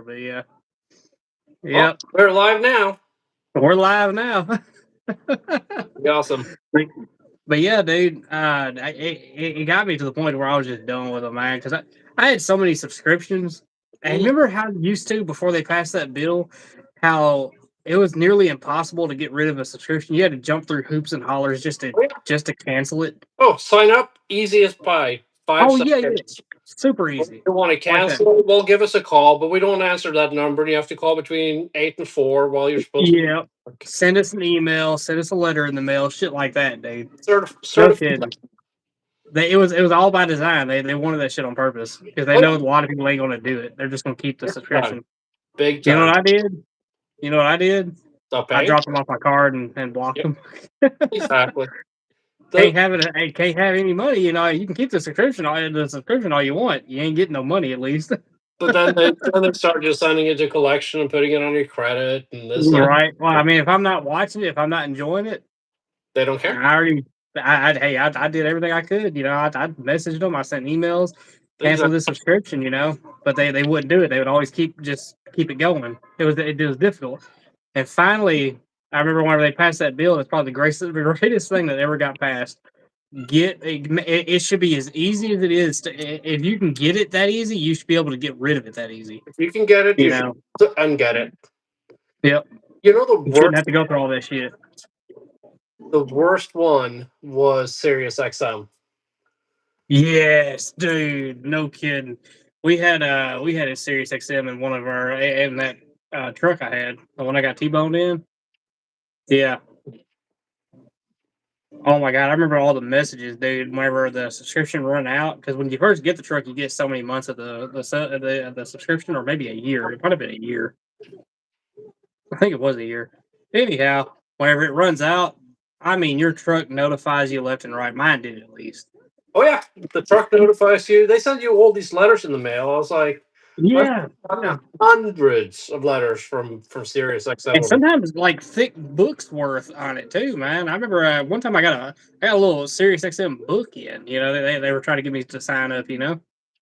But yeah. Well, Yep. we're live now. We're live now. Be awesome. But yeah, dude, it got me to the point where I was just done with them, man. Because I had so many subscriptions. And remember how it used to, before they passed that bill, how it was nearly impossible to get rid of a subscription. You had to jump through hoops and hollers just to cancel it. Oh, sign up, easy as pie. 5 Oh yeah, seconds. super If easy. you want to Like that. cancel, well, give us a call, but we don't answer that number. You have to call between 8 and 4 while you're supposed to. Yeah. Send us an email, send us a letter in the mail, shit like that, dude. No Certified. kidding. It was all by design. They wanted that shit on purpose because they know a lot of people ain't gonna do it. They're just gonna keep the subscription. Big You know time. what I did? You know what I did? Stop I paying. dropped them off my card and blocked them. Exactly. Can't have any money. You know, you can keep the subscription all you want. You ain't getting no money at least. But then they start just sending it to collection and putting it on your credit and this. Right. Well, I mean, if I'm not watching it, if I'm not enjoying it, They don't care. I did everything I could. You know, I messaged them, I sent emails, cancel the subscription. You know, but they wouldn't do it. They would always keep it going. It was difficult. And finally, I remember whenever they passed that bill, it's probably the greatest thing that ever got passed. It should be as easy as it is if you can get it that easy, you should be able to get rid of it that easy. If you can get it, You know, should unget it. yep. You know You shouldn't have to go through all that shit. The worst one was Sirius XM. Yes, dude. No kidding. We had a Sirius XM in one of our in that truck I had when I got T-boned in. Yeah. Oh my god, I remember all the messages, dude. Whenever the subscription run out, because when you first get the truck, you get so many months of the subscription, or maybe a year. It might have been a year. I think it was a year. Anyhow, whenever it runs out, I mean, your truck notifies you left and right. Mine did at least. Oh yeah, the truck notifies you. They send you all these letters in the mail. I was like, Yeah. hundreds of letters from Sirius XM. And sometimes like thick books worth on it too, man. I remember one time I got a little Sirius XM book in. You know, they were trying to get me to sign up. You know.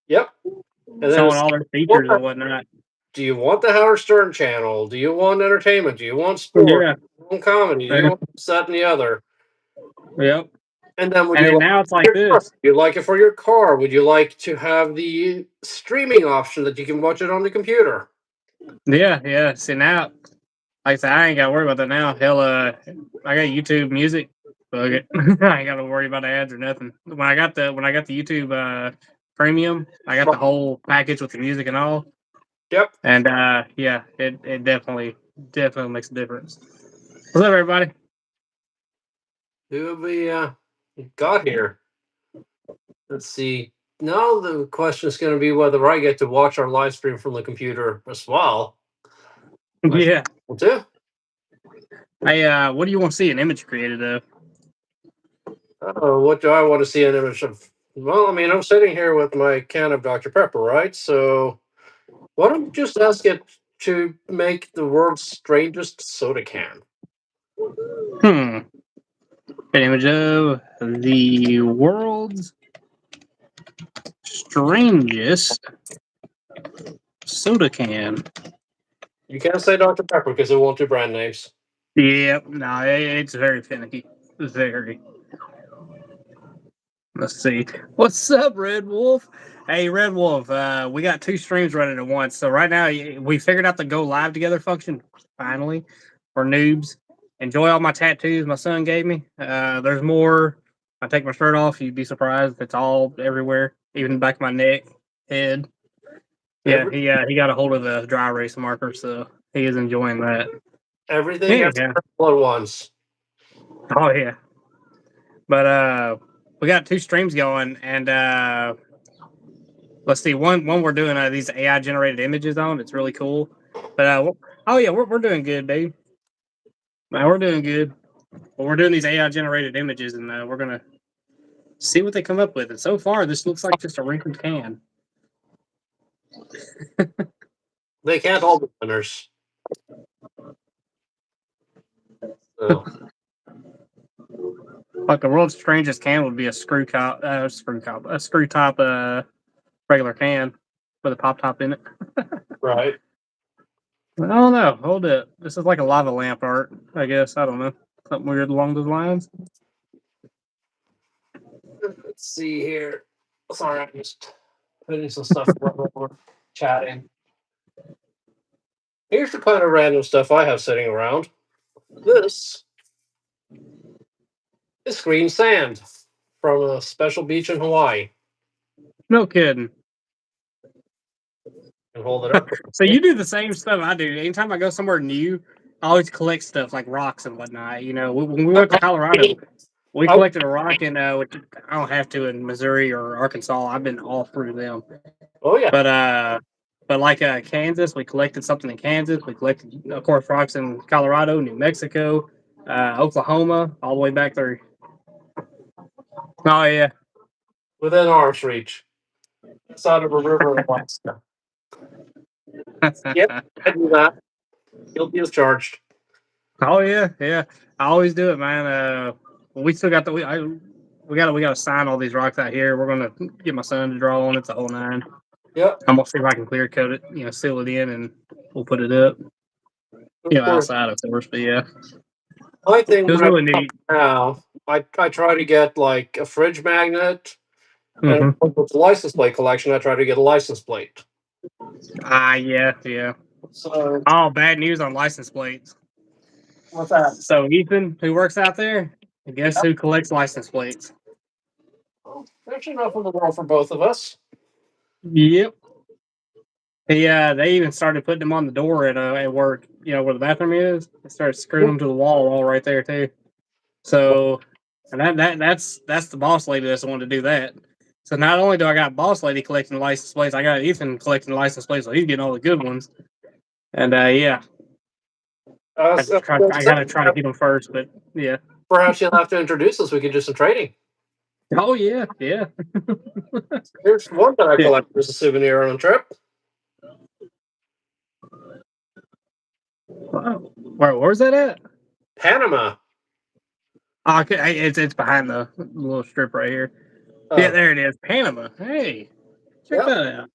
Yep. And showing all their features and whatnot. Do you want the Howard Stern channel? Do you want entertainment? Do you want sport? Yeah. Do you want comedy? Do you want this, that, and the other? Yep. And then now it's like this. Would you like it for your car? Would you like to have the streaming option that you can watch it on the computer? Yeah. See now, like I said, I ain't got to worry about that now. Hell, I got YouTube Music. Fuck it. I ain't got to worry about ads or nothing. When I got the YouTube Premium, I got the whole package with the music and all. Yep. And yeah, it definitely makes a difference. What's up, everybody? Who have we got here? Let's see. Now the question is going to be whether I get to watch our live stream from the computer as well. Yeah. We'll do. Hey, what do you want to see an image created of? Oh, what do I want to see an image of? Well, I mean, I'm sitting here with my can of Dr. Pepper, right? So why don't we just ask it to make the world's strangest soda can? An image of the world's strangest soda can. You can't say Dr. Pepper because it won't do brand names. Yep, no, it's very finicky. Very. Let's see. What's up, Red Wolf? Hey, Red Wolf, we got 2 streams running at once. So right now, we figured out the go live together function, finally, for noobs. Enjoy all my tattoos my son gave me. There's more. I take my shirt off, you'd be surprised. It's all everywhere, even the back of my neck, head. Yeah, he got a hold of the dry erase marker, so he is enjoying that. Everything at once. Oh, yeah. But we got 2 streams going, and let's see. One we're doing these AI generated images on. It's really cool. But oh yeah, we're doing good, dude. Man, we're doing good. Well, we're doing these AI generated images, and we're gonna see what they come up with. And so far, this looks like just a wrinkled can. They can't all be winners. So. Like the world's strangest can would be a screw top regular can with a pop top in it. Right. I don't know. Hold it. This is like a lava lamp art, I guess. I don't know. Something weird along those lines. Let's see here. Sorry, I'm just putting some stuff while we're chatting. Here's the kind of random stuff I have sitting around. This is green sand from a special beach in Hawaii. No kidding. And hold it up. So you do the same stuff I do. Anytime I go somewhere new, I always collect stuff like rocks and whatnot. You know, when we went to Colorado, we Oh, collected a rock in which I don't have to in Missouri or Arkansas. I've been all through them. oh yeah. But like Kansas, we collected something in Kansas. We collected, of course, rocks in Colorado, New Mexico, Oklahoma, all the way back through. Oh yeah. Within arm's reach. Side of a river in Alaska. Yep, I do that. Guilty as charged. Oh yeah, yeah. I always do it, man. We still got we got to sign all these rocks out here. We're gonna get my son to draw on it, the whole nine. Yep. I'm gonna see if I can clear coat it, seal it in, and we'll put it up. Of course. Outside of course, but yeah, My thing it was right really neat. now, I try to get like a fridge magnet, and Hmm. with the license plate collection, I try to get a license plate. Yeah, yeah. So Oh, bad news on license plates. what's that? So Ethan, who works out there, I guess Yep. who collects license plates? Well, there's enough in the world for both of us. Yep. They even started putting them on the door at work. Where the bathroom is. They started screwing them to the wall, all right there too. So, and that's the boss lady that's the one to do that. So not only do I got boss lady collecting license plates, I got Ethan collecting license plates, so he's getting all the good ones. And yeah, I gotta try to get them first, but yeah. Perhaps you'll have to introduce us. We could do some trading. Oh yeah, yeah. Here's one that I Yeah. collected as a souvenir on a trip. Wow. Where's that at? Panama. Oh, okay, it's behind the little strip right here. Yeah, there it is. Panama. Hey, check Yep. that out.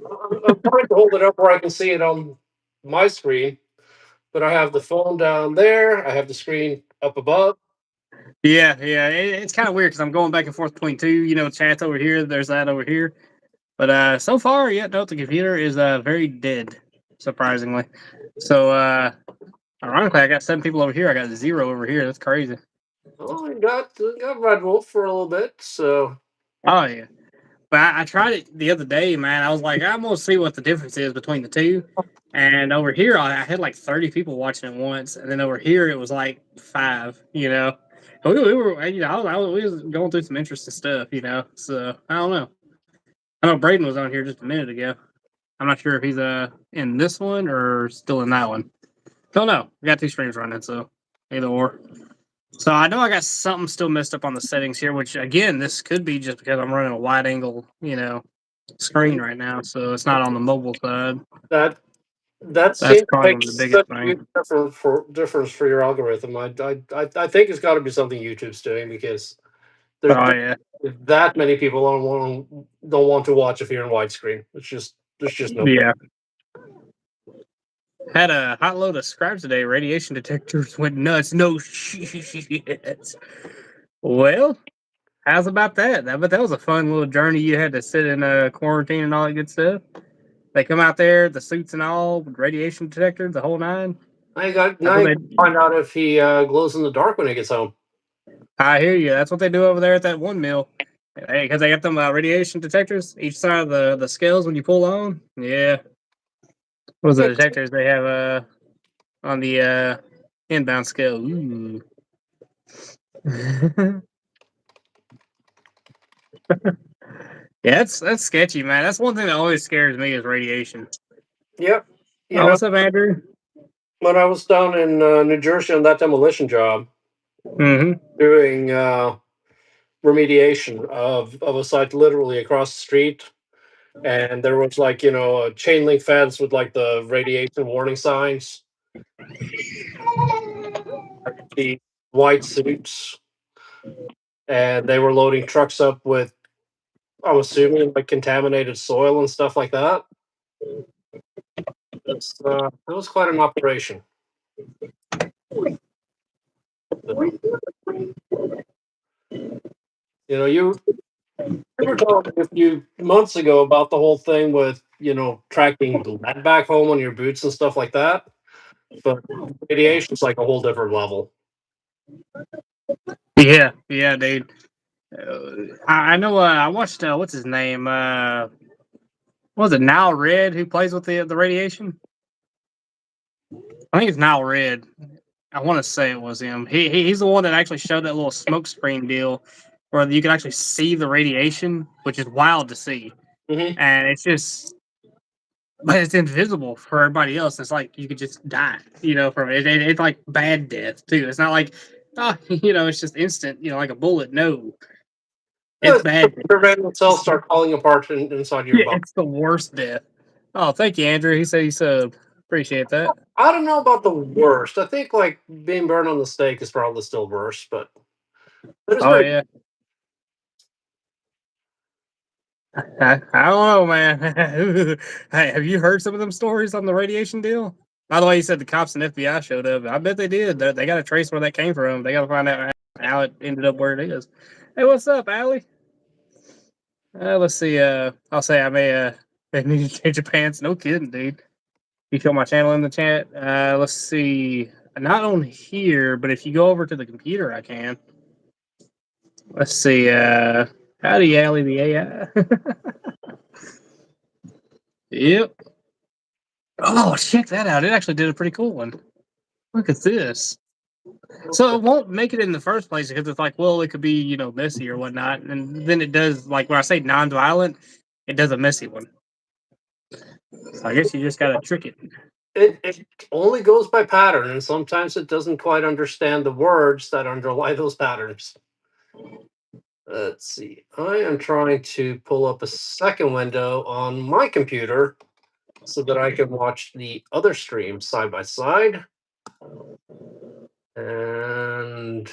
I'm trying to hold it up where I can see it on my screen, but I have the phone down there. I have the screen up above. Yeah. It's kind of weird because I'm going back and forth between two. Chat's over here. There's that over here. But so far, yeah, no, the computer is very dead, surprisingly. So ironically, I got 7 people over here. I got 0 over here. That's crazy. Oh, I got Red Wolf for a little bit. So Oh yeah. But I tried it the other day, man. I was like, I'm gonna see what the difference is between the two. And over here, I had like 30 people watching it once, and then over here, it was like 5. We were, we was going through some interesting stuff. So I don't know. I know Braden was on here just a minute ago. I'm not sure if he's in this one or still in that one. Don't know. We got 2 streams running, so either or. So I know I got something still messed up on the settings here, which again, this could be just because I'm running a wide angle, screen right now, so it's not on the mobile side. that That's seems to probably make one of the such biggest a things. huge difference for your algorithm. I think it's got to be something YouTube's doing because there's Oh yeah, that many people don't want to watch if you're in widescreen. There's just no. yeah. Had a hot load of scraps today. Radiation detectors went nuts. No shit. Well, how's about that? But that was a fun little journey. You had to sit in quarantine and all that good stuff. They come out there, the suits and all, with radiation detectors, the whole nine. That's Now what you they. can find out if he glows in the dark when he gets home. I hear you. That's what they do over there at that one mill. Hey, because they got them radiation detectors each side of the scales when you pull on. Yeah, those are the detectors they have on the inbound scale. Ooh. Yeah, that's sketchy, man. That's one thing that always scares me is radiation. Yep. You Oh, know, what's up, Andrew? when I was down in New Jersey on that demolition job Mm-hmm. doing remediation of a site literally across the street, and there was like a chain link fence with like the radiation warning signs, the white suits, and they were loading trucks up with, I'm assuming, like contaminated soil and stuff like that. It was quite an operation. You know, you were talking a few months ago about the whole thing with tracking lead back home on your boots and stuff like that. But radiation's like a whole different level. Yeah, yeah, dude. I know. I watched. What's his name? What was it Nile Red who plays with the radiation? I think it's Nile Red. I want to say it was him. He's the one that actually showed that little smoke screen deal where you can actually see the radiation, which is wild to see. Mm-hmm. And it's just, but it's invisible for everybody else. It's like you could just die, from it. It's like bad death too. It's not like, it's just instant, like a bullet. No, Yeah, it's bad death. prevent cells start falling apart inside your Yeah, body. it's the worst death. Oh, thank you, Andrew. He said he subbed. Appreciate that. I don't know about the worst. I think like being burned on the stake is probably still worse, but it's Oh very yeah. I don't know, man. Hey, have you heard some of them stories on the radiation deal? By the way, you said the cops and FBI showed up. I bet they did. They got to trace where that came from. They got to find out how it ended up where it is. Hey, what's up, Allie? Let's see. I'll say I may need to change your pants. No kidding, dude. You show my channel in the chat. Let's see. Not on here, but if you go over to the computer, I can. Let's see. Howdy, Allie, the AI. Yep. Oh, check that out. It actually did a pretty cool one. Look at this. So it won't make it in the first place because it's like, well, it could be, messy or whatnot. And then it does, like when I say non-violent, it does a messy one. So I guess you just got to trick it. it only goes by pattern, and sometimes it doesn't quite understand the words that underlie those patterns. Let's see. I am trying to pull up a second window on my computer so that I can watch the other stream side by side. And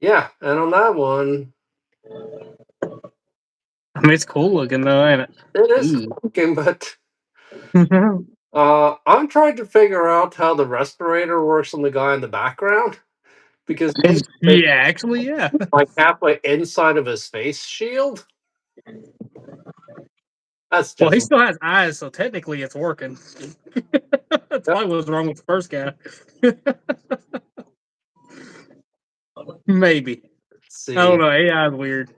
yeah, and on that one, I mean, it's cool looking though, ain't it? it is looking, but Ooh. I'm trying to figure out how the respirator works on the guy in the background because Yeah, actually, yeah. like halfway inside of his face shield. That's Well, he just still has eyes, so technically it's working. That's probably what's wrong with the first guy. Maybe. let's see. I don't know. AI is weird.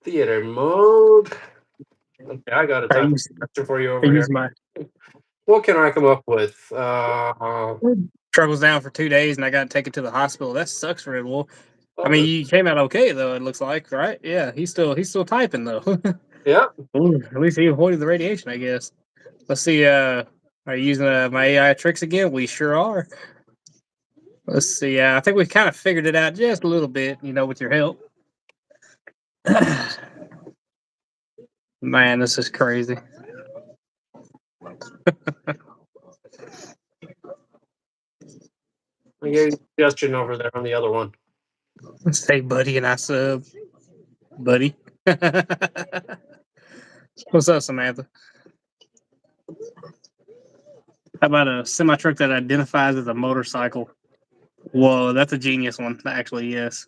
Theater mode. Okay, I got a I time use, for you I over here. use my What can I come up with? troubles down for 2 days, and I got to take it to the hospital. That sucks for Red Wolf. I Oh, mean, you came out okay though. It looks like, right? Yeah, he's still typing though. yeah. Ooh, at least he avoided the radiation, I guess. Let's see. Are you using my AI tricks again? We sure are. Let's see. I think we kind of figured it out just a little bit, with your help. Man, this is crazy. I gave you a suggestion over there on the other one. Say buddy and I sub. Buddy. What's up, Samantha? How about a semi truck that identifies as a motorcycle? Whoa, that's a genius one. Actually, yes.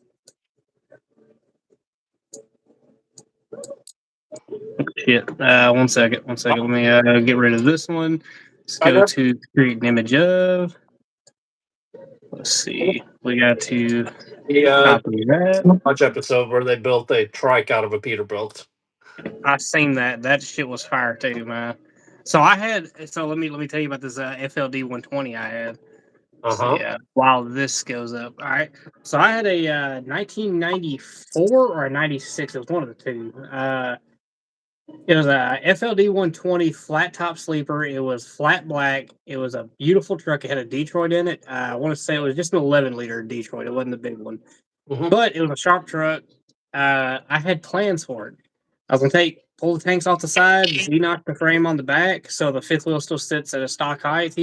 Shit. 1 second. 1 second. Let me get rid of this one. Let's go to create an image of. Let's see. We got to copy that. Watch episode where they built a trike out of a Peterbilt. I seen that. That shit was fire too, man. So I had. So let me tell you about this FLD 120 I had. So, yeah. While this goes up, all right. So I had a 1994 or a 96. It was one of the two. It was a FLD 120 flat top sleeper. It was flat black. It was a beautiful truck. It had a Detroit in it. I want to say it was just an 11-liter Detroit. It wasn't the big one, but it was a sharp truck. I had plans for it. I was gonna pull the tanks off the side, Z-knock the frame on the back, so the fifth wheel still sits at a stock height.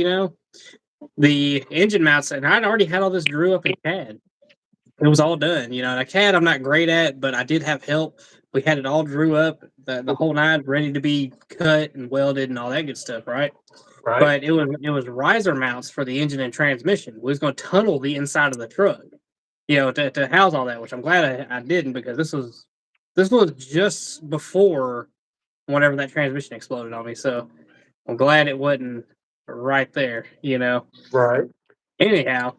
The engine mounts, and I'd already had all this drew up in CAD. It was all done. The CAD I'm not great at, but I did have help. We had it all drew up, the whole nine, ready to be cut and welded and all that good stuff, right? Right. But it was riser mounts for the engine and transmission. We was going to tunnel the inside of the truck, to house all that. Which I'm glad I didn't, because this was just before whenever that transmission exploded on me. So I'm glad it wasn't right there. Right. Anyhow,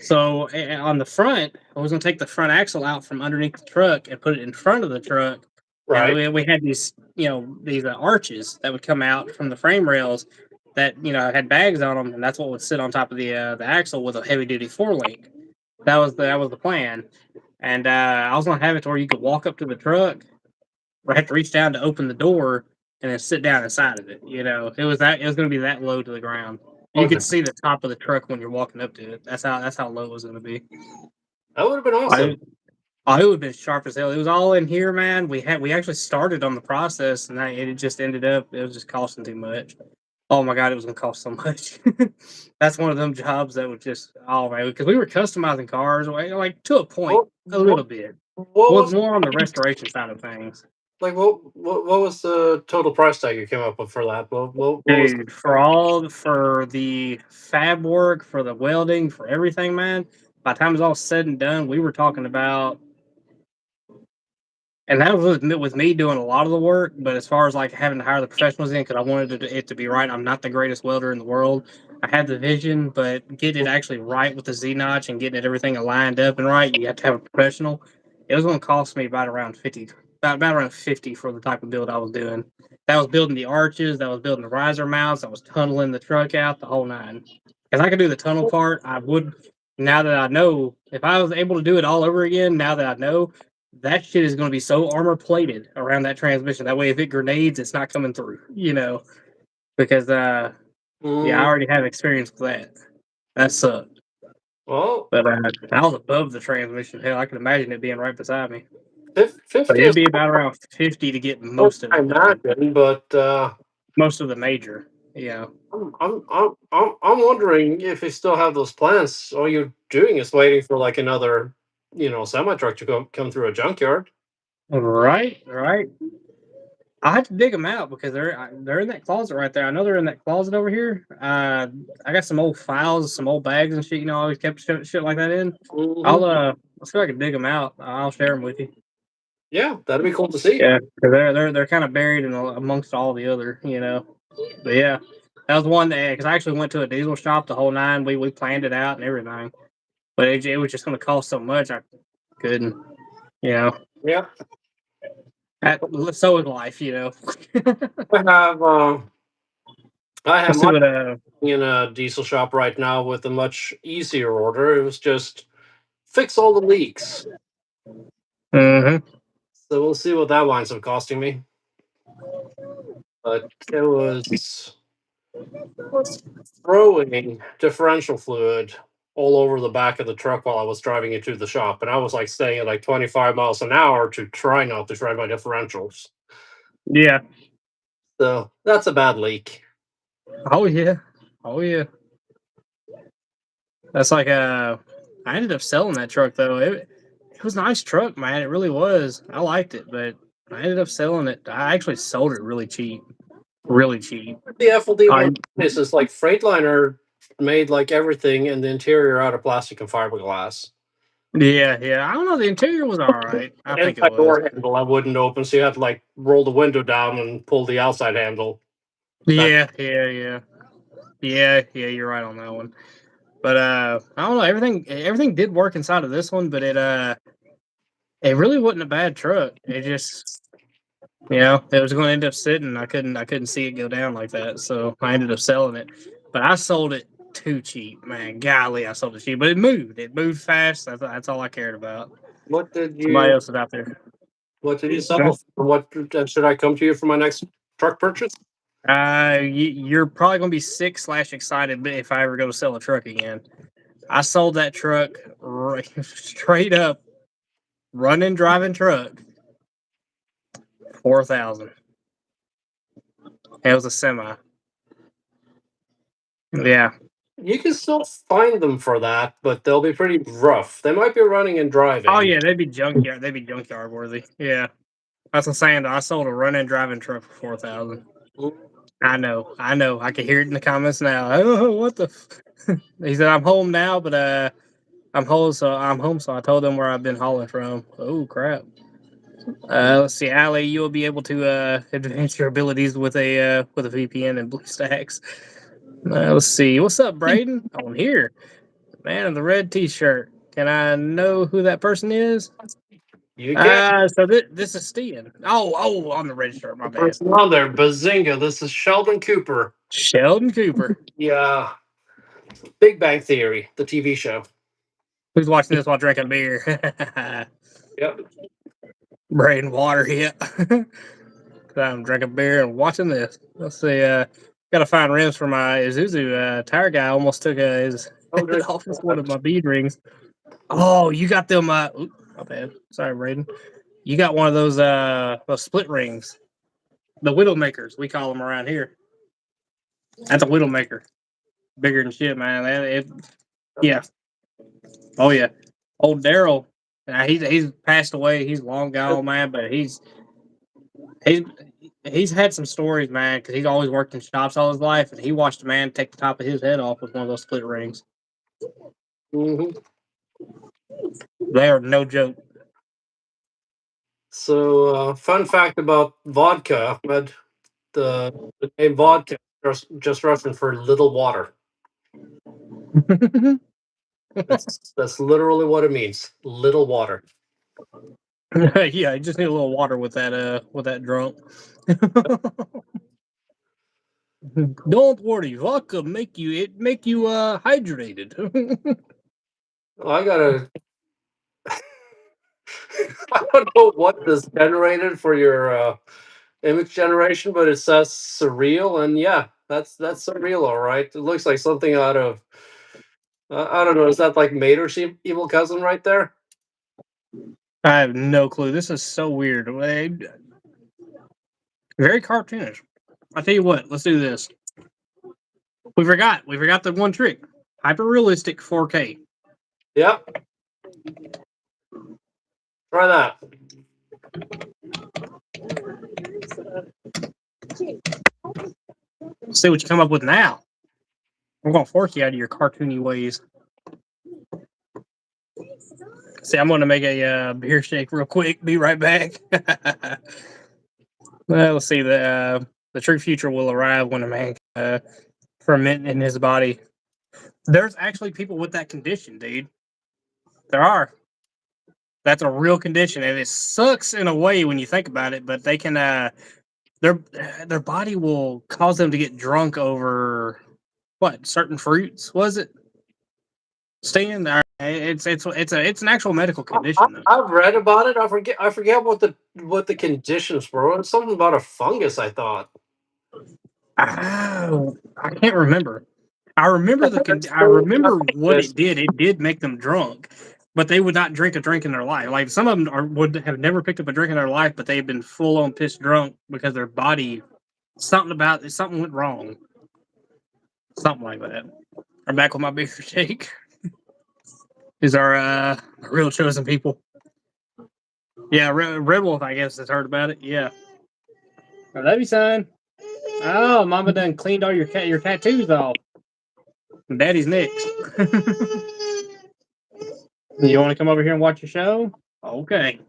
so on the front, I was going to take the front axle out from underneath the truck and put it in front of the truck. And Right. we had these arches that would come out from the frame rails that had bags on them, and that's what would sit on top of the axle with a heavy duty 4-link. That was the plan, and I was gonna have it to where you could walk up to the truck, or have to reach down to open the door, and then sit down inside of it. It was gonna be that low to the ground. You could see the top of the truck when you're walking up to it. That's how low it was gonna be. That would have been awesome. It would have been sharp as hell. It was all in here, man. We actually started on the process, and it just ended up. It was just costing too much. Oh my god, it was gonna cost so much. That's one of them jobs that would just man, because we were customizing cars, like to a point, a little bit. What Was was more on the restoration side of things. like what was the total price tag you came up with for that? What was Dude, for the fab work, for the welding, for everything, man. By the time it was all said and done, we were talking about. And that was with me doing a lot of the work, but as far as like having to hire the professionals in, because I wanted it to be right. I'm not the greatest welder in the world. I had the vision, but getting it actually right with the Z notch and getting everything aligned up and right, you have to have a professional. It was going to cost me about around 50, about around 50 for the type of build I was doing. That was building the arches, that was building the riser mounts, that was tunneling the truck out, the whole nine. If I could do the tunnel part, I would. Now that I know, if I was able to do it all over again, now that I know, that shit is going to be so armor plated around that transmission. That way, if it grenades, it's not coming through. Because yeah, I already have experience with that. That sucked. well, But I was above the transmission. Hell, I can imagine it being right beside me. But 50 it'd is be about around 50 to get what most of I it done. imagine, but Most of the major. Yeah. I'm wondering if you still have those plans. All you're doing is waiting for like another, semi truck to come through a junkyard. Right. Right. I had to dig them out because they're in that closet right there. I know they're in that closet over here. I got some old files, some old bags and shit. I always kept shit like that in. Mhm. Let's see if I can dig them out. I'll share them with you. Yeah, that'd be cool to see. Yeah, because they're kind of buried amongst all the other. But yeah, that was one day because I actually went to a diesel shop, the whole nine. We planned it out and everything, but it was just going to cost so much I couldn't. Yeah, So is life. I have I have Let's see my what in a diesel shop right now with a much easier order. It was just fix all the leaks. Mm-hmm. So we'll see what that winds up costing me. But it was throwing differential fluid all over the back of the truck while I was driving it to the shop. And I was like staying at like 25 miles an hour to try not to shred my differentials. Yeah. So that's a bad leak. Oh yeah. Oh yeah. That's like I ended up selling that truck though. It was a nice truck, man. It really was. I liked it, but I ended up selling it. I actually sold it really cheap. Really cheap. The FLD I one is like Freightliner made like everything and the interior out of plastic and fiberglass. Yeah. I don't know. The interior was all right. I think it Inside was. door handle I wouldn't open, so you had to like roll the window down and pull the outside handle. Yeah. You're right on that one. But I don't know. Everything did work inside of this one, but it really wasn't a bad truck. It just it was going to end up sitting. I couldn't see it go down like that, so I ended up selling it. But I sold it too cheap, man. Golly, I sold it cheap, but it moved. It moved fast. That's all I cared about. What did Somebody you else is out there. what did you sell? What should I come to you for my next truck purchase? You're probably gonna be sick/excited if I ever go to sell a truck again. I sold that truck straight up, running, driving truck, 4,000. It was a semi. Yeah. You can still find them for that, but they'll be pretty rough. They might be running and driving. Oh yeah, they'd be junkyard. They'd be junkyard worthy. Yeah. That's what I'm saying. Though. I sold a running driving truck for 4,000. I know. I can hear it in the comments now. Oh, what the? He said, "I'm home now, but I'm home. So I told them where I've been hauling from. Oh crap. Let's see, Allie, you'll be able to advance your abilities with a VPN and BlueStacks. Let's see. What's up, Braden? On here, man in the red T-shirt. Can I know who that person is? You can. So this is Steven. Oh, on the red shirt. My bad. Person on there, Bazinga. This is Sheldon Cooper. Sheldon Cooper. Yeah. Big Bang Theory, the TV show. Who's watching this while drinking beer? Yep. Braden Water, yeah. I'm drinking beer and watching this. Let's see. Gotta find rims for my Isuzu. Tire guy almost took his head off with one of my bead rings. Oh, you got them. Oops, my bad. Sorry, Braden. You got one of those split rings, the Widowmakers. We call them around here. That's a Widowmaker. Bigger than shit, man. Yeah. Oh yeah. Old Daryl. He's passed away. He's long gone, man. But he's had some stories, man. Because he's always worked in shops all his life, and he watched a man take the top of his head off with one of those split rings. Mm-hmm. They are no joke. So, fun fact about vodka: the name vodka just Russian for little water. That's literally what it means. Little water. Yeah, I just need a little water with that drunk. Don't worry, vodka make you hydrated. I gotta. I don't know what this generated for your image generation, but it says surreal, and yeah, that's surreal, all right. It looks like something out of I don't know. Is that like Mater's evil cousin right there? I have no clue. This is so weird. Very cartoonish. I'll tell you what. Let's do this. We forgot the one trick. Hyper realistic 4K. Yep. Try that. Let's see what you come up with now. I'm gonna force you out of your cartoony ways. See, I'm gonna make a beer shake real quick. Be right back. Well, let's see. The true future will arrive when a man ferment in his body. There's actually people with that condition, dude. There are. That's a real condition, and it sucks in a way when you think about it. But they can, their body will cause them to get drunk over what certain fruits. Was it? Stan, it's an actual medical condition. I've read about it. I forget what the conditions were. It's something about a fungus. I thought. Oh, I can't remember. I remember what it did. It did make them drunk, but they would not drink a drink in their life. Like some of them would have never picked up a drink in their life, but they've been full on pissed drunk because their body something went wrong. Something like that. I'm back with my beer shake. These are real chosen people. Yeah, Red Wolf, I guess, has heard about it. Yeah. I love you, son. Oh, Mama done cleaned all your tattoos off. Daddy's next. You want to come over here and watch your show? Okay.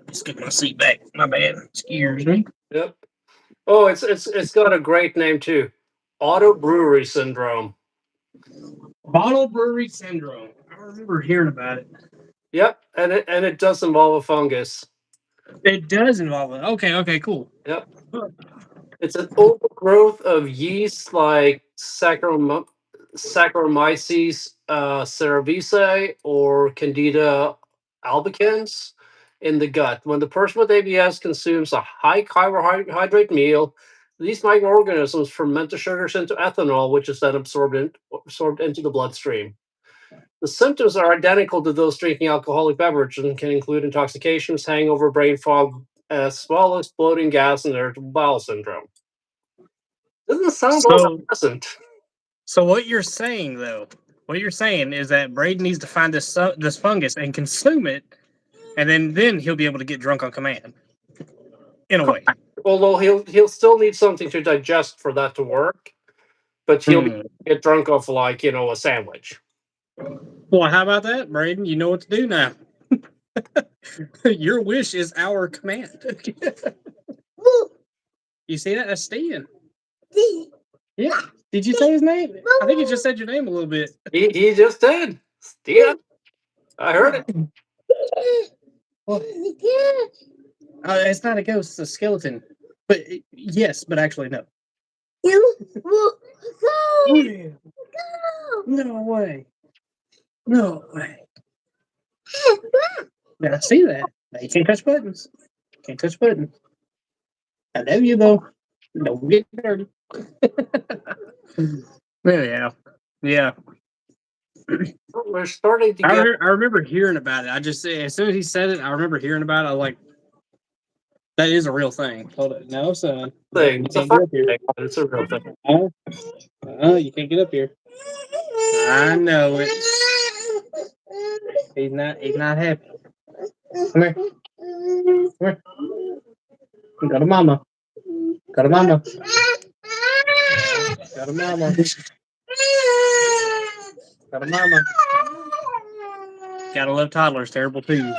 Let's get my seat back. My bad. Excuse me. Yep. Oh, it's got a great name too. Auto brewery syndrome. Bottle brewery syndrome. I remember hearing about it. Yep, and it does involve a fungus. It does involve it. Okay, cool. Yep. It's an overgrowth of yeast like Saccharomyces cerevisiae or Candida albicans in the gut. When the person with ABS consumes a high carbohydrate meal, these microorganisms ferment the sugars into ethanol, which is then absorbed into the bloodstream. The symptoms are identical to those drinking alcoholic beverages and can include intoxications, hangover, brain fog, as well as bloating, gas, and irritable bowel syndrome. Doesn't sound all that pleasant. So what you're saying, though, is that Braden needs to find this fungus and consume it, and then he'll be able to get drunk on command. in a way. Although he'll still need something to digest for that to work, but he'll get drunk off like a sandwich. Well, how about that, Braden? You know what to do now. Your wish is our command. You see that? That's Steven. Yeah. Did you say his name? I think you just said your name a little bit. He just did. Steven. I heard it. Well, it's not a ghost, it's a skeleton. But yes, but actually no. No way. No way. Yeah, I see that. Now you can't touch buttons. Can't touch buttons. I love you though. Don't get dirty. Yeah. Yeah. We're starting to I, get. I remember hearing about it. I just as soon as he said it, I remember hearing about it. I was like, that is a real thing. Hold it. No, son. Thing. You It's a can't get up thing, here. but it's a real thing. You can't get up here. I know it. He's not happy. Come here. Come here. Go to mama. Go to mama. Go to mama. Go to mama. Gotta love toddlers. Terrible too.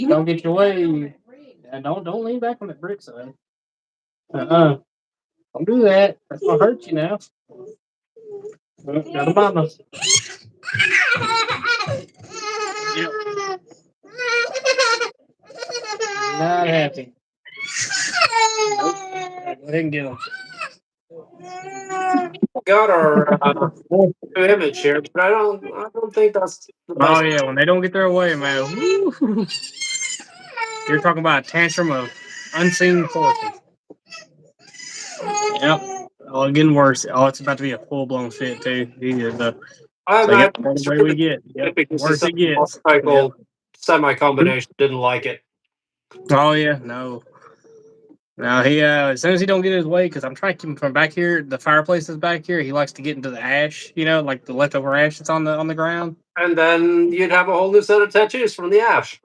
Don't get your way. And don't lean back on that brick, son. Don't do that. That's gonna hurt you now. Go to mama. Yep. Not happy. Nope. Go ahead and get him. Got our new image here, but I don't think that's the best. Oh yeah, when they don't get their way, man. Woo. You're talking about a tantrum of unseen forces. Yep. Oh, getting worse. Oh, it's about to be a full blown fit too. He is I'm yep, not that's the sure way we get. Yep. because Worse it gets. cycle semi-combination didn't like it. Oh yeah, no. No, he as soon as he don't get his way, because I'm trying to keep him from back here. The fireplace is back here. He likes to get into the ash, like the leftover ash that's on the ground. And then you'd have a whole new set of tattoos from the ash.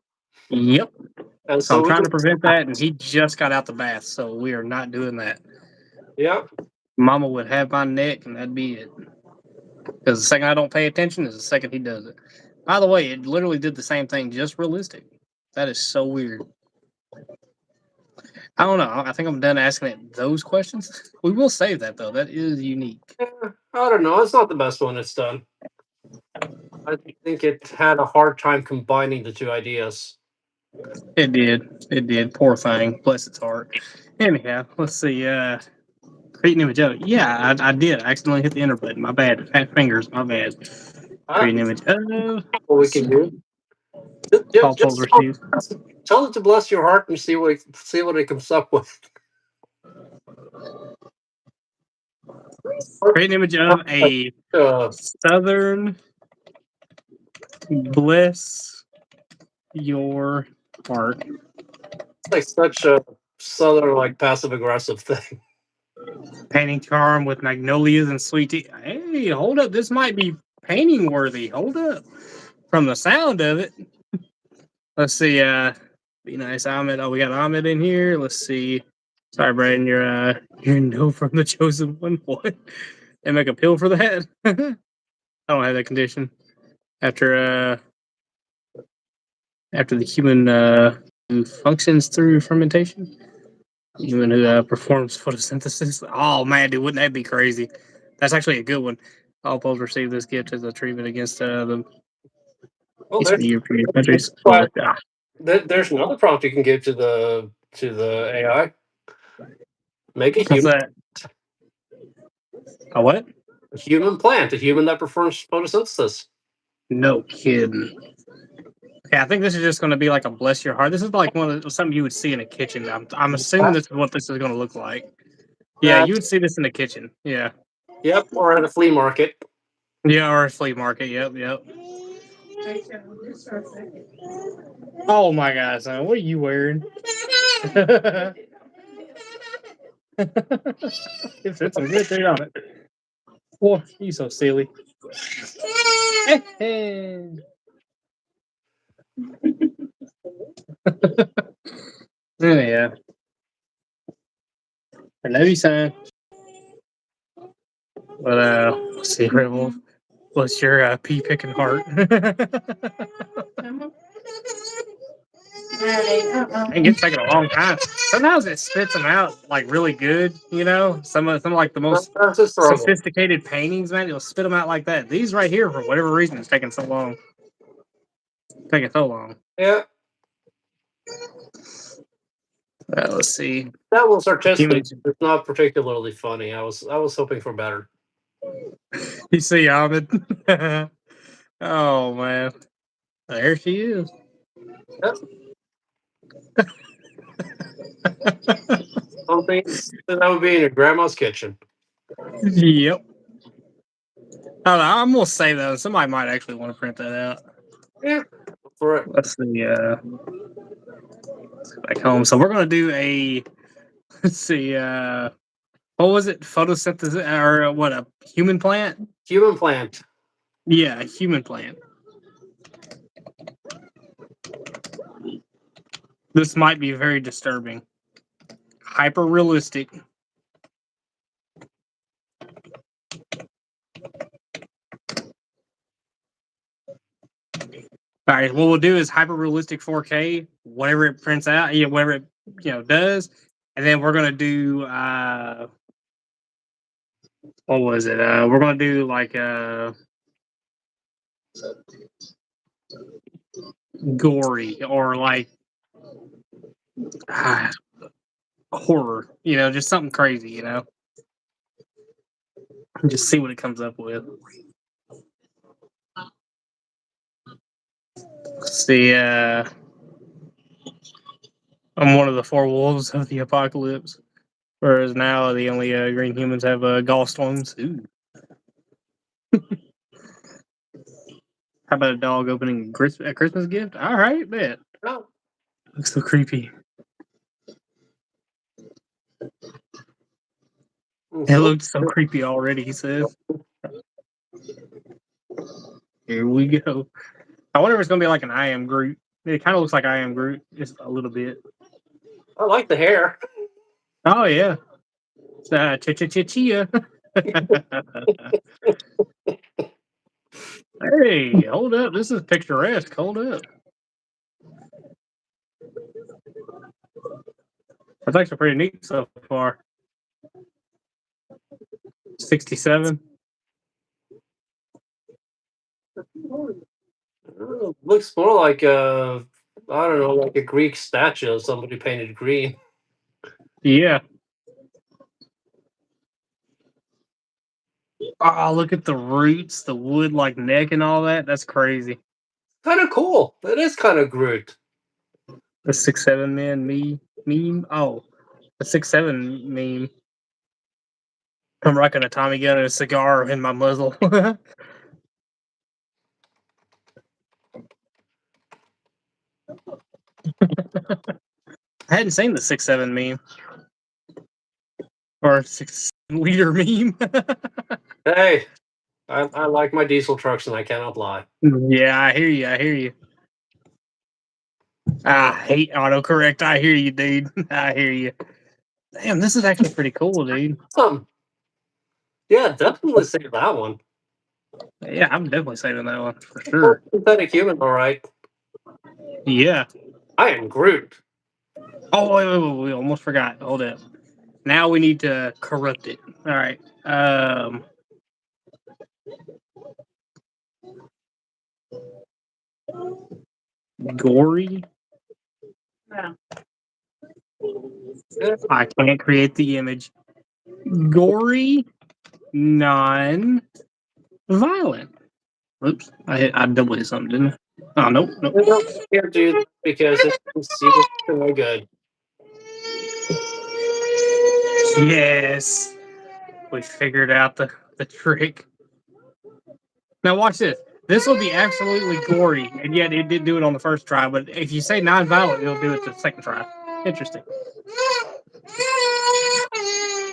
Yep. And So I'm trying to prevent that, and he just got out the bath, so we are not doing that. Yep. Mama would have my neck, and that'd be it. Because the second I don't pay attention is the second he does it. By the way, it literally did the same thing, just realistic. That is so weird. I don't know. I think I'm done asking it those questions. We will save that though. That is unique. Yeah, I don't know. It's not the best one it's done. I think it had a hard time combining the two ideas. It did. It did. Poor thing. Bless its heart. Anyhow, let's see. Create an image of it. Yeah, I did. I accidentally hit the enter button. My bad. Fat fingers. My bad. Create an image of. What we can do. Just tell it to bless your heart and see what it comes up with. Create an image of a southern bless your heart. It's like such a southern, like passive aggressive thing. Painting charm with magnolias and sweet tea. Hey, hold up. This might be painting worthy. Hold up. From the sound of it. Let's see. Be nice, Ahmed. Oh, we got Ahmed in here. Let's see. Sorry, Brandon. You're no from the chosen one. What? They make a pill for that? I don't have that condition. After the human who functions through fermentation, human who performs photosynthesis. Oh man, dude, wouldn't that be crazy? That's actually a good one. All Poles receive this gift as a treatment against the European countries. There's another prompt you can give to the AI. Make a human. That? A what? A human plant, a human that performs photosynthesis. No kidding. Okay, I think this is just going to be like a bless your heart. This is like something you would see in a kitchen. I'm assuming this is what this is going to look like. Yeah, you would see this in the kitchen. Yeah. Yep, or at a flea market. Yeah, or a flea market. Yep. Oh my God, son, what are you wearing? It's some good thing on it. Boy, you so silly. Yeah. I know you, son. But let's see, Red Wolf. What's your pea picking heart? And it's taking a long time. Sometimes it spits them out like really good, you know. Some like the most That's a struggle. sophisticated paintings, man. It'll spit them out like that. These right here, for whatever reason, it's taking so long. Taking so long. Yeah, Let's see. that one's artistic. Humans. It's not particularly funny. I was hoping for better. You see, Ahmed. Oh man, there she is. Yep. Something that would be in your grandma's kitchen. Yep. I'm gonna say though, somebody might actually want to print that out. Yeah, for it. Let's see. Let's go back home. So we're gonna do a. Let's see. What was it? Photosynthesis or what? A human plant? Human plant. Yeah, a human plant. This might be very disturbing. Hyper realistic. All right, what we'll do is hyper realistic 4K, whatever it prints out, yeah, whatever it does, and then we're gonna do what was it? We're gonna do like gory or like horror, just something crazy, and just see what it comes up with. See, I'm one of the four wolves of the apocalypse, whereas now the only green humans have gallstones. Ooh. How about a dog opening a Christmas gift? All right, bet. Oh. Looks so creepy. It looks so creepy already, he says. Here we go. I wonder if it's going to be like an I Am Groot. It kind of looks like I Am Groot, just a little bit. I like the hair. Oh, yeah. Chia. Hey, hold up. This is picturesque. Hold up. That's actually pretty neat so far. 67. Looks more like I don't know, like a Greek statue of somebody painted green. Yeah. Oh, look at the roots, the wood like neck and all that. That's crazy. Kind of cool. It is kind of Groot. The 6'7" man meme. Oh, the 6'7" meme. I'm rocking a Tommy gun and a cigar in my muzzle. I hadn't seen the 6'7" meme or 6-liter meme. Hey, I like my diesel trucks and I cannot lie. Yeah, I hear you. I hear you. I hate autocorrect. I hear you, dude. I hear you. Damn, this is actually pretty cool, dude. Yeah, definitely save that one. Yeah, I'm definitely saving that one for sure. Synthetic human, all right. Yeah. I am Groot. Oh, wait, we almost forgot. Hold up. Now we need to corrupt it. All right. Gory. I can't create the image. Gory, non-violent. Oops, I double hit something, didn't I? Oh, nope. Here, dude, because it's super good. Yes. We figured out the trick. Now watch this. This will be absolutely gory, and yet it didn't do it on the first try. But if you say non-violent, it'll do it the second try. Interesting.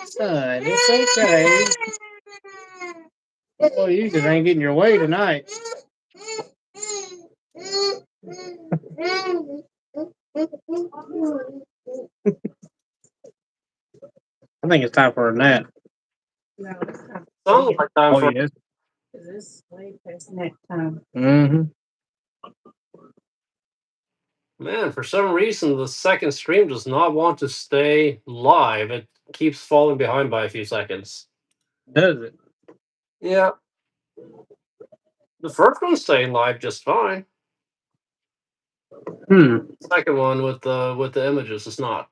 Son, it's okay. Well, you just ain't getting your way tonight. I think it's time for a nap. No, it's not. Sounds like time Oh, for yes. Because it's way past nap time. Mm-hmm. man. For some reason, the second stream does not want to stay live. It keeps falling behind by a few seconds. Does it? Yeah. The first one's staying live just fine. Second one with the images is not.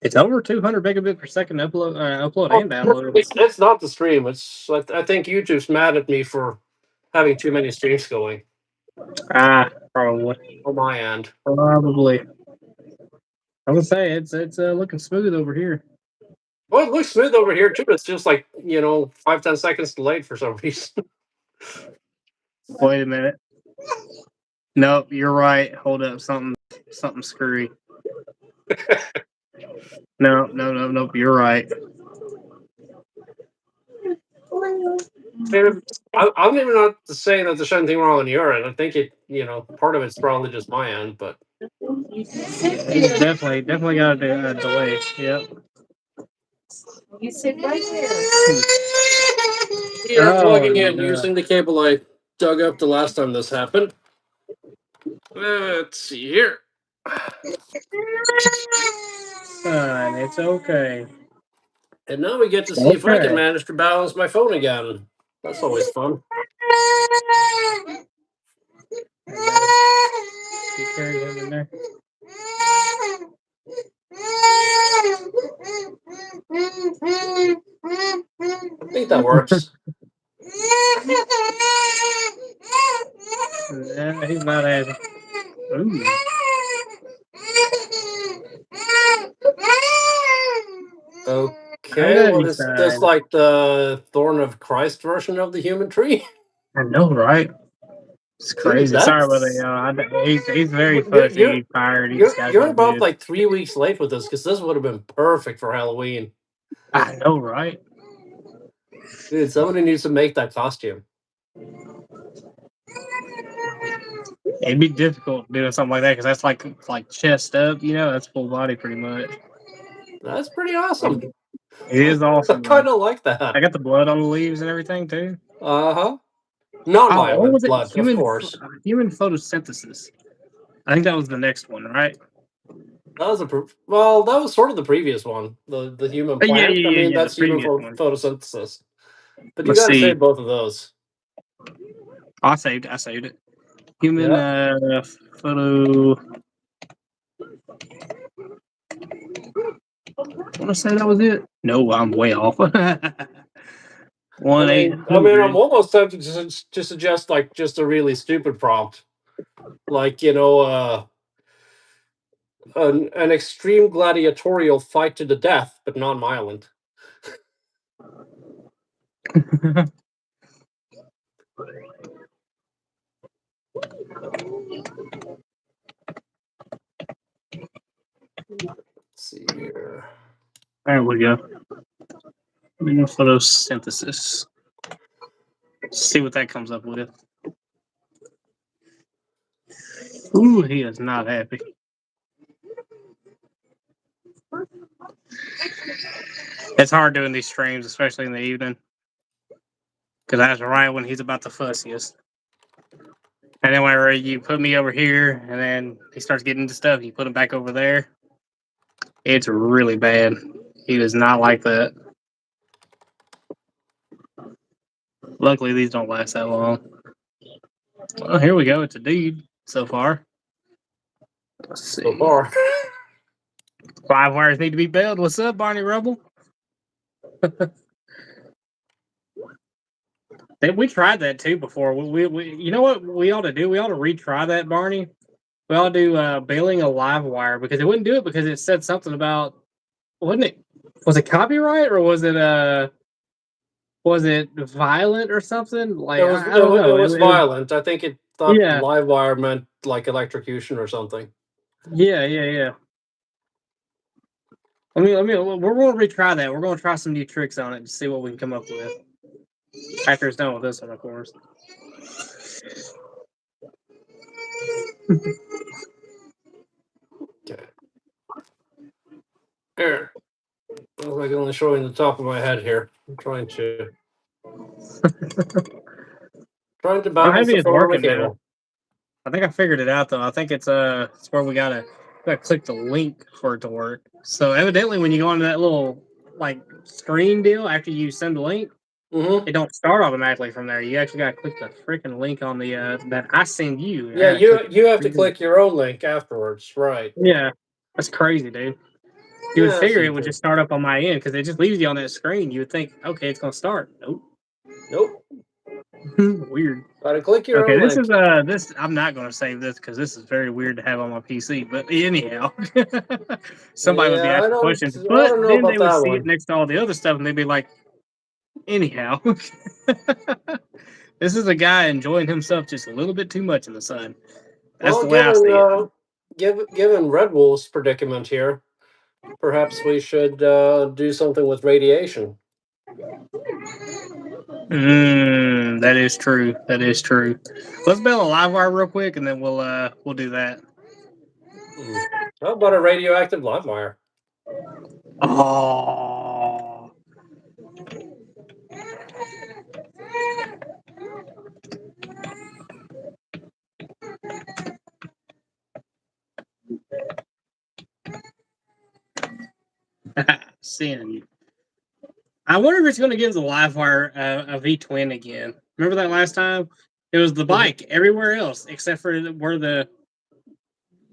It's over 200 megabit per second upload and download. It's not the stream. It's I think YouTube's mad at me for having too many streams going Probably. on my end. Probably. I would say it's looking smooth over here. Well, it looks smooth over here too. It's just like 5-10 seconds delayed for some reason. Wait a minute. Nope, you're right. Hold up, something screwy. Nope. You're right. I'm even not saying that there's anything wrong on your end. I think part of it's probably just my end, but It's definitely got a delay. Yep. You sit right there. here plugging in no. using the cable I dug up the last time this happened. Let's see here. Son, it's okay. And now we get to see if I can manage to balance my phone again. That's always fun. You carry him in there. I think that works. Yeah, he's not as. Ooh. Okay, well, is this like the Thorn of Christ version of the human tree? I know, right? It's crazy. Dude, Sorry about that. He's very fussy. He's tired. You're about like 3 weeks late with this because this would have been perfect for Halloween. I know, right? Dude, somebody needs to make that costume. It'd be difficult doing something like that because that's like chest up, that's full body pretty much. That's pretty awesome. It is awesome. I kind of like that. I got the blood on the leaves and everything too. Not violent blood, of course. Human photosynthesis. I think that was the next one, right? That was that was sort of the previous one, the human plant. That's human photosynthesis. But you got to save both of those. I saved it. Human photo. I want to say that was it. No, I'm way off. I'm almost tempted to suggest like just a really stupid prompt, like an extreme gladiatorial fight to the death, but non-violent. Let's see here. There we go. Photosynthesis. Let's see what that comes up with. Ooh, he is not happy. It's hard doing these streams, especially in the evening. Because that's right when he's about the fussiest. And then whenever you put me over here, and then he starts getting into stuff, you put him back over there. It's really bad. He does not like that. Luckily, these don't last that long. Well, here we go. It's a dude so far. Let's see. So far. 5 wires need to be bailed. What's up, Barney Rubble? We tried that too before. We you know what we ought to do? We ought to retry that, Barney. We ought to do bailing a live wire because it wouldn't do it because it said something about, wasn't it? Was it copyright or was it violent or something? Like it was violent. I think it thought live wire meant like electrocution or something. Yeah. We're going to retry that. We're going to try some new tricks on it and see what we can come up with. After it's done with this one, of course. Here. Looks like only showing the top of my head here. I'm trying to balance Maybe the it's phone on my working now. cable. I think I figured it out though. I think it's where we gotta click the link for it to work. So evidently, when you go onto that little like screen deal after you send the link, Mm-hmm. it don't start automatically from there. You actually gotta click the freaking link on the that I send you. I Yeah, gotta click you have to it. click your own link afterwards, right? Yeah, that's crazy, dude. You would Yeah, figure it would just start up on my end because it just leaves you on that screen. You would think, okay, it's gonna start. Nope. Nope. Weird. Gotta click your Okay, own this link. is this. I'm not gonna save this because this is very weird to have on my PC. But anyhow, somebody would be Yeah, asking questions, I but don't know then about they would that see it one. next to all the other stuff, and they'd be like, anyhow, this is a guy enjoying himself just a little bit too much in the sun. That's Well, the way I see it. given Red Wolf's predicament here, perhaps we should do something with radiation. That is true. That is true. Let's build a live wire real quick, and then we'll do that. Hmm. How about a radioactive live wire? Oh, sin. I wonder if it's going to give the Livewire a V twin again. Remember that last time? It was the bike everywhere else except for where the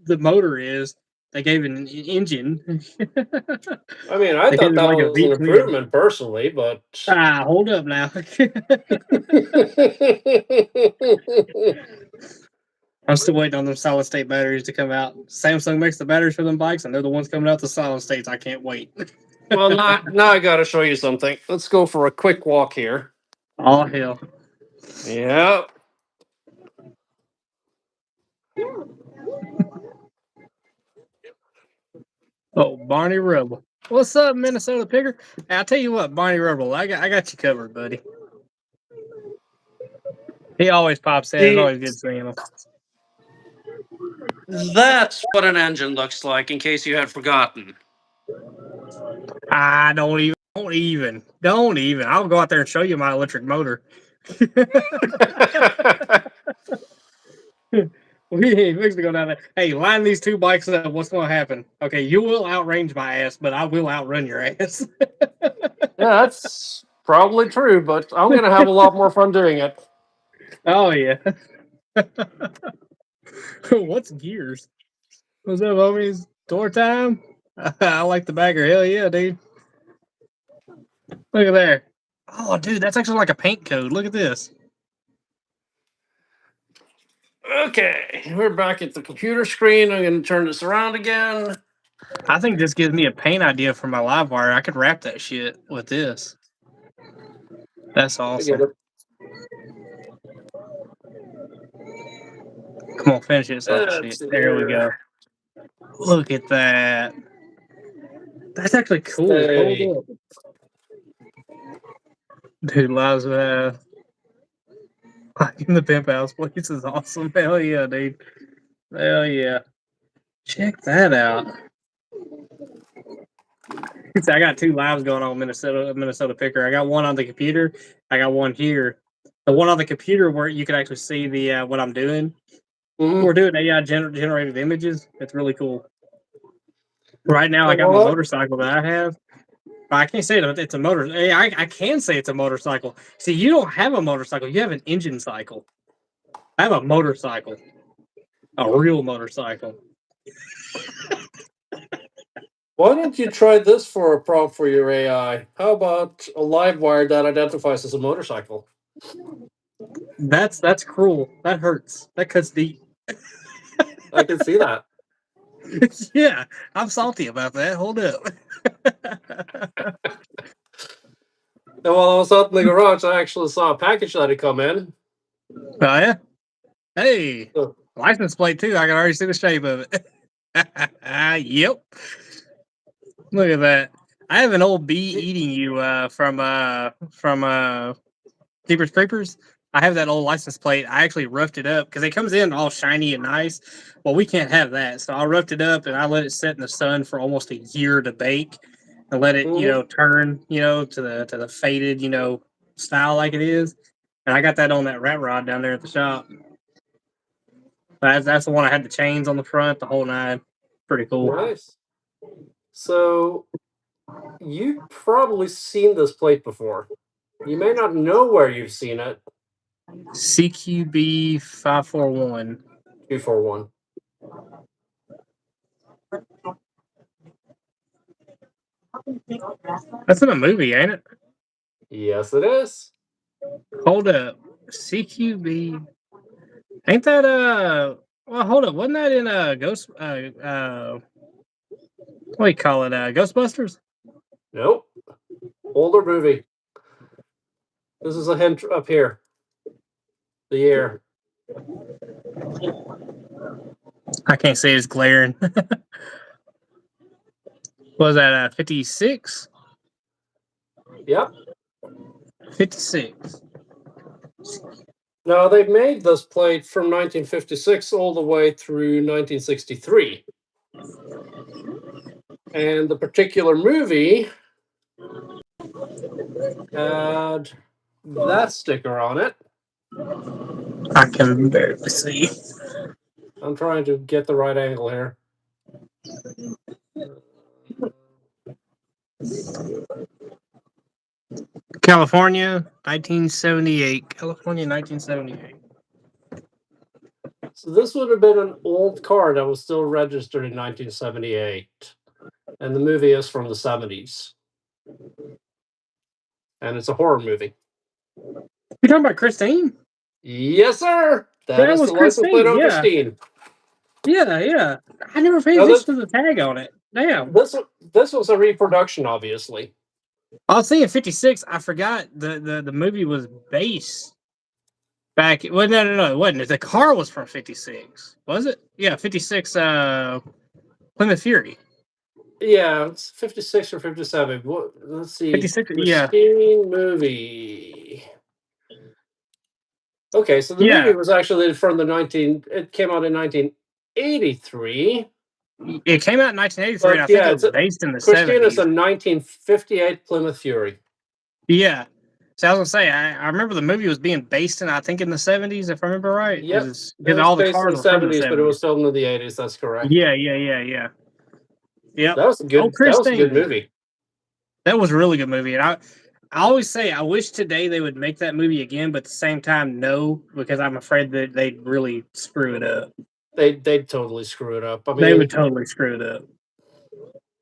motor is. They gave it an engine. I mean, I They gave thought it that like a was an V twin. improvement personally, but Hold up now. I'm still waiting on them solid state batteries to come out. Samsung makes the batteries for them bikes, and they're the ones coming out the solid states. I can't wait. well, now I got to show you something. Let's go for a quick walk here. Oh hell. Yeah. Oh, Barney Rubble. What's up, Minnesota Picker? Hey, I'll tell you what, Barney Rubble, I got you covered, buddy. He always pops in. It's See, always good seeing him. that's what an engine looks like, in case you had forgotten. Don't even. I'll go out there and show you my electric motor. We ain't fixing to go down there. Hey, line these two bikes up. What's going to happen? Okay, you will outrange my ass, but I will outrun your ass. Yeah, that's probably true, but I'm going to have a lot more fun doing it. Oh yeah. What's gears? What's up, homies? Tour time? I like the bagger. Hell yeah, dude. Look at there. Oh, dude, that's actually like a paint code. Look at this. Okay, we're back at the computer screen. I'm going to turn this around again. I think this gives me a paint idea for my live wire. I could wrap that shit with this. That's I get awesome. it. Come on, finish it so I can see Let's it. see There we here. go. Look at that. That's actually cool. Stay. Hold up. Dude, Lives in the pimp house place is awesome. Hell yeah, dude. Hell yeah. Check that out. I got two lives going on Minnesota Picker. I got one on the computer. I got one here. The one on the computer where you can actually see the what I'm doing. Mhm. We're doing AI generated images. It's really cool. Right now, I got my Well, motorcycle that I have. But I can't say it's a motor. I can say it's a motorcycle. See, you don't have a motorcycle. You have an engine cycle. I have a motorcycle. A real motorcycle. why don't you try this for a prompt for your AI? How about a live wire that identifies as a motorcycle? That's cruel. That hurts. That cuts deep. I can see that. Yeah, I'm salty about that. Hold up. And while I was out in the garage, I actually saw a package that had come in. Oh yeah. Hey, So, license plate too. I can already see the shape of it. Yep. Look at that. I have an old bee eating you from Jeepers Creepers. I have that old license plate. I actually roughed it up because it comes in all shiny and nice. Well, we can't have that, so I roughed it up and I let it sit in the sun for almost a year to bake, and let it, Mhm. turn, to the faded, style like it is. And I got that on that rat rod down there at the shop. That's the one I had the chains on the front, the whole nine. Pretty cool. Nice. So you've probably seen this plate before. You may not know where you've seen it. CQB 541. 241. That's in a movie, ain't it? Yes, it is. Hold up. CQB. Ain't that well, hold up. Wasn't that in Ghost what do you call it? Ghostbusters? Nope. Older movie. This is a hint up here. The year. I can't say it's glaring. Was that 56? Yep. 56. Now they made this plate from 1956 all the way through 1963. And the particular movie had that sticker on it. I can barely see. I'm trying to get the right angle here. California, 1978. California, 1978. So this would have been an old car that was still registered in 1978. And the movie is from the 70s. And it's a horror movie. You talking about Christine? Yes, sir. That That is was the license plate Christine, on yeah. Christine. Yeah. I never paid Now attention to the tag on it. Damn. This was a reproduction, obviously. I was thinking 56. I forgot the movie was based back. Well, no, it wasn't. The car was from 56. Was it? Yeah, 56 Plymouth Fury. Yeah, it's 56 or 57. Let's see. 56, yeah. Christine movie. Okay, so the Yeah. movie was actually it came out in 1983. It came out in 1983, and I But think yeah, it was based in the Christine is 70s. a 1958 Plymouth Fury. Yeah. So I was gonna say, I remember the movie was being based in, I think, in the 70s, if I remember right. Yep. Because It was all the based in cars the were from the 70s, but it was 70s. filmed in the 80s. That's correct. Yeah. Yep. That was a good Christine. movie. That was a really good movie. And I always say I wish today they would make that movie again, but at the same time, no, because I'm afraid that they'd really screw it up. They'd totally screw it up. I mean, They would totally screw it up.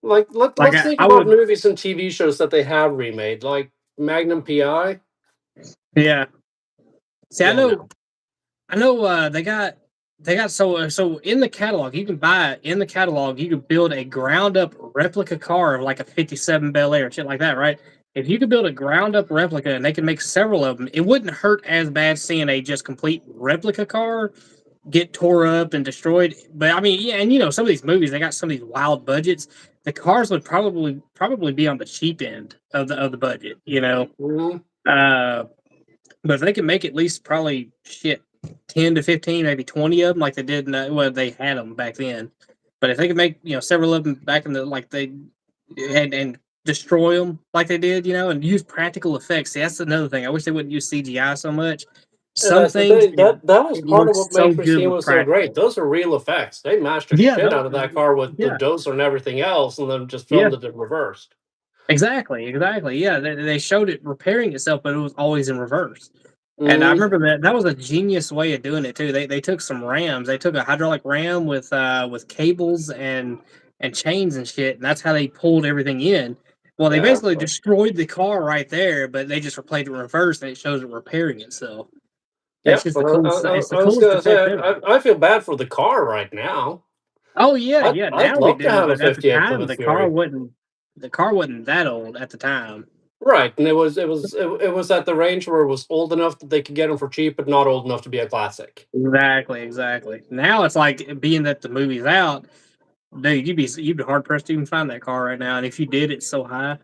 Let's think about movies and TV shows that they have remade, like Magnum PI. Yeah. See, Yeah, I know. They got so in the catalog. You can buy it in the catalog. You can build a ground up replica car of like a '57 Bel Air, shit like that, right? If you could build a ground up replica and they can make several of them, it wouldn't hurt as bad seeing a just complete replica car get tore up and destroyed. But I mean, yeah, and some of these movies, they got some of these wild budgets. The cars would probably be on the cheap end of the budget, Mhm. But if they can make at least probably 10 to 15, maybe 20 of them, like they did, they had them back then. But if they could make several of them back in the like they and destroy them like they did, and use practical effects. See, that's another thing. I wish they wouldn't use CGI so much. Some That's the things thing. That was it part of looks what so made good Christine with was so great. practical. Those are real effects. They mashed the Yeah, shit out of that car with the yeah. dozer and everything else, and then just Yeah. filmed it reversed. Exactly. Yeah, they showed it repairing itself, but it was always in reverse. And I remember that was a genius way of doing it too. They took some rams. They took a hydraulic ram with cables and chains and shit, and that's how they pulled everything in. Well, they Yeah. basically destroyed the car right there, but they just replayed it in reverse, and it shows it repairing itself. That's just the coolest. It's the I was coolest gonna effect say, ever. I feel bad for the car right now. Oh yeah. I'd Now we love to do, have a but at the 58 time, Plymouth Fury. the car wasn't that old at the time. Right, and it was at the range where it was old enough that they could get them for cheap, but not old enough to be a classic. Exactly. Now it's like, being that the movie's out, dude, you'd be hard pressed to even find that car right now. And if you did, it's so high.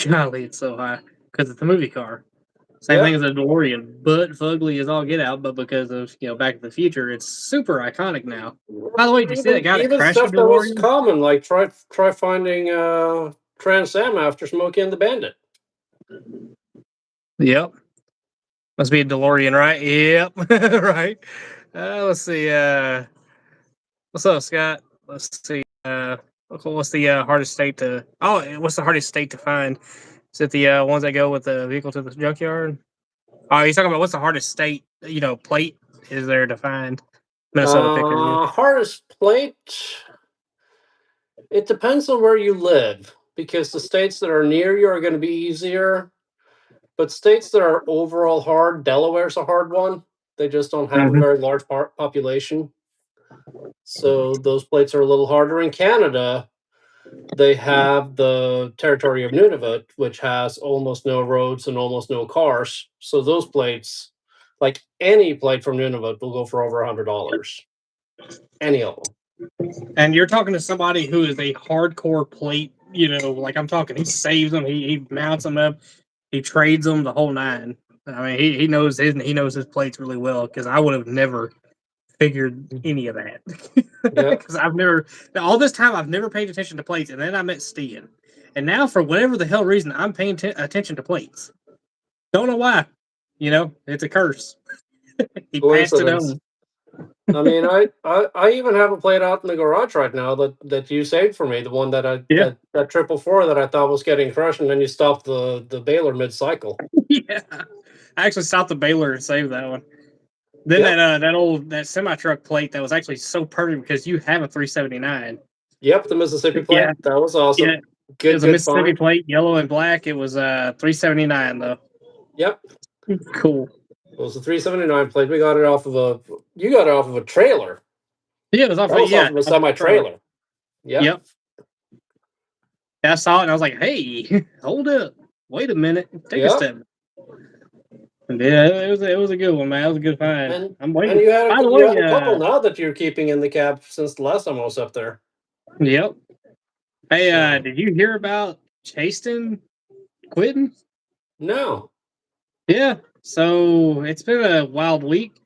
Golly, it's so high because it's a movie car. Same Yeah. thing as a DeLorean, but fugly as all get out. But because of Back to the Future, it's super iconic now. By the way, did you see that guy that Even crashed a stuff that was DeLorean? common, like try finding Trans Am after Smokey and the Bandit. Yep, must be a DeLorean, right? Yep, right. Let's see. What's up, Scott? Let's see. Okay, what's the hardest state to? Oh, what's the hardest state to find? Is it the ones that go with the vehicle to the junkyard? Oh, he's talking about what's the hardest state? Plate is there to find? Minnesota picker. Hardest plate. It depends on where you live, because the states that are near you are going to be easier. But states that are overall hard, Delaware's a hard one. They just don't have a Mhm. very large population. So those plates are a little harder. In Canada, they have the territory of Nunavut, which has almost no roads and almost no cars. So those plates, like any plate from Nunavut, will go for over $100. Any of them. And you're talking to somebody who is a hardcore plate. Like I'm talking, he saves them, he mounts them up, he trades them the whole nine. I mean, he knows his plates really well because I would have never figured any of that. Yeah. Because all this time I've never paid attention to plates, and then I met Stian, and now for whatever the hell reason I'm paying attention to plates. Don't know why. It's a curse. He passed it Coincidence. on. I mean, I even have a plate out in the garage right now that you saved for me. The one that Yeah. that 444 that I thought was getting crushed, and then you stopped the baler mid cycle. Yeah, I actually stopped the baler and saved that one. Then that semi truck plate that was actually so perfect because you have a 379. Yep, the Mississippi plate. Yeah. That was awesome. Yeah, Good, it was a good Mississippi find. plate, yellow and black. It was 379 though. Yep, Cool. it was a 379 plate. We got it off of you got it off of a trailer. Yeah, it was off. That was off of a off semi trailer. Yep. Yep. Yeah, I saw it and I was like, "Hey, hold up, wait a minute, take a Yep. step." And yeah, it was a good one, man. It was a good find. And I'm waiting. and you had By the you way, had a couple now that you're keeping in the cab since the last time I was up there. Yep. Hey, So- did you hear about Chaston quitting? No. Yeah. So it's been a wild week.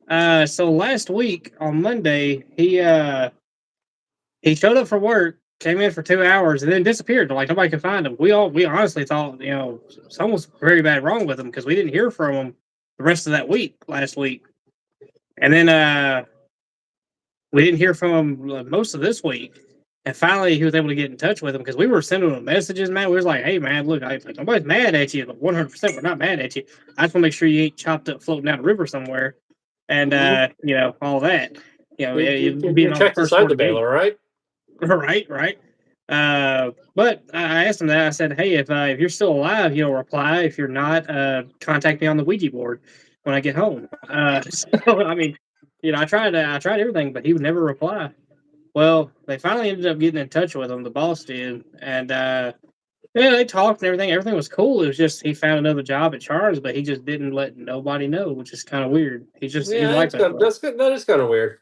So last week on Monday, he showed up for work, came in for 2 hours, and then disappeared. Like nobody could find him. We honestly thought something was very bad wrong with him because we didn't hear from him the rest of that week last week, and then we didn't hear from him most of this week. And finally, he was able to get in touch with him because we were sending him messages, man. We was like, "Hey, man, look, nobody's mad at you. 100%, we're not mad at you. I just want to make sure you ain't chopped up floating down the river somewhere, and all that. You being on checked first inside the 40 days." baler, right? Right. But I asked him that. I said, "Hey, if you're still alive, reply. If you're not, contact me on the Ouija board when I get home." So I mean, I tried everything, but he would never reply. Well, they finally ended up getting in touch with him. The boss did, and they talked and everything. Everything was cool. It was just he found another job at Charles, but he just didn't let nobody know, which is kind of weird. He's Yeah, like that. that's good. That is kind of weird.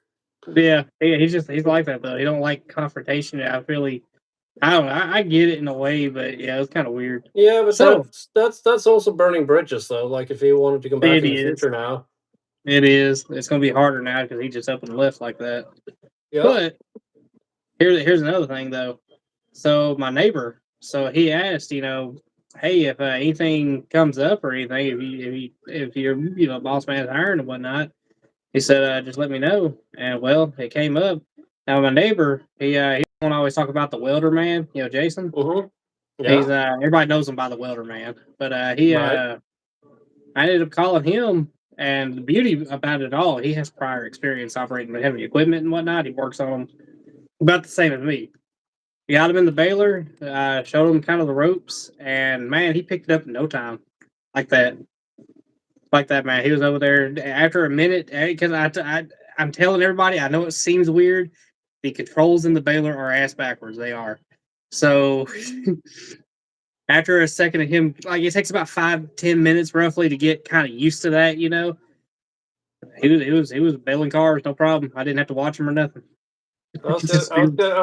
Yeah, he's like that though. He don't like confrontation. I don't know. I get it in a way, but yeah, it's kind of weird. Yeah, but So- that's also burning bridges, though. Like if he wanted to come back It in the is. future now. It is. It's going to be harder now because he just up and left like that. Yeah. But here's another thing though. So my neighbor, he asked, hey, if anything comes up or anything, if you're boss man's hiring and whatnot, he said just let me know. And well, it came up. Now my neighbor, he won't always talk about the welder man, Jason. Mm-hmm. He's Yeah. everybody knows him by the welder man, but he Right. I ended up calling him, and the beauty about it all, he has prior experience operating heavy equipment and whatnot. He works on them about the same as me. Got him in the baler, showed him kind of the ropes, and man, he picked it up in no time, like that, man. He was over there after a minute because I'm telling everybody, I know it seems weird. The controls in the baler are ass backwards. They are. So after a second of him, like it takes about 5-10 minutes roughly to get kind of used to that, He was bailing cars, no problem. I didn't have to watch him or nothing. I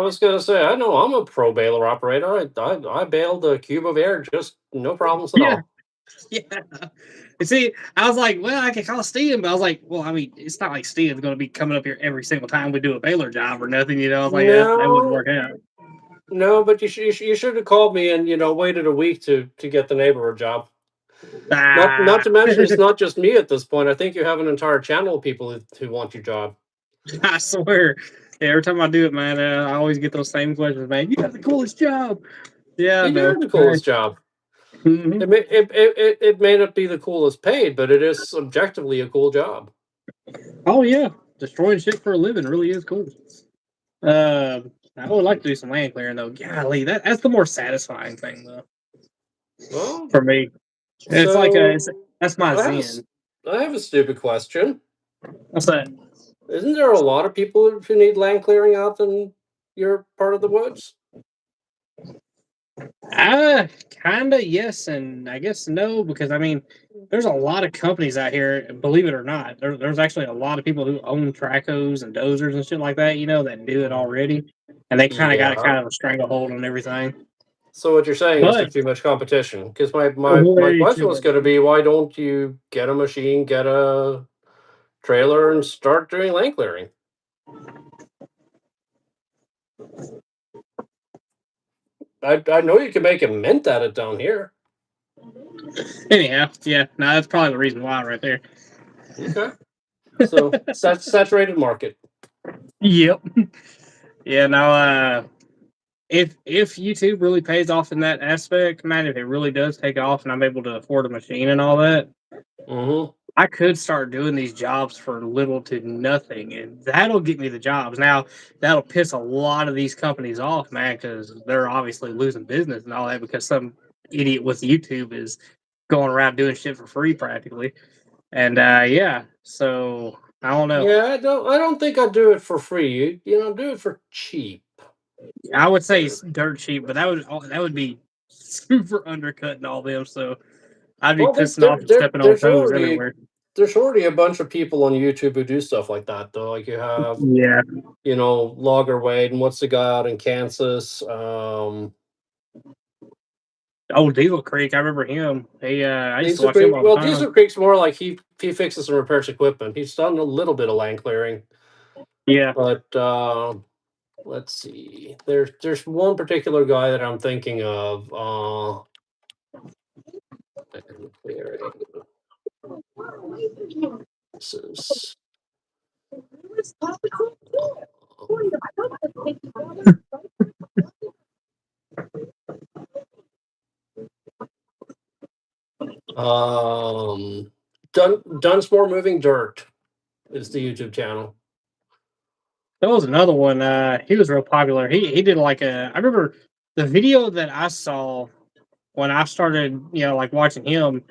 was gonna say, I know I'm a pro baler operator. I bailed a cube of air, just no problems at Yeah. all. Yeah. And see, I was like, well, I can call Steven, but I was like, well, I mean, it's not like Steven's going to be coming up here every single time we do a Baylor job or nothing, you know. I was like, that wouldn't No, work out. no, but you should have called me and waited a week to get the neighborhood job. Not Ah, to mention it's not just me at this point. I think you have an entire channel of people who want your job. I swear. Yeah, every time I do it, man, I always get those same questions, man. You got the coolest job. Yeah, I You do know. have the coolest job. Mhm. It may not be the coolest paid, but it is objectively a cool job. Oh, yeah. Destroying shit for a living really is cool. I would like to do some land clearing, though. Golly, that's the more satisfying thing, though, Well, for me. It's like so that's my I have zen. I have a stupid question. What's that? Isn't there a lot of people who need land clearing out in your part of the woods? Kinda yes, and I guess no, because I mean, there's a lot of companies out here. Believe it or not, there's actually a lot of people who own tracos and dozers and shit like that. You know, that do it already, and they kind of got a Yeah. kind of a stranglehold on everything. So what you're saying is But there's too much competition. Because my way too question was much. going to be, why don't you get a machine, get a trailer, and start doing land clearing? I know you can make a mint at it down here. Anyhow, yeah, no, that's probably the reason why right there. Okay. So saturated market. Yep. Yeah. Now, if YouTube really pays off in that aspect, man, if it really does take off and I'm able to afford a machine and all that, Mm-hmm. I could start doing these jobs for little to nothing, and that'll get me the jobs. Now, that'll piss a lot of these companies off, man, because they're obviously losing business and all that because some idiot with YouTube is going around doing shit for free practically. And yeah, so I don't know. Yeah, I don't think I'd do it for free. Do it for cheap. I would say it's dirt cheap, but that would be super undercutting all them. So I'd be Well, pissing off and stepping on toes everywhere. there's already a bunch of people on YouTube who do stuff like that, though. Like you have, Yeah. Logger Wade, and what's the guy out in Kansas? Oh, Diesel Creek. I remember him. I used to Diesel watch him Creek. all the Well, time. Diesel Creek's more like he fixes and repairs equipment. He's done a little bit of land clearing, Yeah. but let's see. There's one particular guy that I'm thinking of. Land clearing. This is. Dunsmore Moving Dirt is the YouTube channel. That was another one. He was real popular. He did like I remember the video that I saw when I started, like watching him.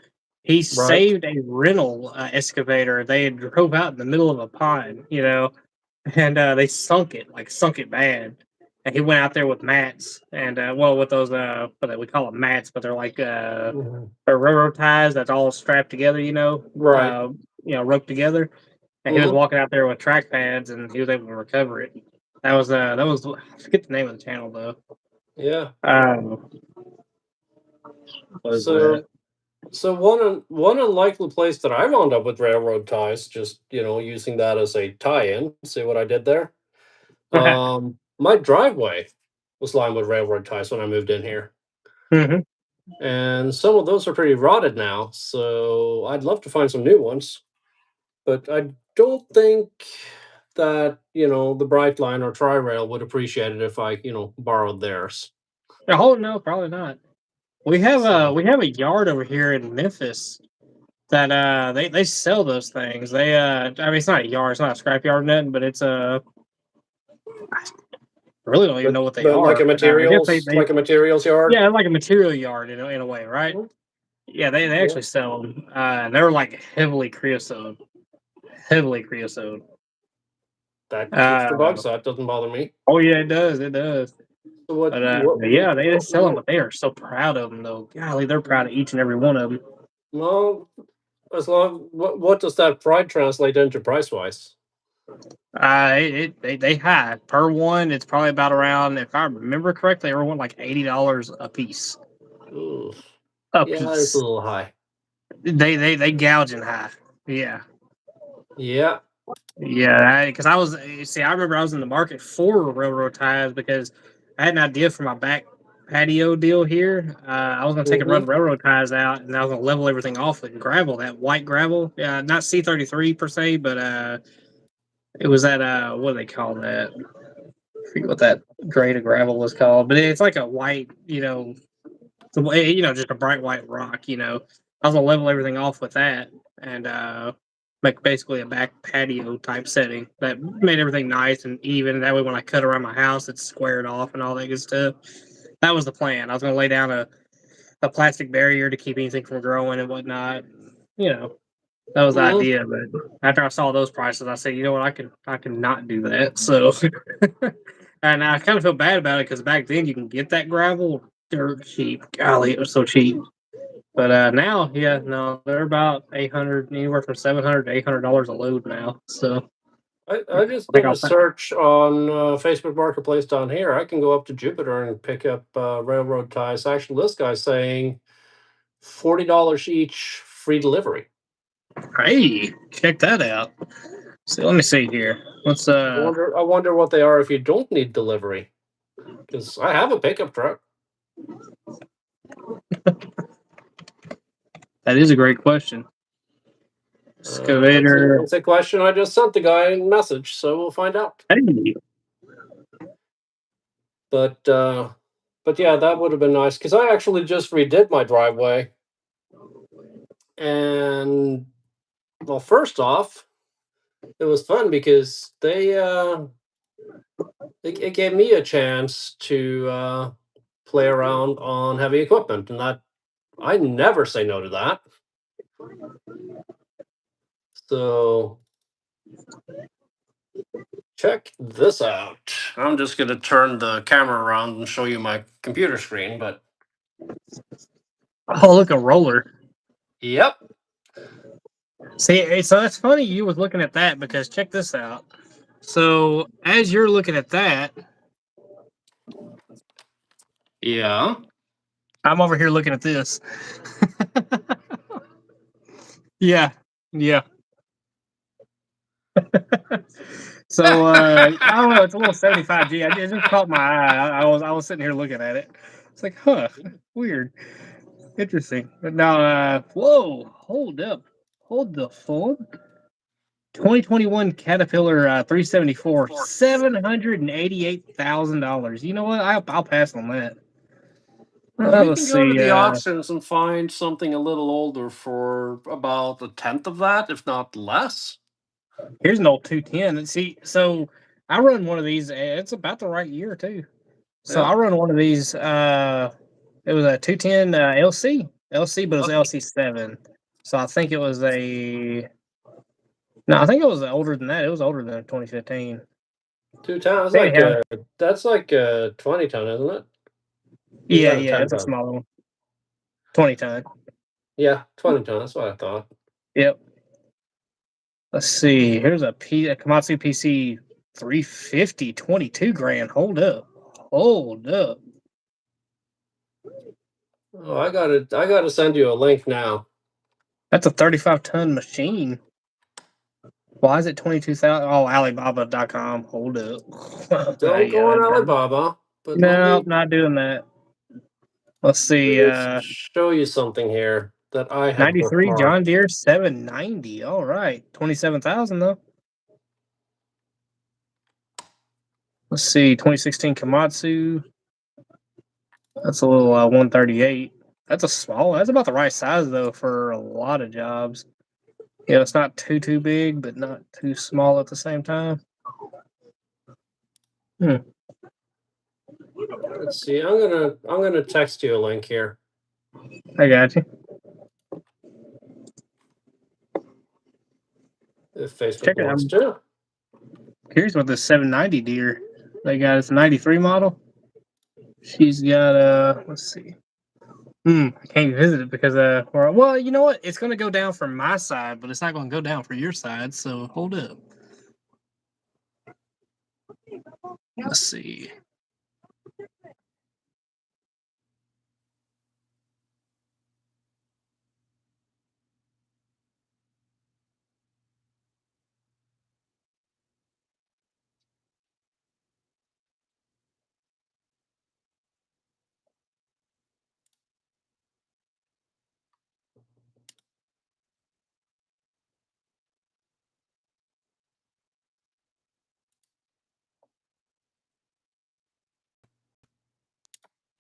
He Right. saved a rental excavator. They had drove out in the middle of a pond, and they sunk it bad. And he went out there with mats and with those we call them mats, but they're like Mhm. they're railroad ties that's all strapped together, Right. roped together. And he was Mhm. walking out there with track pads, and he was able to recover it. That was I forget the name of the channel though. Yeah. What is that? So one unlikely place that I wound up with railroad ties, just using that as a tie-in. See what I did there? My driveway was lined with railroad ties when I moved in here, Mhm. and some of those are pretty rotted now. So I'd love to find some new ones, but I don't think that the Brightline or Tri-Rail would appreciate it if I borrowed theirs. Oh no, probably not. So, We have a yard over here in Memphis that they sell those things. I mean it's not a yard, it's not a scrap yard or nothing, but it's I really don't even but know what they but like are. a But I guess materials they like a materials yard. yeah, like a material yard in a way, right? Mhm. Yeah, they Yeah, actually sell them. They're like heavily creosote. that keeps the Uh, bugs out. Doesn't bother me. oh yeah, it does, it does. So what what But yeah, they what, sell them, what but they are so proud of them though. Golly, they're proud of each and every one of them. well, as long what does that pride translate into price wise? They high per one. It's probably about around, if I remember correctly, they were one like $80 a piece. Ooh, A yeah, it's a piece. little high. They gouging high. Yeah. Yeah. Yeah, because I was see, I remember I was in the market for railroad ties because I had an idea for my back patio deal here. I was gonna take and run Mm-hmm. railroad ties out, and I was gonna level everything off with gravel, that white gravel. Yeah, not C33 per se, but it was that what do they call that? I forget what that grade of gravel was called, but it's like a white, the way just a bright white rock. I was gonna level everything off with that, and make basically a back patio type setting that made everything nice and even. That way, when I cut around my house, it's squared off and all that good stuff. That was the plan. I was gonna lay down a plastic barrier to keep anything from growing and whatnot. You know, that was the Mm-hmm. idea. But after I saw those prices, I said, you know what, I can not do that. So, and I kind of feel bad about it because back then you can get that gravel dirt cheap. Golly, it was so cheap. But now, yeah, no, they're about 800, anywhere from $700 to $800 a load now. So I just I think did a I'll. search on Facebook Marketplace down here. I can go up to Jupiter and pick up railroad ties. Actually, this guy's saying $40 each, free delivery. Hey, check that out. So let me see here. Let's I wonder what they are if you don't need delivery. Because I have a pickup truck. that is a great question. Excavator. It's a question I just sent the guy a message, so we'll find out. Hey, But yeah, that would have been nice because I actually just redid my driveway. And well, first off, it was fun because it gave me a chance to play around on heavy equipment, and that I never say no to that. So check this out. I'm just gonna turn the camera around and show you my computer screen, but oh, look, a roller. yep. See, so that's funny you was looking at that because check this out. So as you're looking at that, Yeah. I'm over here looking at this. Yeah, yeah. So I don't know. It's a little 75G. It just caught my eye. I was sitting here looking at it. It's like, huh, weird, interesting. But now, whoa, hold the phone. 2021 Caterpillar 374, $788,000. You know what? I'll pass on that. You Let's can go to see. the auctions and find something a little older for about a tenth of that, if not less. Here's an old 210. And see, so I run one of these. It's about the right year too. So Yeah. I run one of these. It was a 210 LC, but it was LC7. So I think it was a. No, I think it was older than that. It was older than 2015. 2 ton. Anyhow, That's like a 20 ton, isn't it? Is yeah, that a yeah, 10 it's a ton? smaller one. 20 ton. Yeah, 20 ton. That's what I thought. Yep. Let's see. Here's a Komatsu PC 350, 22 grand. Hold up. Hold up. Oh, I gotta send you a link now. That's a 35-ton machine. Why is it 22,000? Oh, Alibaba.com. Hold up. Don't Yeah, go on Alibaba, but let no, me not doing that. Let's see. show you something here that I have 93 John bookmarked. Deere 790. All right. 27,000 though. Let's see. 2016 Komatsu. That's a little 138. That's a small. That's about the right size though for a lot of jobs. Yeah, it's not too big, but not too small at the same time. Hmm. Let's see. I'm gonna text you a link here I got you. if Facebook Check it. wants I'm to. curious what this 790 Deer they got. It's a 93 model. She's got let's see. I can't visit it because well, you know what? It's gonna go down for my side, but it's not gonna go down for your side. So hold up. Let's see.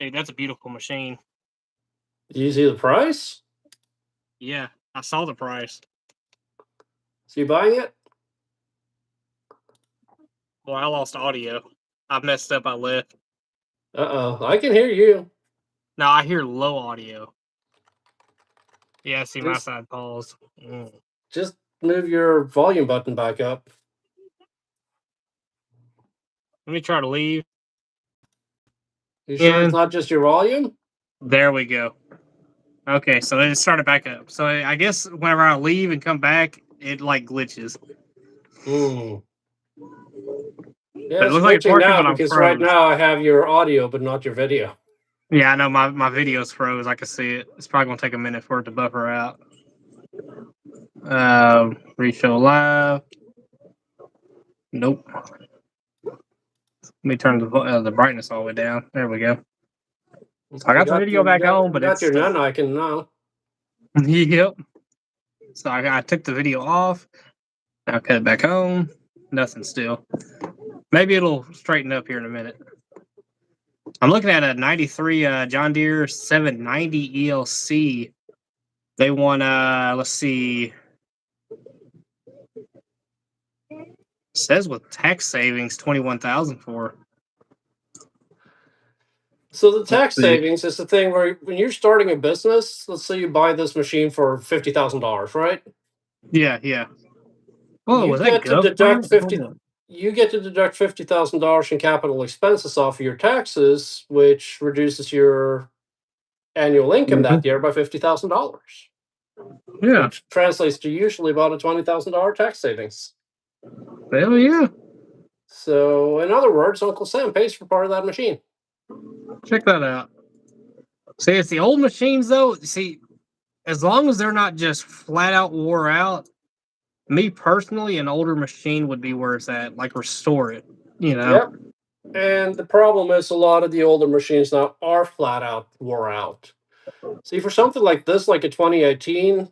Dude, that's a beautiful machine. Do you see the price? Yeah, I saw the price. So you buying it? Well, I lost audio. I messed up. I left. Uh-oh. I can hear you. Now I hear low audio. Yeah, see my Just- side pause. Mm. Just move your volume button back up. Let me try to leave. You sure Yeah. it's not just your volume? There we go. Okay, so it started back up. So I guess whenever I leave and come back, it like glitches. Hmm. Yeah, But it it's looks like it's glitching working, now but I'm because right froze. now I have your audio but not your video. Yeah, I know my video's froze. I can see it. It's probably gonna take a minute for it to buffer out. Reshow live. Nope. Let me turn the brightness all the way down. There we go. So I got the video back on, but you got it's your stuck. none icon now. Yep. So I took the video off. Now cut it back on. Nothing still. Maybe it'll straighten up here in a minute. I'm looking at a 93 John Deere 790 ELC. They want let's see. Says with tax savings 21,000 for. So the tax see. savings is the thing where when you're starting a business, let's say you buy this machine for $50,000, right? Yeah. Oh, You was that get to Gov? deduct Hold on. you get to deduct $50,000 in capital expenses off of your taxes, which reduces your annual income that year by $50,000, Yeah. which translates to usually about a $20,000 tax savings. Hell yeah. So, in other words, Uncle Sam pays for part of that machine. Check that out. See, it's the old machines though. See, as long as they're not just flat out wore out, me personally, an older machine would be where it's at. Like restore it. You know. Yep. And the problem is a lot of the older machines now are flat out wore out. See, for something like this, like a 2018,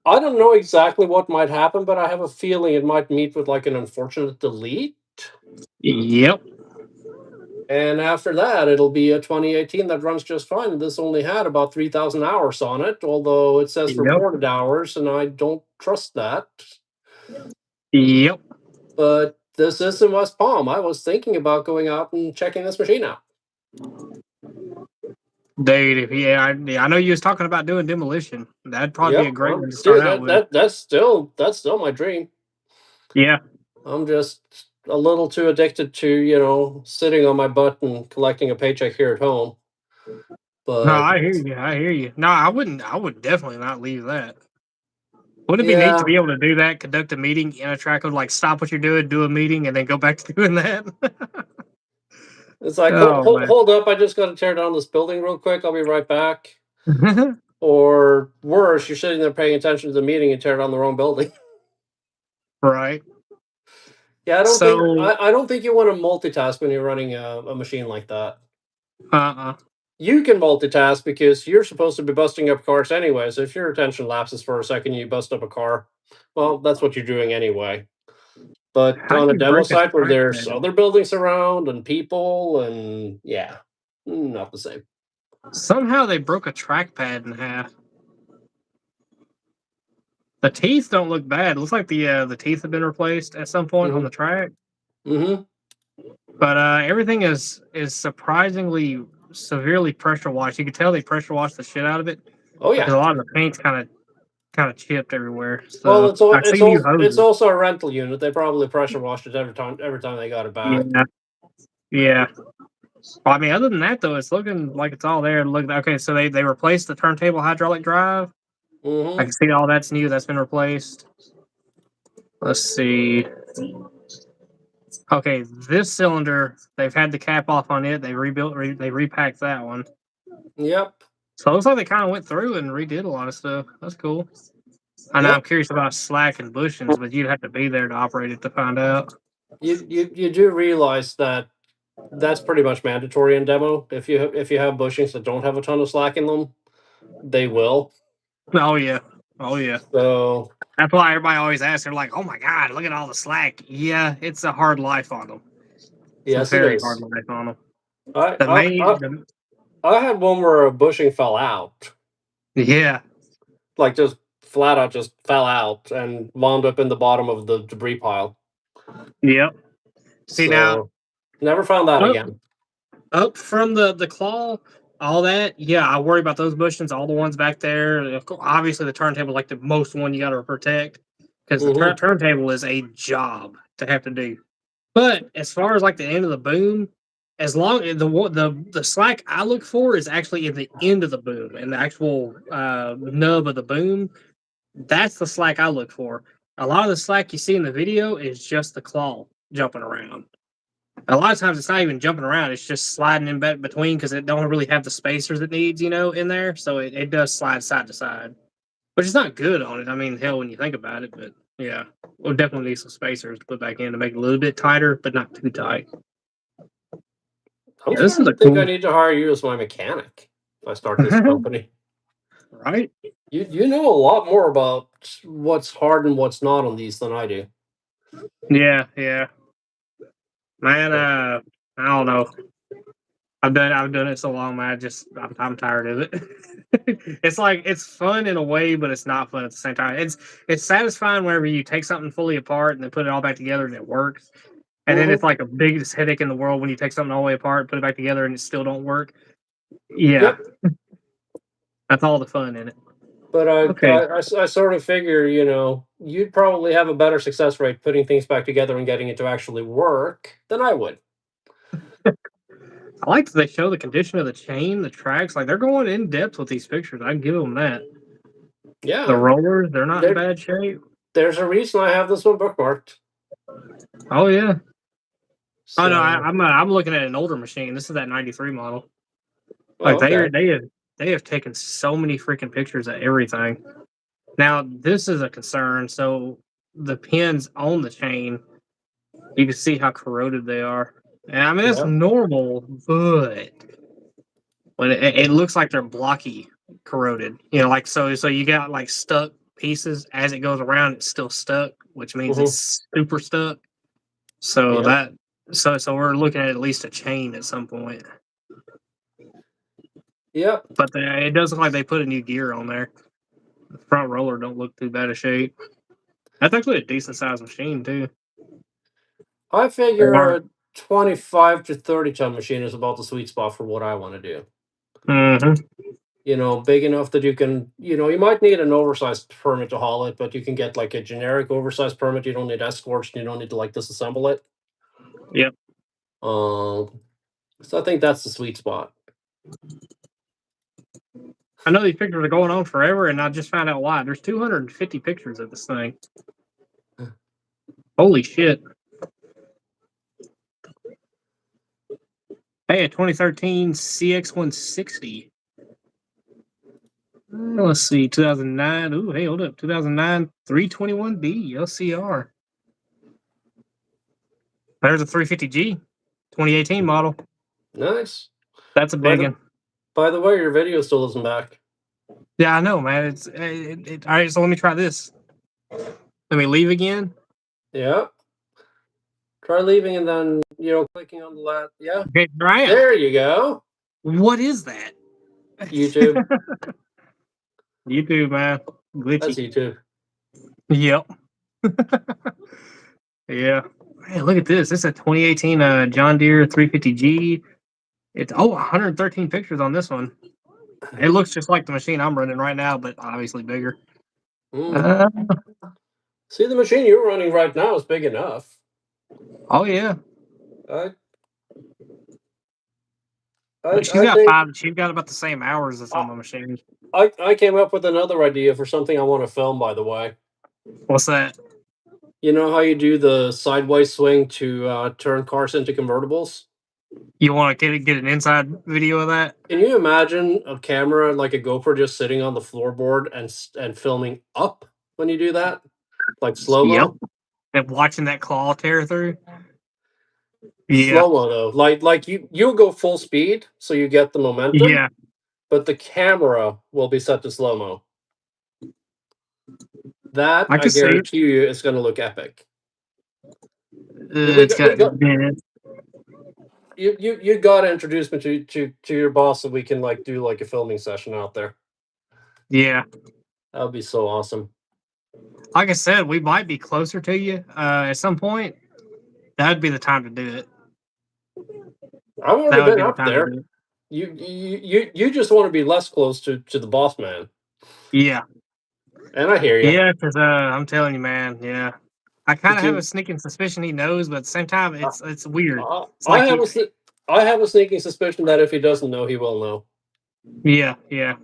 I don't know exactly what might happen, but I have a feeling it might meet with like an unfortunate delete. Yep. And after that, it'll be a 2018 that runs just fine. This only had about 3,000 hours on it, although it says Yep. reported hours, and I don't trust that. Yep. But this is in West Palm. I was thinking about going out and checking this machine out. Dude, I know you was talking about doing demolition. That'd probably be a great one to start out with. That's still my dream. Yeah. I'm just a little too addicted to, sitting on my butt and collecting a paycheck here at home. But No, I hear you. No, I would definitely not leave that. Wouldn't it be neat yeah, to be able to do that, conduct a meeting in a track of like stop what you're doing, do a meeting, and then go back to doing that? it's like Oh, man. hold up, I just got to tear down this building real quick. I'll be right back. Or worse, you're sitting there paying attention to the meeting and tear down the wrong building. Right. Yeah, So, I don't think you want to multitask when you're running a machine like that. uh-uh. You can multitask because you're supposed to be busting up cars anyway. So if your attention lapses for a second, you bust up a car. Well, that's what you're doing anyway. But How on do a you demo break a site where there's trackpad? other buildings around and people and yeah, not the same. Somehow they broke a trackpad in half. The teeth don't look bad. It looks like the teeth have been replaced at some point on the track. Mm-hmm. But everything is surprisingly severely pressure washed. You can tell they pressure washed the shit out of it Oh because yeah. a lot of the paint's kind of chipped everywhere. Well, So I see new it's hoses. also a rental unit. They probably pressure washed it every time they got it back. Yeah. Well, I mean, other than that though, it's looking like it's all there. Look, okay, so they replaced the turntable hydraulic drive. I Mm-hmm. can see all that's new. That's been replaced. Let's see. Okay, this cylinder, they've had the cap off on it. They they repacked that one. Yep. So it looks like they kind of went through and redid a lot of stuff. That's cool. I know Yep. I'm curious about slack and bushings, but you'd have to be there to operate it to find out. You do realize that that's pretty much mandatory in demo. If you have bushings that don't have a ton of slack in them, they will. Oh yeah. So That's why everybody always asks. They're like, "Oh my god, look at all the slack." Yeah, it's a hard life on them. It's yes, a it very is. hard life on them. I, The I, main, I, the, I had one where a bushing fell out, Yeah. like just flat out, just fell out and wound up in the bottom of the debris pile. Yep. See now, So never found that up, again. up from the claw, all that. Yeah, I worry about those bushings. All the ones back there. Obviously, the turntable, like the most one you got to protect, because the Mhm. turntable is a job to have to do. But as far as like the end of the boom, as long as the slack I look for is actually in the end of the boom and the actual nub of the boom. That's the slack I look for. A lot of the slack you see in the video is just the claw jumping around. A lot of times it's not even jumping around; it's just sliding in between because it don't really have the spacers it needs, in there. So it does slide side to side, which is not good on it. I mean, hell, when you think about it, but yeah, we'll definitely need some spacers to put back in to make it a little bit tighter, but not too tight. I'm Yeah, this is starting a to think I cool, need to hire you as my mechanic if I start this company. right? You know a lot more about what's hard and what's not on these than I do. Yeah, yeah, man. I don't know. I've done it so long, man. I'm tired of it. It's like it's fun in a way, but it's not fun at the same time. It's satisfying whenever you take something fully apart and then put it all back together and it works. And then Mhm. it's like a biggest headache in the world when you take something all the way apart, put it back together, and it still don't work. Yeah, Yep. that's all the fun in it. But Okay, I sort of figure, you'd probably have a better success rate putting things back together and getting it to actually work than I would. I like that they show the condition of the chain, the tracks. Like they're going in depth with these pictures. I give them that. The Yeah, rollers, they're not in there, bad shape. there's a reason I have this one bookmarked. Oh yeah. Oh no, So, I'm looking at an older machine. This is that '93 model. Like oh, okay. they have taken so many freaking pictures of everything. Now this is a concern. So the pins on the chain, you can see how corroded they are. And I mean that's Yeah. normal, but when it looks like they're blocky corroded. Like so you got like stuck pieces as it goes around. It's still stuck, which means Hmm. it's super stuck. So Yeah. so we're looking at least a chain at some point. Yep. But it does look like they put a new gear on there. The front roller don't look too bad of shape. That's actually a decent sized machine too. I They figure are. a 25 to 30 ton machine is about the sweet spot for what I want to do. Hmm. Big enough that you can, you might need an oversized permit to haul it, but you can get like a generic oversized permit. You don't need escorts. You don't need to like disassemble it. Yep. So I think that's the sweet spot. I know these pictures are going on forever, and I just found out why. There's 250 pictures of this thing. Holy shit! Hey, a 2013 CX160. Let's see, 2009. Ooh, hey, hold up, 2009 321D LCR. There's a 350G, 2018 model. Nice. That's a By big the one. by the way, your video still isn't back. Yeah, I know, man. All right. So let me try this. Let me leave again. Yeah. Try leaving and then clicking on the last. Yeah. Okay, here I am. There you go. What is that? YouTube. YouTube, man. That's Glitchy. YouTube. Yep. Yeah. Man, look at this. This is a 2018 John Deere 350G. It's 113 pictures on this one. It looks just like the machine I'm running right now, but obviously bigger. Mm. See, the machine you're running right now is big enough. Oh yeah. I But I, I think she's got about the same hours as on my machine. I came up with another idea for something I want to film. By the way, What's that? you know how you do the sideways swing to turn cars into convertibles? You want to get an inside video of that? Can you imagine a camera like a GoPro just sitting on the floorboard and filming up when you do that, like slow Yep. mo? And watching that claw tear through. Yeah. Slow mo though, like you'll go full speed, so you get the momentum, Yeah. but the camera will be set to slow mo. That I I can see it. guarantee you is going to look epic. It's got. you gotta introduce me to your boss so we can like do like a filming session out there. Yeah. That would be so awesome. Like I said, we might be closer to you at some point. That'd be the time to do it. I've That already would been be the up time to there. do it. You just want to be less close to the boss man, Yeah. and I hear you. Yeah, because I'm telling you, man. Yeah. I kind of have a Because sneaking suspicion he knows, but at the same time, it's weird. It's I like have he, I have a sneaking suspicion that if he doesn't know, he will know. yeah, yeah,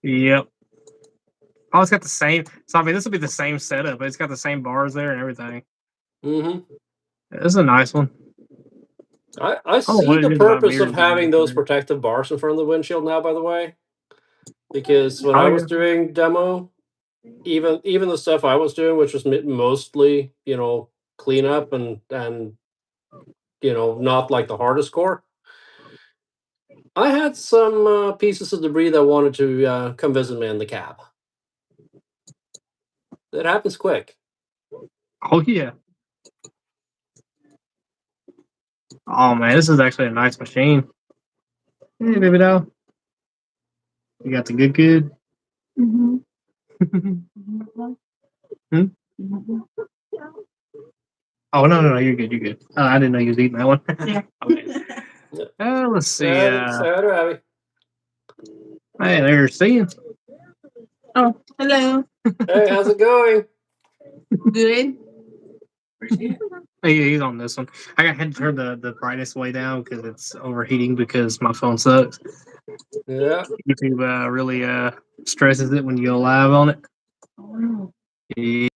yep. Oh, it's got the same. So I mean, this will be the same setup, but it's got the same bars there and everything. Mm-hmm. This is a nice one. I Oh, see what it the is about purpose of mirrors having those today. protective bars in front of the windshield now. By the way, because when Oh I yeah, was doing demo, even the stuff I was doing, which was mostly cleanup and not like the hardest core, I had some pieces of debris that wanted to come visit me in the cab. It happens quick. oh yeah. Oh man, this is actually a nice machine. Hey, baby doll, you got the good. Mhm. Hmm? Oh no, you're good. You're good. I didn't know you was eating that one. Yeah. Okay. Let's see. Say hi to Abby. Hey, there's seeing. Oh, hello. Hey, how's it going? Good. He's on this one. I had to turn the brightness way down because it's overheating because my phone sucks. Yeah. YouTube really stresses it when you go live on it. Oh, Yeah.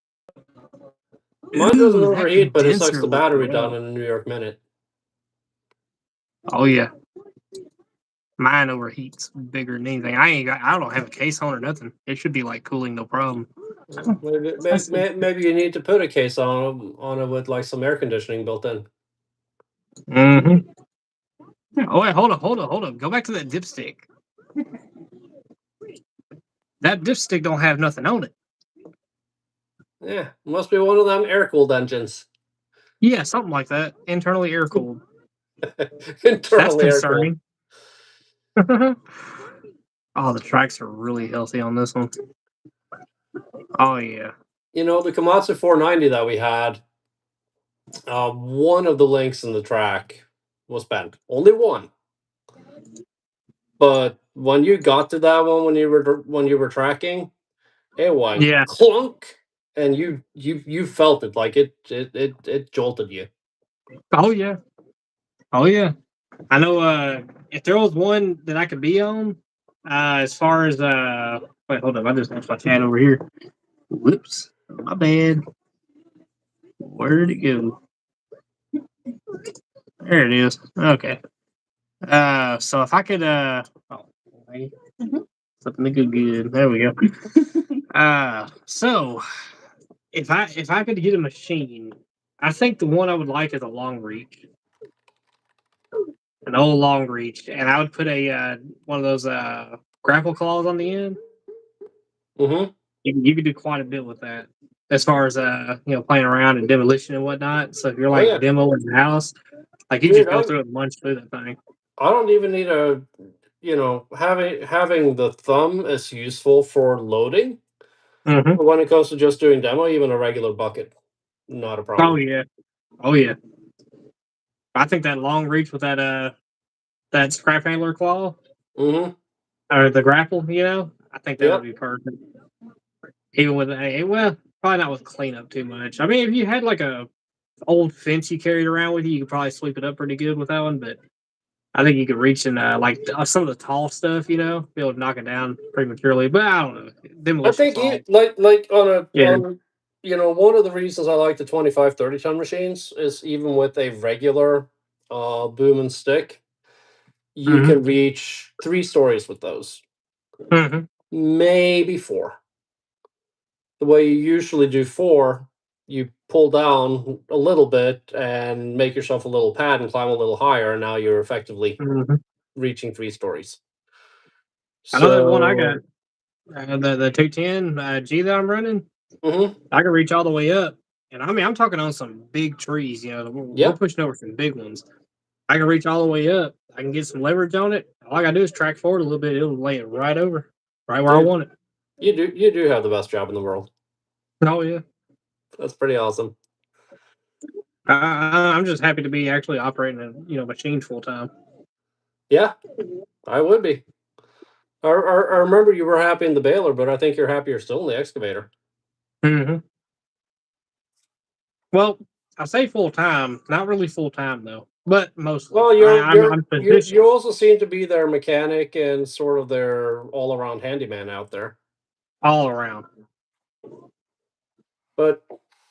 Mine doesn't Ooh, that overheat, but it sucks condenser the looks battery down rough. in a New York minute. Oh yeah, mine overheats bigger than anything. I don't have a case on or nothing. It should be like cooling, no problem. Maybe you need to put a case on it with like some air conditioning built in. Mm-hmm. Oh wait, hold up. Go back to that dipstick. That dipstick don't have nothing on it. Yeah, must be one of them air cooled engines. Yeah, something like that. Internally air cooled. That's Internally air cooled. concerning. Oh, the tracks are really healthy on this one. Oh yeah. The Komatsu 490 that we had, one of the links in the track was bent. Only one. But when you got to that one, when you were tracking, it went Yeah. clunk, and you felt it like it jolted you. Oh yeah. Oh yeah. I know if there was one that I could be on, as far as wait, hold up, I just lost my chat over here. Whoops. My bad. Where'd it go? There it is. Okay. So if I could oh wait. Mhm. Something good. There we go. So if I could get a machine, I think the one I would like is a long reach. An old long reach. And I would put a one of those grapple claws on the end. Mm-hmm. You could do quite a bit with that. As far as playing around and demolition and whatnot. So if you're Oh like yeah, demoing the house, like you dude. just go through it and munch through that thing. I don't even need having the thumb is useful for loading. Mm-hmm. But when it comes to just doing demo, even a regular bucket, not a Oh problem. yeah. Oh yeah. I think that long reach with that scrap handler claw Mm-hmm. or the grapple, I think that would Yep. be perfect. Even with well, probably not with cleanup too much. I mean, if you had like a old fence you carried around with you, you could probably sweep it up pretty good with that one. But I think you could reach in some of the tall stuff, be able to knock it down prematurely. But I don't know. I Demolition think saw. like Yeah. on one of the reasons I like the 25 30-ton machines is even with a regular boom and stick, you Mm-hmm. can reach 3 stories with those, Mm-hmm. maybe 4. The way you usually do 4, you pull down a little bit and make yourself a little pad and climb a little higher, and now you're effectively Mm-hmm. reaching 3 stories. I know that one I got, So, the 210 G that I'm running. mhm. I can reach all the way up. And I mean, I'm talking on some big trees. You know, we're Yep. pushing over some big ones. I can reach all the way up. I can get some leverage on it. All I gotta do is track forward a little bit. It'll lay it right over, right where I Dude, want it. you do have the best job in the world. Oh yeah. That's pretty awesome. I'm just happy to be actually operating a machine full time. Yeah, I would be. I remember you were happy in the baler, but I think you're happier still in the excavator. Mm-hmm. Well, I say full time, not really full time though, but mostly. Well, I'm positioned you also seem to be their mechanic and sort of their all around handyman out there. all around. But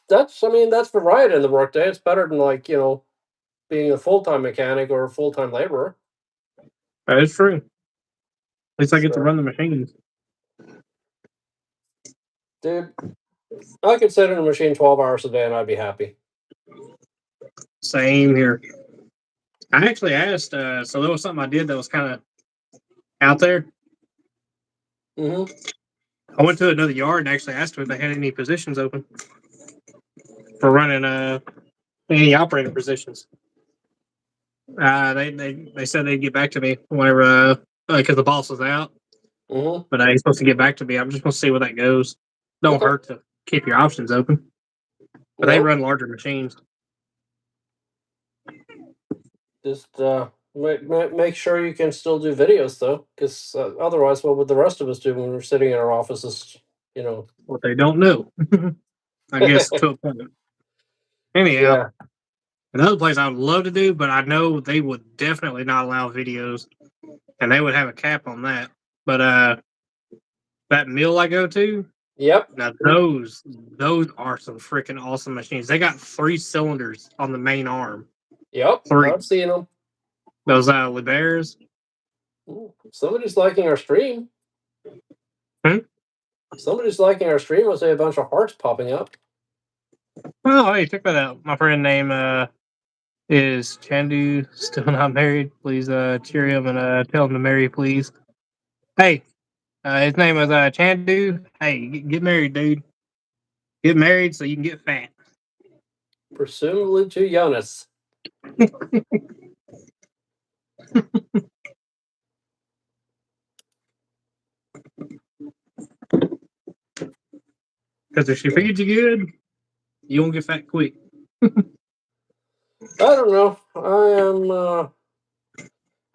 that's that's variety in the workday. It's better than being a full time mechanic or a full time laborer. That is true. At least I get to So, run the machines. dude, I could sit in a machine 12 hours a day and I'd be happy. Same here. I actually asked, so there was something I did that was kind of out there. Mm-hmm. I went to another yard and actually asked them if they had any positions open for running any operator positions. They said they'd get back to me whenever because the boss was out, Mm-hmm. but he's supposed to get back to me. I'm just gonna see where that goes. Don't Okay. hurt to keep your options open, but they Well, run larger machines. just make sure you can still do videos though, because otherwise, what would the rest of us do when we're sitting in our offices? What they don't know, I guess, to a point. Anyhow, Yeah. another place I would love to do, but I know they would definitely not allow videos, and they would have a cap on that. But that mill I go to, Yep. now those are some freaking awesome machines. They got 3 cylinders on the main arm. Yep. 3. I've seen them. Those Liberos. Somebody's liking our stream. Hmm? Somebody's liking our stream. I see a bunch of hearts popping up. Oh, hey, check that out. My friend name is Chandu, still not married. Please cheer him and tell him to marry, please. Hey, his name is Chandu. Hey, get married, dude. Get married so you can get fat. Presumably to Jonas. Because if she feeds you good, you won't get fat quick. I don't know.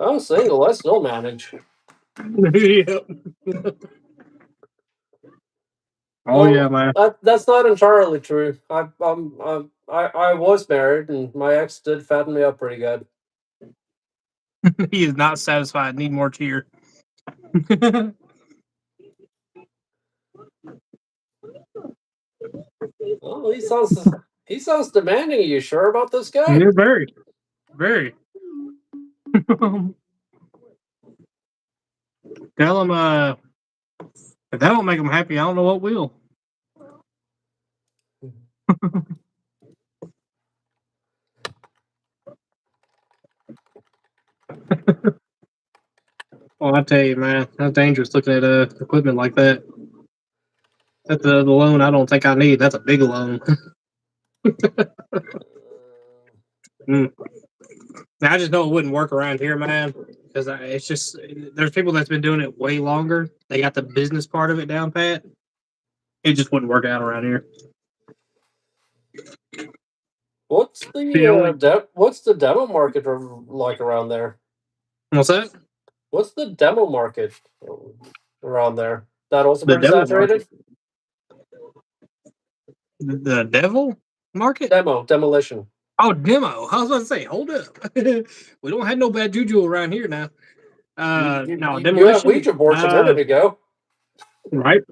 I'm single. I still manage. Yeah. Oh yeah, man. That's not entirely true. I was married, and my ex did fatten me up pretty good. He is not satisfied. Need more cheer. Oh, he sounds demanding. Are you sure about this guy? Yeah, very, very. Tell him, if that won't make him happy, I don't know what will. Well, I tell you, man, that's dangerous looking at equipment like that. That's the loan I don't think I need. That's a big loan. I just know it wouldn't work around here, man, because it's just there's people that's been doing it way longer. They got the business part of it down pat. It just wouldn't work out around here. What's the demo market like around there? What's that? What's the demo market around there? That also The pretty demo saturated? The devil market? Demolition. Oh, demo. I was about to say, hold up. We don't have no bad juju around here now. No, You demolition. had Ouija boards a minute ago. Right.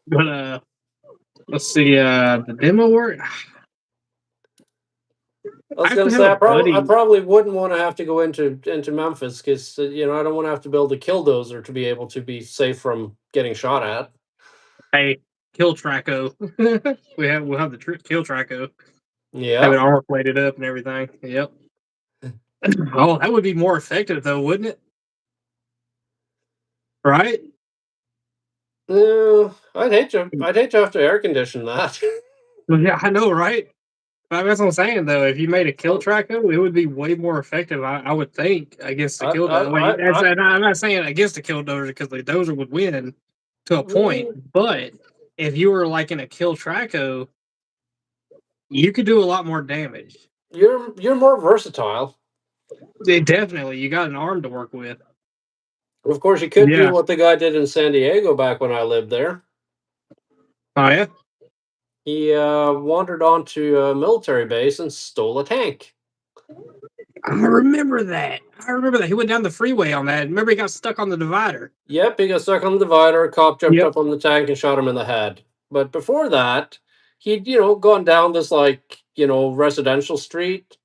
But let's see, the demo work. I was I going to actually say have a I buddy. probably wouldn't want to have to go into Memphis because I don't want to have to build a killdozer to be able to be safe from getting shot at. Hey, kill Traco. we'll have the kill Traco. Have Yeah. it armor plated up and everything. Yep. Oh, that would be more effective though, wouldn't it? Right? I'd hate to have to air condition that. Yeah, I know, right? That's what I'm saying, though. If you made a kill tracker, it would be way more effective, I would think, against the I, kill dozer. Wait, I, I, I'm not saying against the kill dozer because the dozer would win to a point, mm, but if you were like in a kill traco, you could do a lot more damage. you're more versatile. Definitely, you got an arm to work with. Of course, you could do Yeah. what the guy did in San Diego back when I lived there. Oh yeah. He wandered onto a military base and stole a tank. I remember that. I remember that. He went down the freeway on that. Remember, he got stuck on the divider. Yep, he got stuck on the divider. A cop jumped Yep. up on the tank and shot him in the head. But before that, he'd gone down this residential street.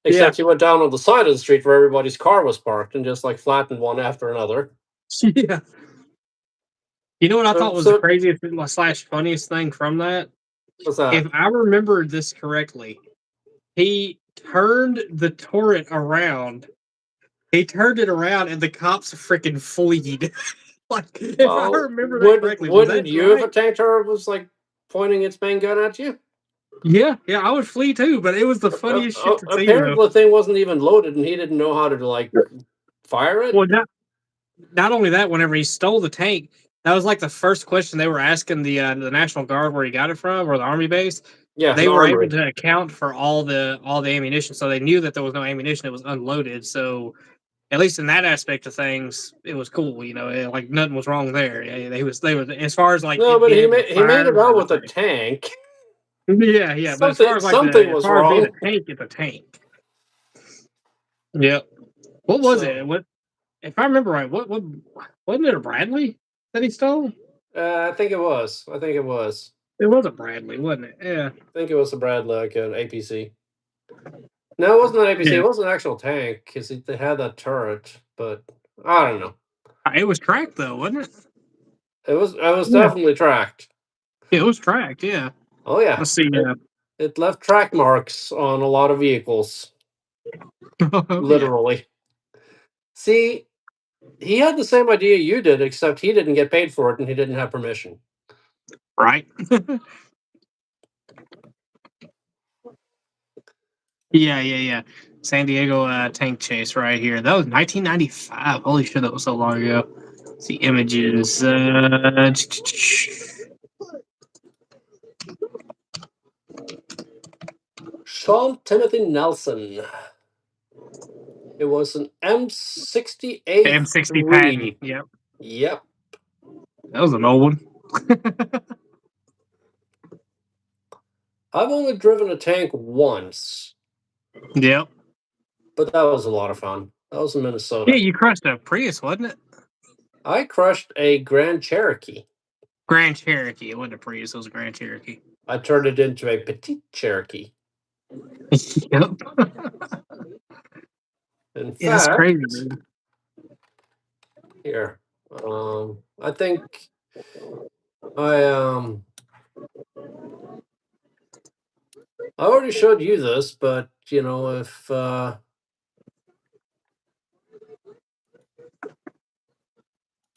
Yeah. Except he went down on the side of the street where everybody's car was parked and just like flattened one after another. Yeah. You know what I So, thought was the so craziest slash funniest thing from that? what's that? If I remember this correctly, he turned the turret around. He turned it around, and the cops freaking fleed. Like, if I Well, remember that correctly, was wouldn't that you if a right? tank turret was like pointing its main gun at you? Yeah, yeah, I would flee too, but it was the funniest shit to see, Apparently, though. the thing wasn't even loaded, and he didn't know how to like fire it. Well, not only that, whenever he stole the tank, that was like the first question they were asking the National Guard where he got it from, or the Army base. Yeah, They the were able armory. to account for all the ammunition, so they knew that there was no ammunition; it was unloaded. So at least in that aspect of things, it was cool. Like nothing was wrong there. Yeah, they were as far as like No, it but being he able to made it fire out and with a everything. tank. Yeah, yeah. But Something as was far as being a wrong. tank, it's a tank. Yep. What was So, it? What if I remember right? What wasn't it a Bradley that he stole? I think it was. I think it was. It was a Bradley, wasn't it? Yeah. I think it was a Brad like an APC. No, it wasn't an APC. Yeah. It wasn't an actual tank because they had that turret. But I don't know. It was tracked though, wasn't it? It was Yeah. definitely tracked. It was tracked. Yeah. Oh yeah, Let's see. it left track marks on a lot of vehicles, Yeah. literally. See, he had the same idea you did, except he didn't get paid for it and he didn't have permission. Right. Yeah. San Diego tank chase right here. That was 1995. Holy shit, that was so long ago. Let's see images. Sean Timothy Nelson. It was an M68 M60 Patton. Yep. Yep. That was an old one. I've only driven a tank once, Yep. but that was a lot of fun. That was in Yeah, Minnesota. you crushed a Prius, wasn't it? I crushed a Grand Cherokee. Grand Cherokee. It wasn't a Prius, it was a Grand Cherokee. I turned it into a Petite Cherokee. Yep. In Yeah, that's fact, crazy, dude. here, I think I already showed you this, but if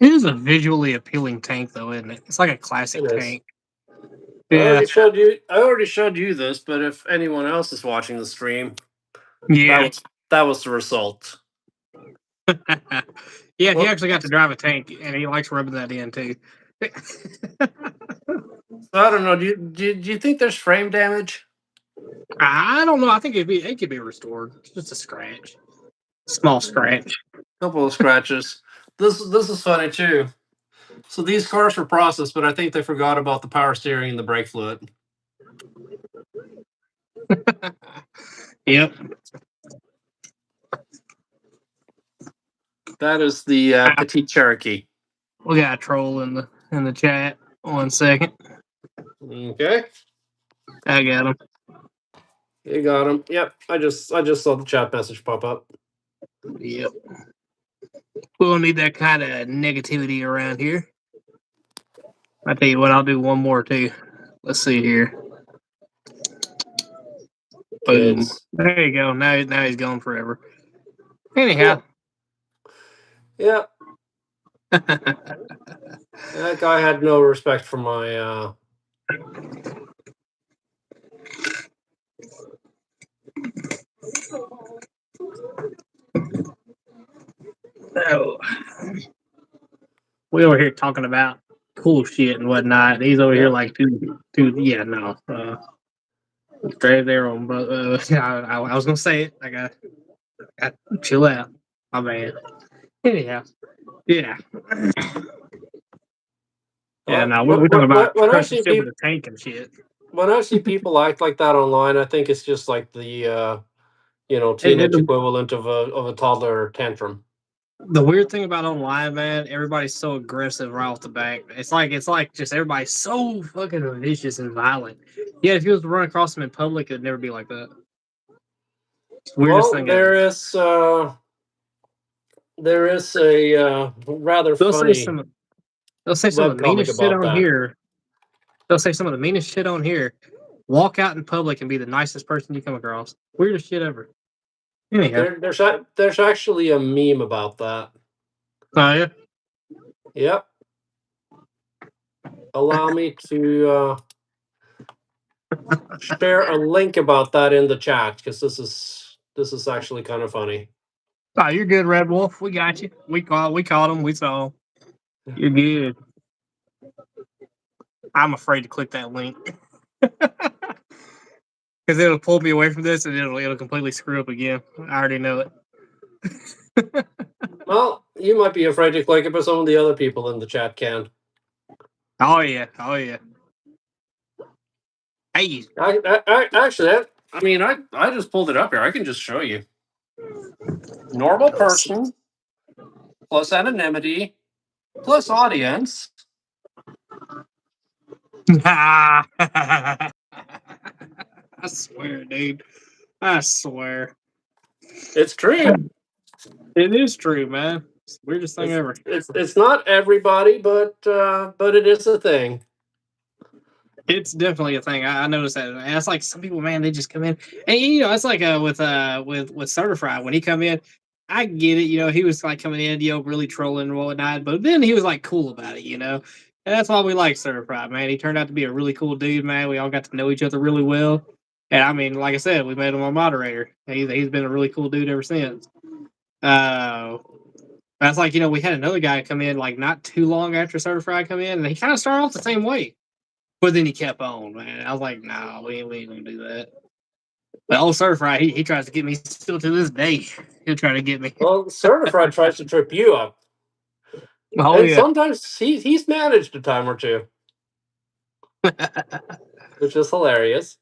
It is a visually appealing tank, though, isn't it? It's like a classic it is. tank. I Yeah. already showed you this, but if anyone else is watching the stream, Yeah. that was the result. Yeah, he Well- actually got to drive a tank, and he likes rubbing that in, too. So I don't know. Do you think there's frame damage? I don't know. I think it could be restored. It's just a scratch. Small scratch. Couple of scratches. This is funny too. So these cars were processed, but I think they forgot about the power steering and the brake fluid. Yep. That is the Petite Cherokee. We got a troll in the chat. 1 second. Okay, I got him. you got him. Yep, I just saw the chat message pop up. Yep. We don't need that kind of negativity around here. I tell you what, I'll do one more too. Let's see here. Boom. It's- There you go. Now he's gone forever. Anyhow. Yeah, that guy had no respect for my So we over here talking about cool shit and whatnot. He's over here Yeah. like, dude, yeah, no. Straight there on, but I was gonna say it. I got chill out, my man. Anyhow, yeah, yeah. No, we're talking about When I crushing see shit with people a tank and shit. act like that online, I think it's just like the And teenage equivalent of a toddler tantrum. the weird thing about online, man, everybody's so aggressive right off the bat. It's like just everybody's so fucking vicious and violent. Yeah, if you was to run across them in public, it'd never be like that. Weirdest Well, thing ever. there is a rather They'll say funny some. They'll say some of web the comic meanest shit about on that. here. They'll say some of the meanest shit on here. Walk out in public and be the nicest person you come across. Weirdest shit ever. Anyhow. There's actually a meme about that. Oh yeah. Yep. Allow me to share a link about that in the chat because this is actually kind of funny. Oh, you're good, Red Wolf. We got you. We caught him. We saw him. You're good. I'm afraid to click that link. Because it'll pull me away from this and it'll completely screw up again. I already know it. Well, you might be afraid to click it, but some of the other people in the chat can. Oh yeah. Oh yeah. Hey. Actually, I just pulled it up here. I can just show you. Normal person plus anonymity plus audience. I swear, dude. I swear. It's true. It is true, man. It's the weirdest thing ever. It's not everybody, but it is a thing. It's definitely a thing. I noticed that. And it's like some people, man, they just come in, and it's like with Certified when he come in. I get it, he was like coming in, really trolling and whatnot, but then he was like cool about it, and that's why we like Certified, man. He turned out to be a really cool dude, man. We all got to know each other really well, and I mean, like I said, we made him a moderator. He's been a really cool dude ever since. That's like we had another guy come in like not too long after Certified come in, and he kind of started off the same way. But then he kept on, man. I was like, nah, we ain't gonna do that. But old Certified, he tries to get me still to this day. He'll try to get me. Well, Certified tries to trip you up, Oh and yeah. sometimes he's managed a time or two, which is hilarious.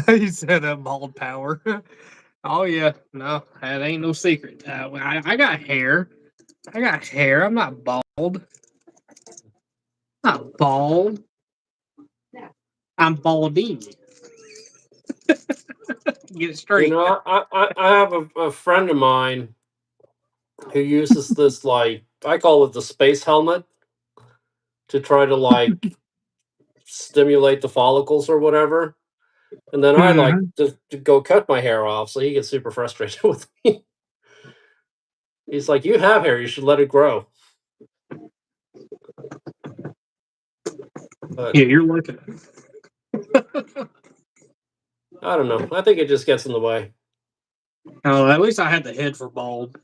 He said bald power. Oh yeah. No, that ain't no secret. I got hair. I got hair. I'm not bald. Not bald. I'm balding. Get it straight. I have a friend of mine who uses this, like, I call it the space helmet, to try to like stimulate the follicles or whatever. And then I like to go cut my hair off, so he gets super frustrated with me. He's like, "You have hair, you should let it grow." But Yeah, you're looking. I don't know. I think it just gets in the way. Oh, at least I had the head for bald.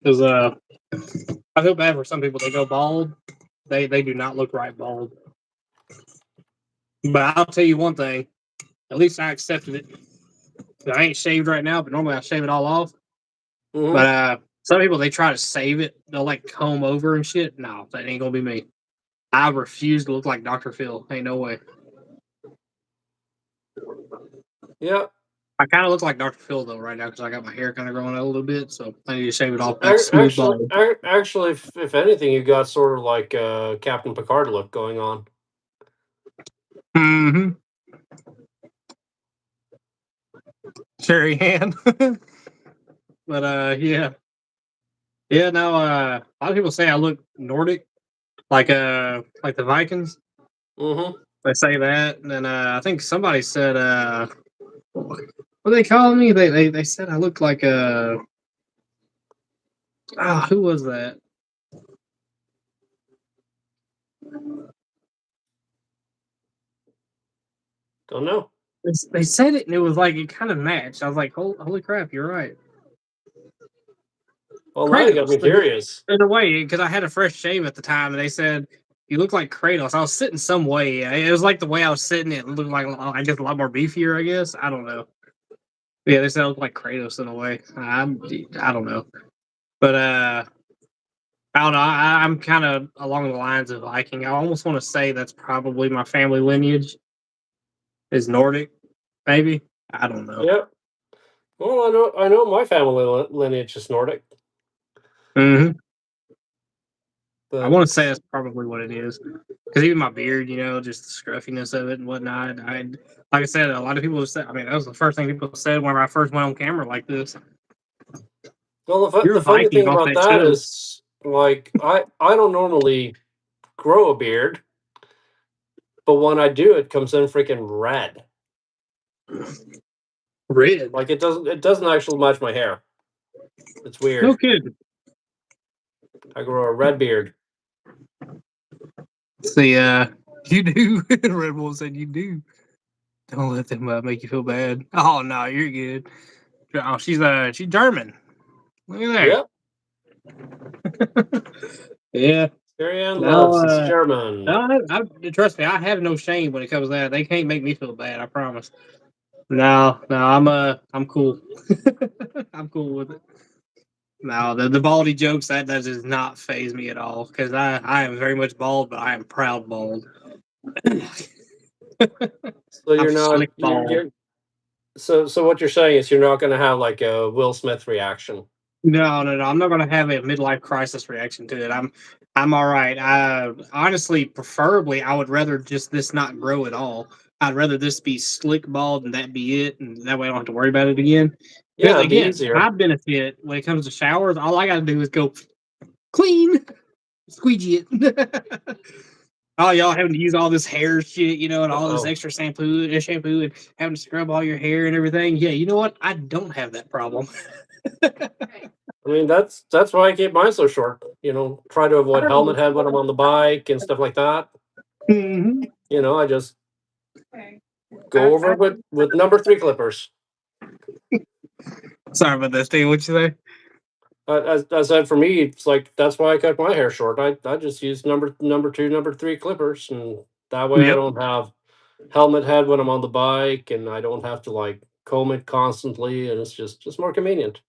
Because I feel bad for some people. They go bald. They do not look right bald. But I'll tell you one thing. At least I accepted it. I ain't shaved right now, but normally I shave it all off. Mhm. But some people, they try to save it. They'll like comb over and shit. No, that ain't gonna be me. I refuse to look like Dr. Phil. Ain't no way. Yeah. I kind of look like Dr. Phil though right now because I got my hair kind of growing out a little bit, so I need to shave it off back to smooth bald. Actually, if anything, you got sort of like Captain Picard look going on. Mm-hmm. Cherry hand. But yeah. Yeah, no, a lot of people say I look Nordic, like the Vikings. Mm-hmm. They say that, and then I think somebody said what they call me? They said I look like who was that? Don't know. They said it and it was like it kind of matched. I was like, holy crap, you're right. Well, now you got me Kratos. curious. In a way, because I had a fresh shave at the time, and they said you look like Kratos. I was sitting some way. It was like the way I was sitting. It looked like I guess a lot more beefier. I guess I don't know. Yeah, they said I look like Kratos in a way. I don't know, but I don't know. I'm kind of along the lines of Viking. I almost want to say that's probably my family lineage is Nordic. Maybe I don't know. Yep. Well, I know my family lineage is Nordic, hmm I but want to say that's probably what it is. Because even my beard, just the scruffiness of it and whatnot. Like I said, a lot of people have said. I mean, that was the first thing people said when I first went on camera like this. well, You're the a funny Viking thing off about that that show. is, like, I don't normally grow a beard, but when I do, it comes in freaking red. Red. Like it doesn't actually match my hair. It's weird. No kidding. I grow a red beard. See, you do. Red Wolf said you do. Don't let them make you feel bad. Oh no, you're good. Oh, she's German. Look at Yep. there. Yeah. Syrian No, loves is German. no, trust me, I have no shame when it comes to that. They can't make me feel bad. I promise. No, I'm cool. I'm cool with it. No, the baldy jokes that does not phase me at all because I am very much bald, but I am proud bald. So I'm you're not slick bald. so what you're saying is you're not going to have like a Will Smith reaction. No. I'm not gonna have a midlife crisis reaction to it. I'm all right. I honestly, preferably, I would rather just this not grow at all. I'd rather this be slick bald and that be it, and that way I don't have to worry about it again. Yeah, Because it'd be again, easier. my benefit when it comes to showers, all I gotta do is go clean, squeegee it. Oh, y'all having to use all this hair shit, and all this Uh-oh. extra shampoo, and having to scrub all your hair and everything. Yeah, you know what? I don't have that problem. I mean, that's why I keep mine so short. Try to avoid helmet head when I'm on the bike and stuff like that. Mhm. I just go over with number 3 clippers. Sorry about that, Steve. What you say? As I said, for me, it's like that's why I cut my hair short. I just use number 2, number 3 clippers, and that way I Yep. don't have helmet head when I'm on the bike, and I don't have to like comb it constantly, and it's just more convenient.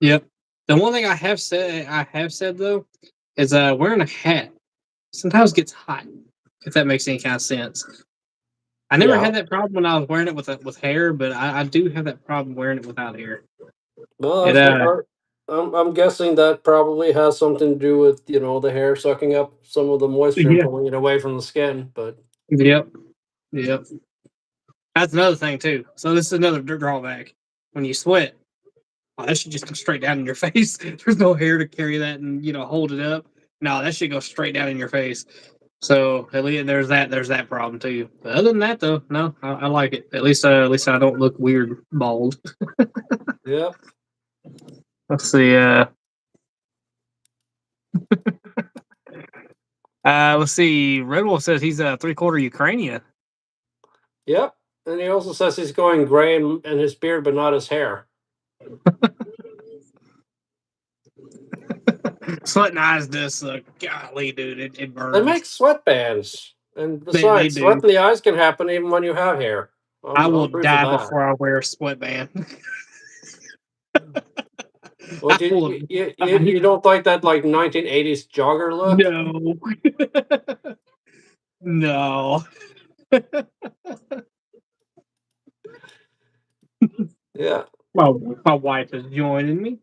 Yep. The one thing I have said though is wearing a hat sometimes gets hot. If that makes any kind of sense. I never Yeah. had that problem when I was wearing it with hair, but I do have that problem wearing it without hair. Well, It I'm guessing that probably has something to do with the hair sucking up some of the moisture and yeah. pulling it away from the skin. But Yep. Yep. That's another thing too. So this is another drawback. When you sweat, that should just come straight down in your face. There's no hair to carry that and hold it up. No, that should go straight down in your face. So at least there's that problem too. But other than that though, no, I like it. At least I don't look weird bald. yeah, Let's see. Let's see. Red Wolf says he's a 3/4 Ukrainian. yep. And he also says he's going gray in his beard, but not his hair. Sweating eyes does suck. Golly, dude, it burns. They make sweatbands, and They besides, do. sweat in the eyes can happen even when you have hair. I will I'm proof of die that. before I wear a sweatband. What you don't like that like 1980s jogger look? No. No. Yeah. My wife is joining me.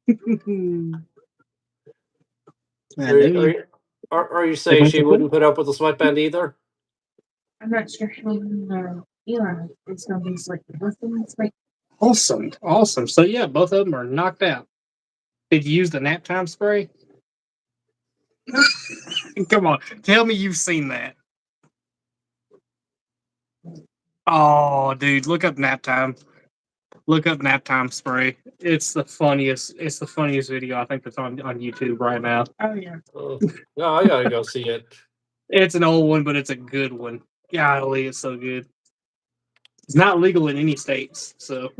I Are, know are, you. you- are you saying she wouldn't put up with a sweatband either? I'm not sure how Eli is going to be like like Awesome. So yeah, both of them are knocked out. Did you use the nap time spray? Come on, tell me you've seen that. Oh, dude, look up nap time. Look up nap time spray. It's the funniest. It's the funniest video I think that's on YouTube right now. Oh yeah. Oh, no, I gotta go see it. It's an old one, but it's a good one. Golly, it's so good. It's not legal in any states, so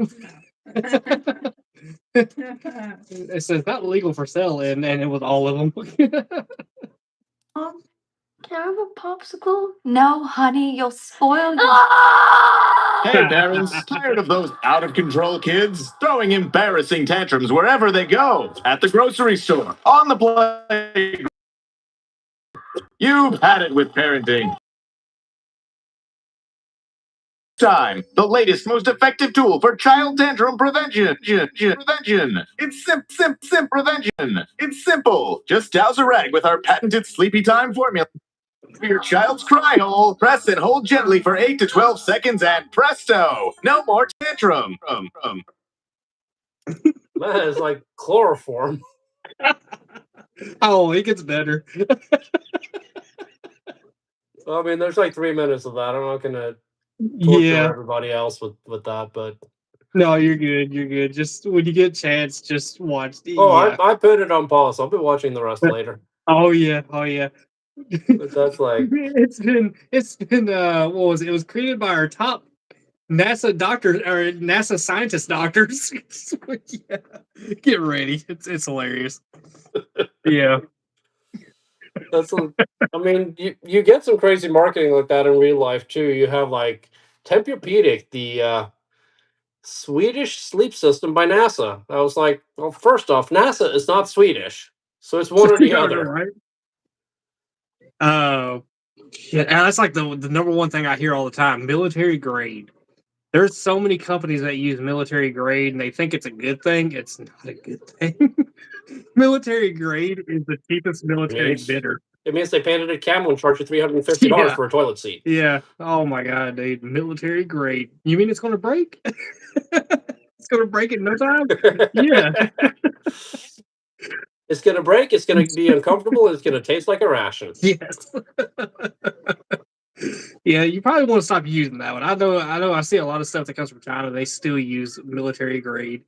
It says not legal for sale, and it was all of them. Mom, can I have a popsicle? No, honey, you'll spoil your. Hey, parents, tired of those out of control kids throwing embarrassing tantrums wherever they go? At the grocery store, on the playground. You've had it with parenting. Time, the latest, most effective tool for child tantrum prevention. It's simp prevention. It's simple. Just douse a rag with our patented Sleepy Time formula. For your child's cry hole, press and hold gently for 8 to 12 seconds, and presto, no more tantrum. Man, it's like chloroform. Oh, it gets better. I mean, there's like 3 minutes of that. I'm not gonna torture Yeah. everybody else with that, but No, you're good. You're good. Just when you get a chance, just watch. oh, Yeah. I put it on pause. I'll be watching the rest later. Oh yeah. Oh yeah. But that's like it's been what was it? It was created by our top NASA doctors or NASA scientist doctors. So, yeah. Get ready. It's hilarious. Yeah. that's. I mean, you get some crazy marketing like that in real life too. You have like Tempur-Pedic, the Swedish sleep system by NASA. I was like, well, first off, NASA is not Swedish, so it's one or the other. Right? Yeah, that's like the number one thing I hear all the time. Military grade. There's so many companies that use military grade and they think it's a good thing. It's not a good thing. Military grade is the cheapest military Yes. bidder. It means they painted a camel and charged you $350 Yeah. for a toilet seat. Yeah. Oh my god, dude. Military grade. You mean it's gonna break? It's gonna break in no time? Yeah. It's gonna break. It's gonna be uncomfortable. And it's gonna taste like a ration. Yes. Yeah, you probably want to stop using that one. I know I see a lot of stuff that comes from China. They still use military grade.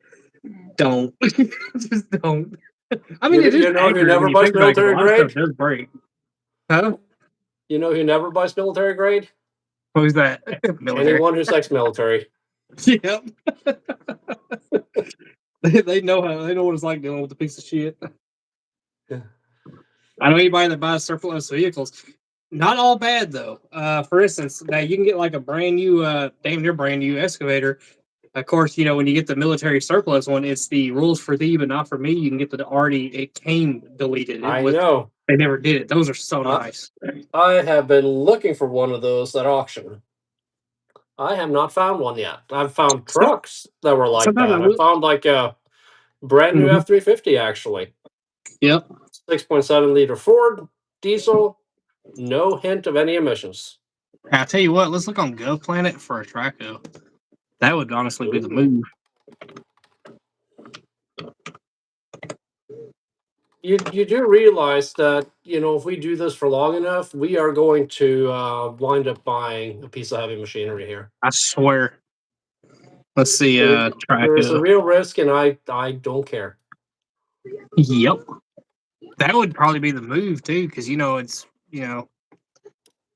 Don't. Just don't. I mean, You- it is you know who accurate never when you buys think about it, 'cause a military lot of grade? stuff does break. Huh? You know who never buys military grade? Who's that? Military. Anyone who's ex-military. Yep. They know what it's like dealing with a piece of shit. Yeah. I know anybody that buys surplus vehicles. Not all bad though. For instance, now you can get like a brand new, damn near brand new excavator. Of course, you know when you get the military surplus one, it's the rules for thee, but not for me. You can get the already it came deleted. I know. They never did it. Those are so nice. I have been looking for one of those at auction. I have not found one yet. I've found trucks that were like Sometimes that. I I will- found like a brand new Mhm. F-350 actually. Yep. 6.7 liter Ford diesel. No hint of any emissions. I'll tell you what. Let's look on GovPlanet for a Traco. That would honestly be the Ooh. move. You do realize that if we do this for long enough, we are going to wind up buying a piece of heavy machinery here. I swear. Let's see. There is a Traco. real risk, and I don't care. Yep. That would probably be the move too, because it's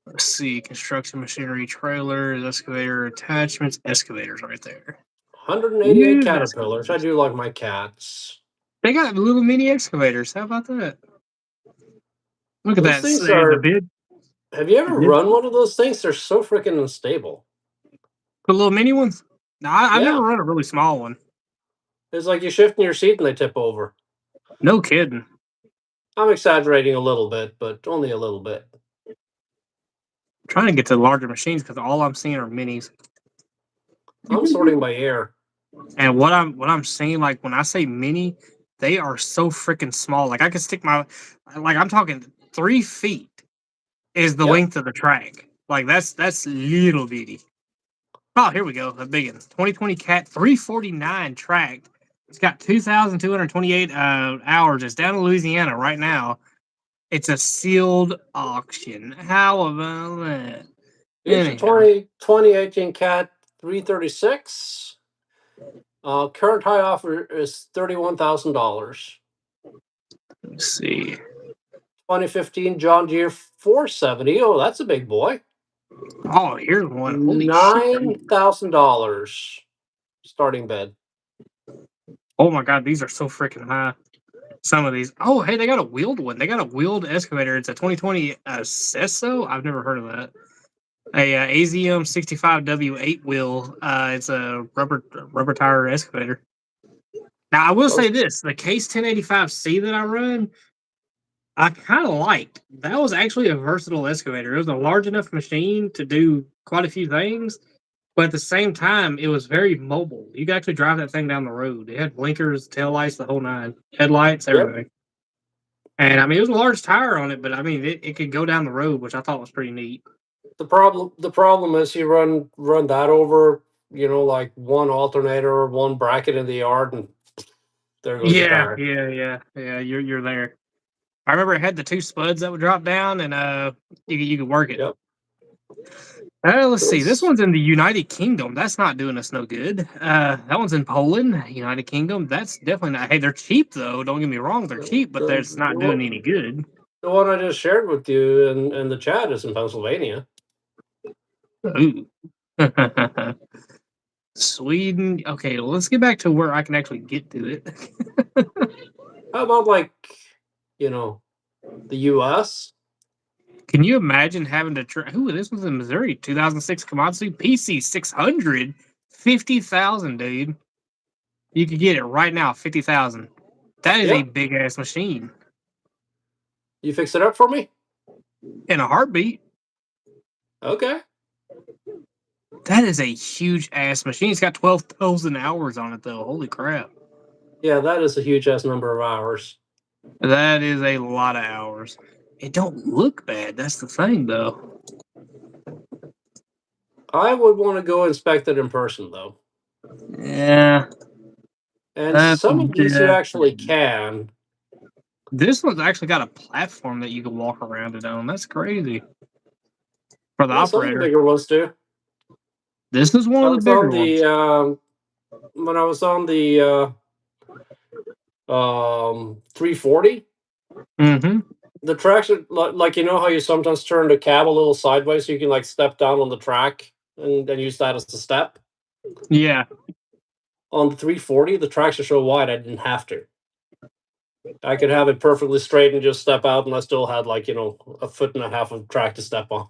let's see, construction machinery, trailers, excavator attachments, excavators right there. 188 Yeah, Caterpillars. I do like my cats. They got little mini excavators. How about that? Look at Those that. things The are- bid. Have you ever Yeah. run one of those things? They're so freaking unstable. The little mini ones. No, I've Yeah. never run a really small one. It's like you shift in your seat and they tip over. No kidding. I'm exaggerating a little bit, but only a little bit. I'm trying to get to larger machines because all I'm seeing are minis. I'm sorting by air. And what I'm seeing, like when I say mini, they are so freaking small. Like I could stick I'm talking 3 feet is the Yep. length of the track. Like that's little bitty. Oh, here we go. A big one. 2020 Cat 349 track. It's got 2,228 hours. It's down in Louisiana right now. It's a sealed auction. How about that? Here's a Anyhow. 2018 Cat 336. Current high offer is $31,000. Let's see. 2015 John Deere 470. Oh, that's a big boy. Oh, here's one. Holy shit. $9,000 starting bid. Oh my god, these are so freaking high. Some of these. Oh, hey, they got a wheeled one. They got a wheeled excavator. It's a 2020 Cesso. I've never heard of that. A AZM 65W8 wheel. It's a rubber tire excavator. Now I will say this: the Case 1085C that I run, I kind of liked. That was actually a versatile excavator. It was a large enough machine to do quite a few things, but at the same time, it was very mobile. You could actually drive that thing down the road. It had blinkers, taillights, the whole nine, headlights, Yep. everything. And I mean, it was a large tire on it, but I mean, it could go down the road, which I thought was pretty neat. The problem is you run that over, like one alternator, one bracket in the yard, and there goes the tire. Yeah. You're there. I remember it had the two spuds that would drop down, and you could work it. Yep. Let's see. This one's in the United Kingdom. That's not doing us no good. That one's in Poland, United Kingdom. That's definitely not. Hey, they're cheap though. Don't get me wrong, they're cheap, but that's not doing any good. The one I just shared with you in the chat is in Pennsylvania. Ooh. Sweden. Okay, well, let's get back to where I can actually get to it. How about the U.S.? Can you imagine having to try? Ooh, this was in Missouri, 2006 Komatsu PC 600, 50,000, dude. You could get it right now, 50,000. That is Yeah. a big ass machine You fix it up for me? in a heartbeat. Okay. That is a huge ass machine. It's got 12,000 hours on it, though. Holy crap. Yeah, that is a huge ass number of hours. That is a lot of hours. It don't look bad. That's the thing, though. I would want to go inspect it in person, though. Yeah. And That's some of these you yeah. actually can. This one's actually got a platform that you can walk around it on. That's crazy. For the Yeah, some of the operator. bigger ones do. This is one I of the was bigger on the ones. when I was on the 340. Mm-hmm. The tracks are like how you sometimes turn the cab a little sideways so you can like step down on the track and use that as the step. Yeah. On the 340, the tracks are so wide I didn't have to. I could have it perfectly straight and just step out, and I still had a foot and a half of track to step on.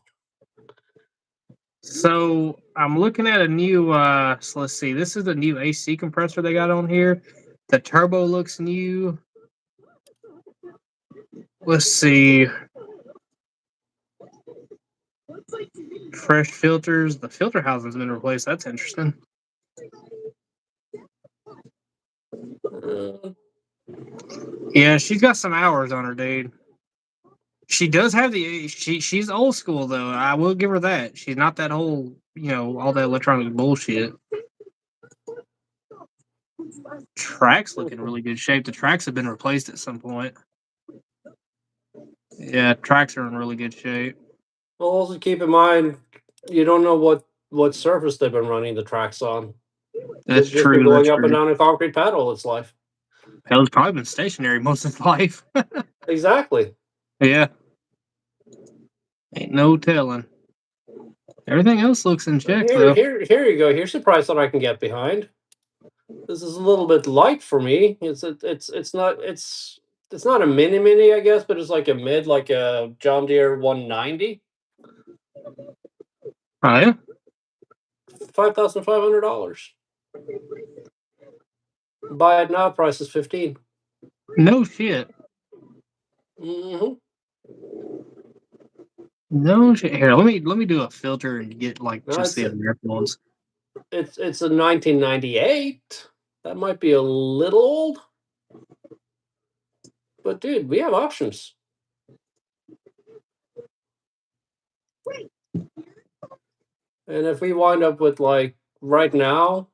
So I'm looking at a new so let's see. This is a new AC compressor they got on here. The turbo looks new. Let's see. Fresh filters. The filter housing's been replaced. That's interesting. Yeah, she's got some hours on her, dude. She does have she's old school though. I will give her that. She's not that whole, all that electronic bullshit. Tracks look in really good shape. The tracks have been replaced at some point. Yeah, tracks are in really good shape. Well, also keep in mind, you don't know what surface they've been running the tracks on. That's It's just been true. going That's up and true. down a concrete pad all its life. Hell, it's probably been stationary most of its life. Exactly. Yeah. Ain't no telling. Everything else looks in check though. Here you go. Here's the price that I can get behind. This is a little bit light for me. It's not a mini, I guess, but it's like a mid, like a John Deere 190. Oh yeah. $5,500. Buy it now. Price is 15. No shit. Mm-hmm. No shit. Here, let me do a filter and get like No, just the it's American ones. It's a 1998. That might be a little old. But dude, we have options. And if we wind up with right now,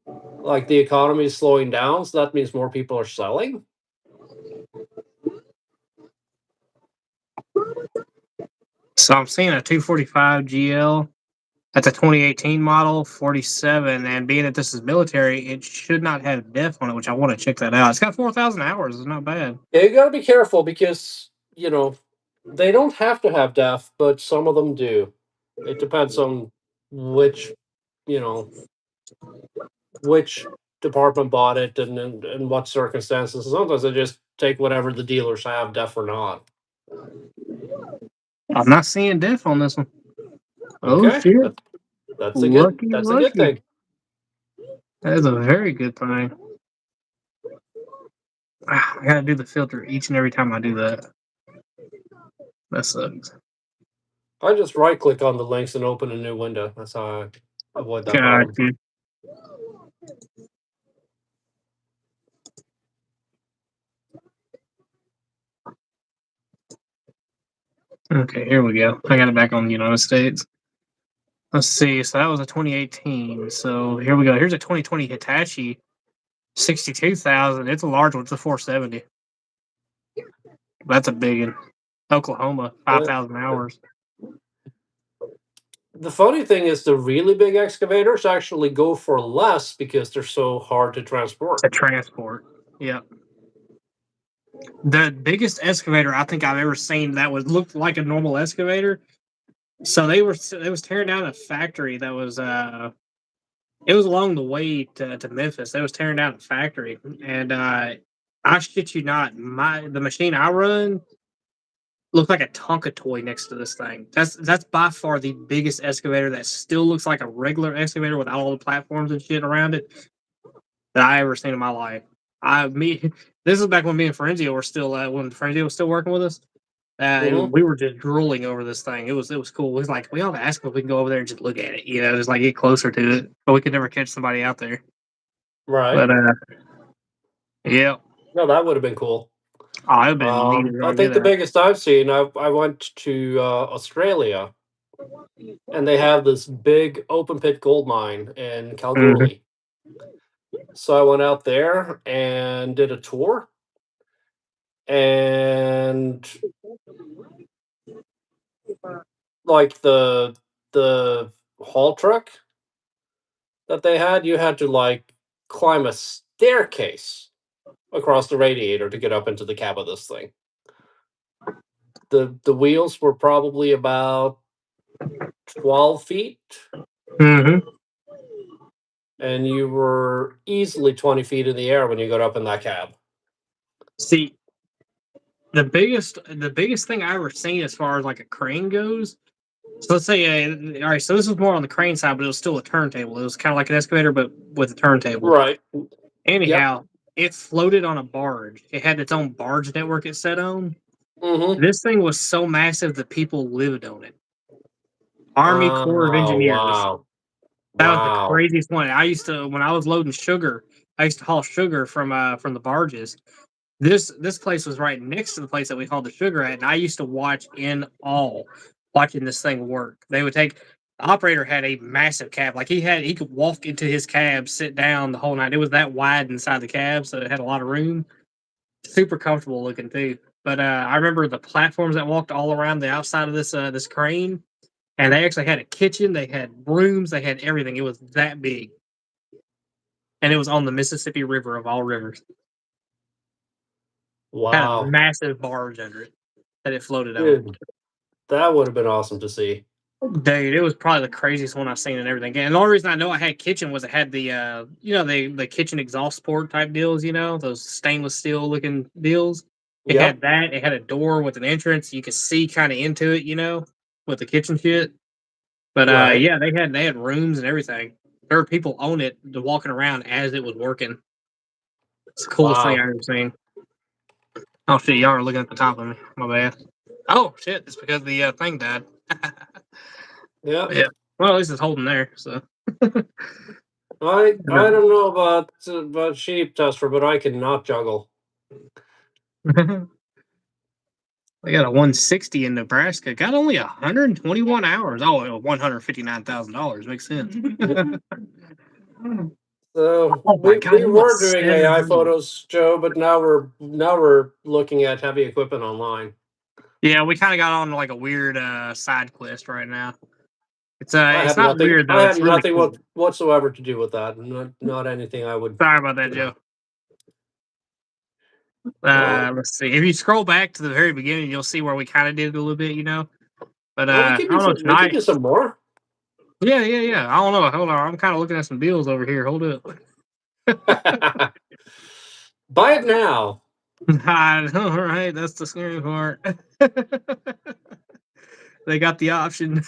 the economy is slowing down, so that means more people are selling. So I'm seeing a 245 GL. That's a 2018 model, 47, and being that this is military, it should not have DEF on it, which I want to check that out. It's got 4,000 hours. It's not bad. Yeah, you got to be careful because they don't have to have DEF, but some of them do. It depends on which department bought it and in what circumstances. Sometimes I just take whatever the dealers have, deaf or not. I'm not seeing diff on this one. Oh Okay, shit! that's a good. Lucky, That's a good lucky. thing. That is a very good thing. I gotta do the filter each and every time I do that. That sucks. I just right click on the links and open a new window. That's how I avoid that God, problem. dude. Okay, here we go. I got it back on the United States. Let's see. So that was a 2018. So here we go. Here's a 2020 Hitachi, 62,000. It's a large one. It's a 470. That's a big one. Oklahoma, 5,000 hours. The funny thing is, the really big excavators actually go for less because they're so hard to transport. To transport. Yeah. The biggest excavator I think I've ever seen that looked like a normal excavator. So they was tearing down a factory that was it was along the way to Memphis. They was tearing down a factory, and I shit you not, the machine I run looked like a Tonka toy next to this thing. That's by far the biggest excavator that still looks like a regular excavator without all the platforms and shit around it that I ever seen in my life. This is back when me and Frenzio were still when Frenzio was still working with us. Mhm. We were just drooling over this thing. It was cool. It was like we ought to ask if we can go over there and just look at it, just like get closer to it. But we could never catch somebody out there. Right. But yeah. No, that would have been cool. Oh, it'd been neat to I do think the that. biggest I've seen, I went to Australia, and they have this big open pit gold mine in Kalgoorlie. So I went out there and did a tour, and like the haul truck that they had, you had to like climb a staircase across the radiator to get up into the cab of this thing. The wheels were probably about 12 feet, Mm-hmm. and you were easily 20 feet in the air when you got up in that cab. See, the biggest thing I ever seen as far as like a crane goes. So let's say, all right. So this was more on the crane side, but it was still a turntable. It was kind of like an excavator, but with a turntable. Right. Anyhow, it floated on a barge. It had its own barge network it set on. Mm-hmm. This thing was so massive that people lived on it. Army Corps of Engineers. Wow. That was the craziest one. I used to, when I was loading sugar, I used to haul sugar from the barges. This place was right next to the place that we hauled the sugar at, and I used to watch in awe watching this thing work. They would take the operator had a massive cab. Like he could walk into his cab, sit down the whole night. It was that wide inside the cab, so it had a lot of room. Super comfortable looking too. But I remember the platforms that walked all around the outside of this crane, and they actually had a kitchen. They had rooms. They had everything. It was that big, and it was on the Mississippi River of all rivers. Had a Wow. massive barge under it that it floated on. Dude, that would have been awesome to see. Dude, it was probably the craziest one I've seen and everything. And the only reason I know I had kitchen was it had the the kitchen exhaust port type deals, those stainless steel looking deals. It had that. It had a door with an entrance. You could see kind of into it, with the kitchen shit. But Right. yeah, they had rooms and everything. There were people on it walking around as it was working. It's the coolest thing I've ever seen. Oh shit, y'all are looking at the top of me. My bad. Oh shit, it's because the thing died. Yeah. Yeah. Well, at least it's holding there. So I don't know about sheep, Tesfer, but I cannot juggle. they got a 160 in Nebraska. Got only 121 hours. Oh, $159,000 makes sense. So Oh my God, we it were was doing 7 AI million. photos, Joe, but now we're looking at heavy equipment online. Yeah, we kind of got on like a weird side quest right now. It's I it's have not nothing. weird though. I It's have really nothing cool. whatsoever to do with that. Not anything I would. Sorry about that, Joe. Well, Let's see. If you scroll back to the very beginning, you'll see where we kind of did it a little bit, But well, I we don't know could tonight. do some more. Yeah. I don't know. Hold on. I'm kind of looking at some deals over here. Hold up. Buy it now. I know, right? That's the scary part. They got the option.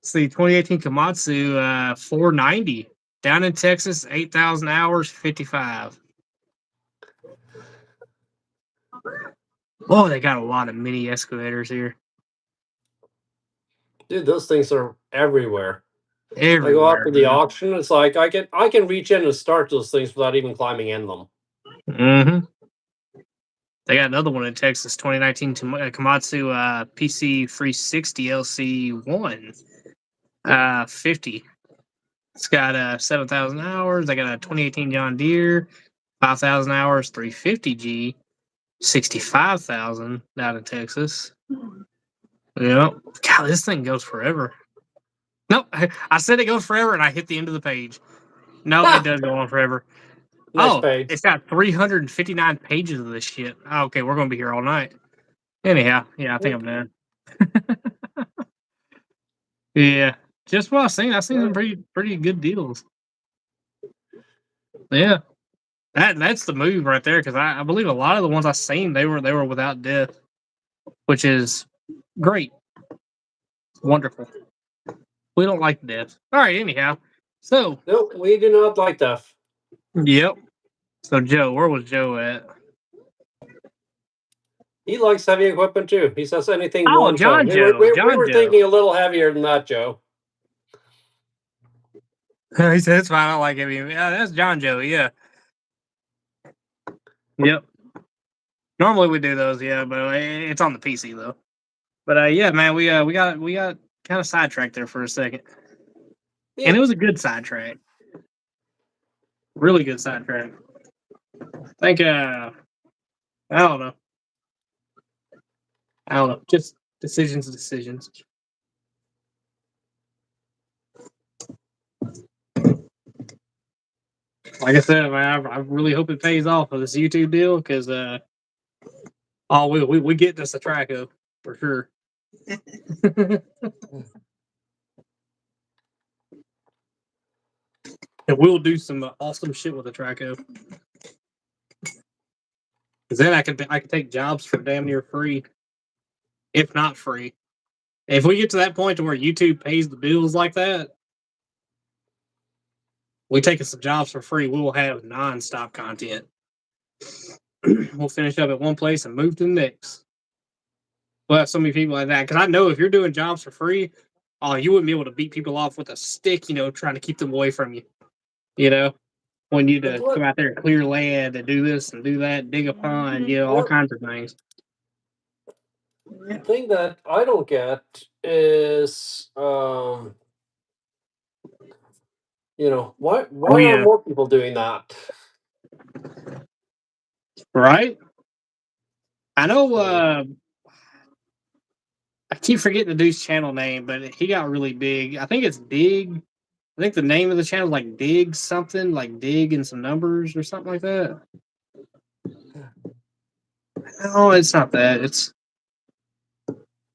See, 2018 Komatsu, 490. Down in Texas, 8,000 hours, 55. Oh, they got a lot of mini excavators here. Dude, those things are everywhere. I go Everywhere. out to the auction. It's like I can reach in and start those things without even climbing in them. Mm-hmm. They got another one in Texas, 2019 Komatsu PC 360 LC1, 50. It's got 7,000 hours. They got a 2018 John Deere, 5,000 hours, 350G, 65,000 out in Texas. Yep. God, this thing goes forever. Nope. I said it goes forever, and I hit the end of the page. No, it does go on forever. Next page. It's got 359 pages of this shit. Oh, okay, we're gonna be here all night. Anyhow, yeah, I think I'm done. Yeah, just what I've seen some pretty good deals. Yeah, that's the move right there because I believe a lot of the ones I seen they were without death, which is great, wonderful. We don't like death. All right, anyhow. So, No, we do not like that. yep. So Joe, where was Joe at? He likes heavy equipment too. He says anything Oh, one John ton. Joe. We John were Joe. thinking a little heavier than that, Joe. He said it's fine. I don't like heavy. Yeah, that's John Joe. Yeah. Yep. Normally we do those, yeah, but it's on the PC though. But yeah, man, we got kind of sidetracked there for a second, and it was a good sidetrack, really good sidetrack. I think I don't know, just decisions. Like I said, man, I really hope it pays off for this YouTube deal because we get this a Traco for sure. And we'll do some awesome shit with the Traco. Because then I can take jobs for damn near free, if not free. If we get to that point to where YouTube pays the bills like that, we taking some jobs for free. We will have non-stop content. We'll finish up at one place and move to the next. We'll have so many people like that. Because I know if you're doing jobs for free, you wouldn't be able to beat people off with a stick, trying to keep them away from you. When you to come out there and clear land and do this and do that, dig a pond, all kinds of things. The thing that I don't get is, why are more people doing that? Right? I know. I keep forgetting the dude's channel name, but he got really big. I think it's Dig. I think the name of the channel is like Dig something, like Dig and some numbers or something like that. No, it's not that. It's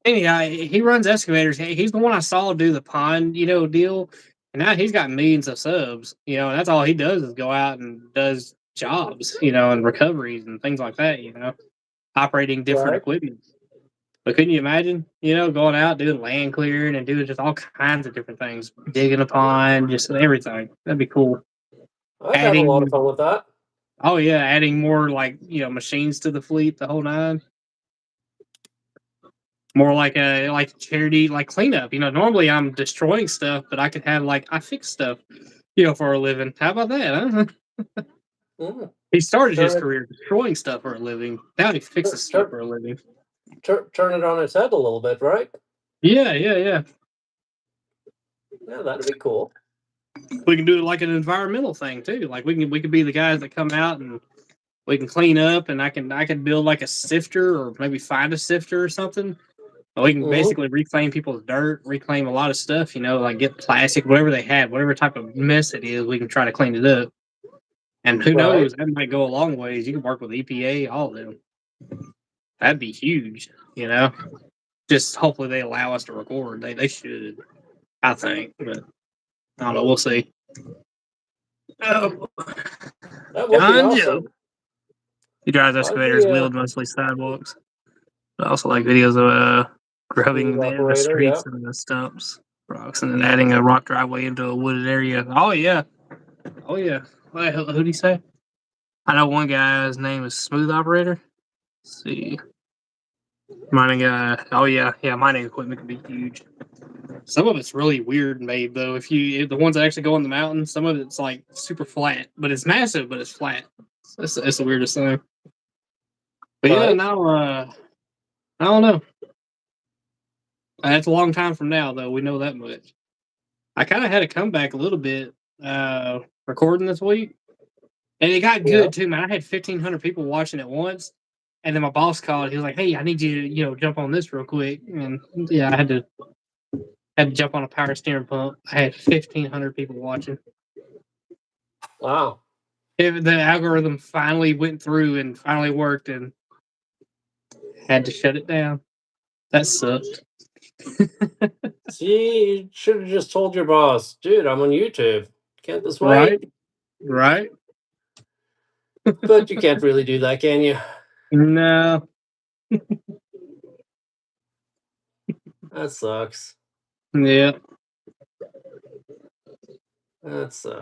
anyhow. He runs excavators. He's the one I saw do the pond, deal. And now he's got millions of subs. And that's all he does is go out and does jobs, and recoveries and things like that. Operating different equipment. But couldn't you imagine, going out doing land clearing and doing just all kinds of different things, digging a pond, just everything. That'd be cool. I've had a lot of fun with that. Oh yeah, adding more machines to the fleet, the whole nine. More like a charity, like cleanup. Normally I'm destroying stuff, but I could have I fix stuff, for a living. How about that? Huh? He started his career destroying stuff for a living. Now he fixes stuff for a living. Turn it on its head a little bit, right? Yeah. Yeah, that'd be cool. We can do it like an environmental thing too. Like we could be the guys that come out and we can clean up, and I can build like a sifter or maybe find a sifter or something. But we can basically reclaim people's dirt, reclaim a lot of stuff. Like get plastic, whatever they have, whatever type of mess it is, we can try to clean it up. And who knows, that might go a long ways. You can work with EPA, all of them. That'd be huge, Just hopefully they allow us to record. They should, I think, but I don't know. We'll see. Oh, That would be John awesome. Joe. He drives I'd excavators, be wheeled mostly sidewalks. But also like videos of grubbing smooth the operator. streets Yep. and the stumps, rocks, and then adding a rock driveway into a wooded area. Oh yeah, oh yeah. Wait, who'd he say? I know one guy's name is Smooth Operator. Let's see, mining guy. Oh yeah, mining equipment can be huge. Some of it's really weird made though. If the ones that actually go in the mountains, some of it's like super flat, but it's massive, but it's flat. It's the weirdest thing. But yeah, Right. now I don't know. That's a long time from now, though. We know that much. I kind of had a comeback a little bit recording this week, and it got good too, man. I had 1,500 people watching at once, and then my boss called. He was like, "Hey, I need you to jump on this real quick." And yeah, I had to jump on a power steering pump. I had 1,500 people watching. Wow. The algorithm finally went through and finally worked, and had to shut it down. That sucked. See, you should have just told your boss, dude, I'm on YouTube. Can't this wait? Right. But you can't really do that, can you? No. That sucks. Yeah. That sucks.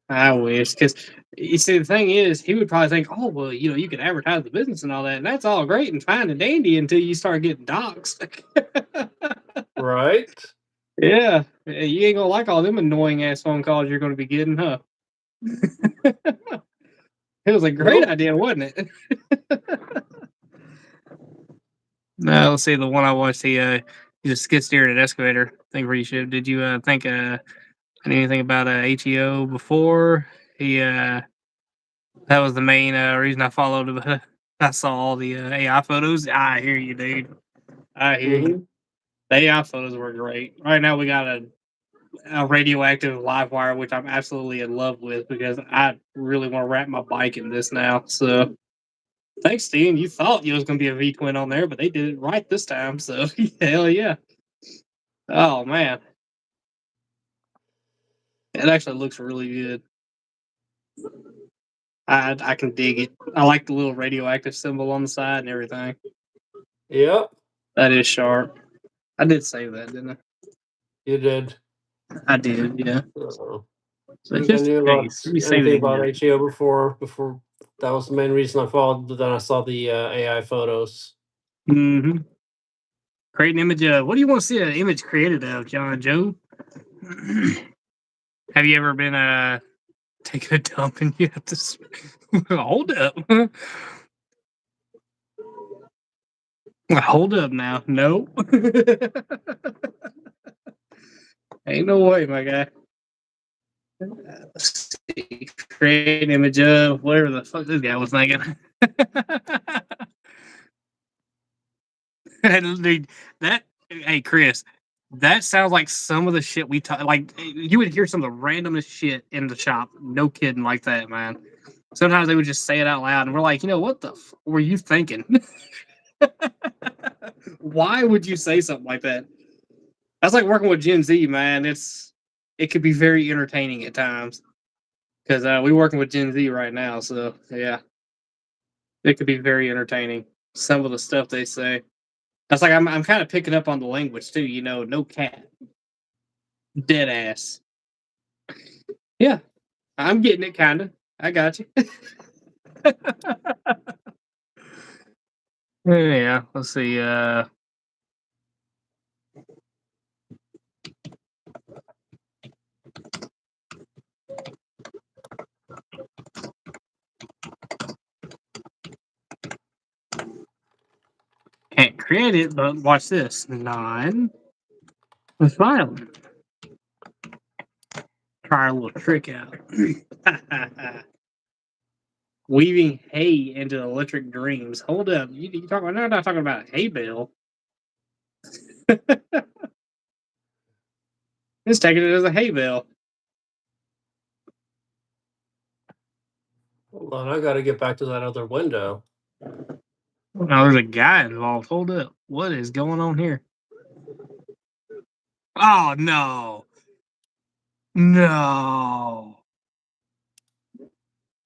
I wish, because you see, the thing is, he would probably think, "Oh, well, you can advertise the business and all that, and that's all great and fine and dandy until you start getting doxxed." Right? Yeah, you ain't gonna like all them annoying ass phone calls you're gonna be getting, huh? It was a great Nope. idea, wasn't it? No, let's see. The one I watched, he just skid steered an excavator thing for you. Should did you think anything about HEO before? He that was the main reason I followed him. I saw all the AI photos. I hear you, dude. I hear you. The AI photos were great. Right now, we got a radioactive live wire, which I'm absolutely in love with because I really want to wrap my bike in this now. So, thanks, Steven. You thought you was going to be a V twin on there, but they did it right this time. So, hell yeah. Oh, man. It actually looks really good. I can dig it. I like the little radioactive symbol on the side and everything. Yep, That is sharp. I did save that, didn't I? you did. I did, yeah. Uh-oh. But I just knew in about case, let me save anything it about here. HEO before that was the main reason I followed. But then I saw the AI photos. Mm-hmm. Create an image of. What do you want to see an image created of, John Joe? Have you ever been taking a dump and you have to hold up? Hold up now. No. Ain't no way, my guy. Let's see. Create an image of whatever the fuck this guy was thinking. Dude, hey Chris, that sounds like some of the shit we talk. Like you would hear some of the randomest shit in the shop. No kidding, like that, man. Sometimes they would just say it out loud, and we're like, what the were you thinking? Why would you say something like that? That's like working with Gen Z, man. It could be very entertaining at times because we're working with Gen Z right now, so yeah, it could be very entertaining. Some of the stuff they say. That's like I'm kind of picking up on the language too. No cat, dead ass. Yeah, I'm getting it, kind of. I got you. Yeah, let's see. Can't create it, but watch this. Non violent. Try a little trick out. Weaving hay into electric dreams. Hold up. You talking about? No, I'm not talking about a hay bale. Just taking it as a hay bale. Hold on, I got to get back to that other window. Now there's a guy involved. Hold up. What is going on here? Oh no. No.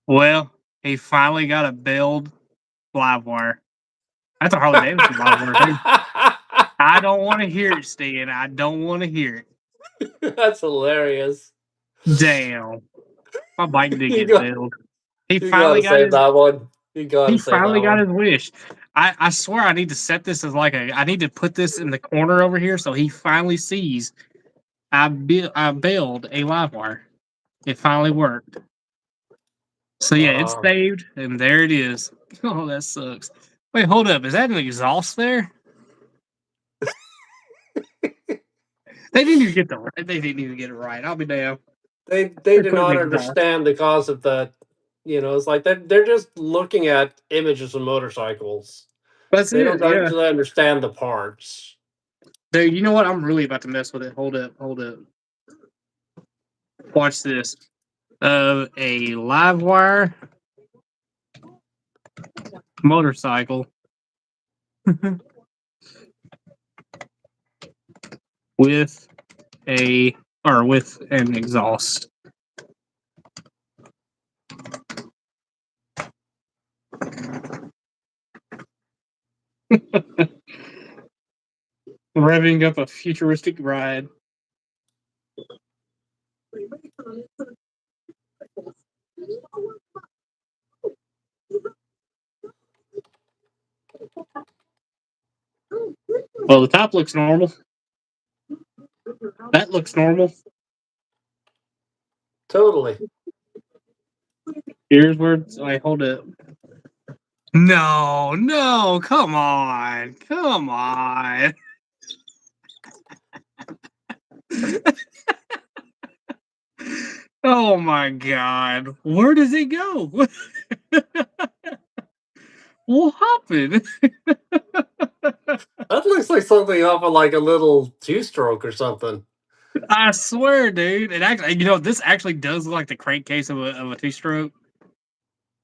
Well, he finally got a build live wire. That's a Harley Davidson live wire, too. I don't want to hear it, Stan. I don't want to hear it. That's hilarious. Damn. My bike did You get got- built. He You finally gotta got say his that one. You gotta he say finally that got one. his wish. I swear I need to set this as like I need to put this in the corner over here so he finally sees I build a live wire. It finally worked. So yeah, it's saved and there it is. Oh, that sucks. Wait, hold up. Is that an exhaust there? They didn't even get it right. I'll be damned. They They're do putting not exhaust. understand the concept that it's like they're just looking at images of motorcycles. That's They it. don't Yeah. actually understand the parts. Dude, you know what? I'm really about to mess with it. Hold up. Watch this. A live wire motorcycle with an exhaust. Revving up a futuristic ride. Well, the top looks normal. That looks normal. Totally. Here's where I hold it. No, come on. Oh my god. Where does it go? What happened? That looks like something off of like a little two-stroke or something. I swear, dude. It actually, this actually does look like the crankcase of a two-stroke.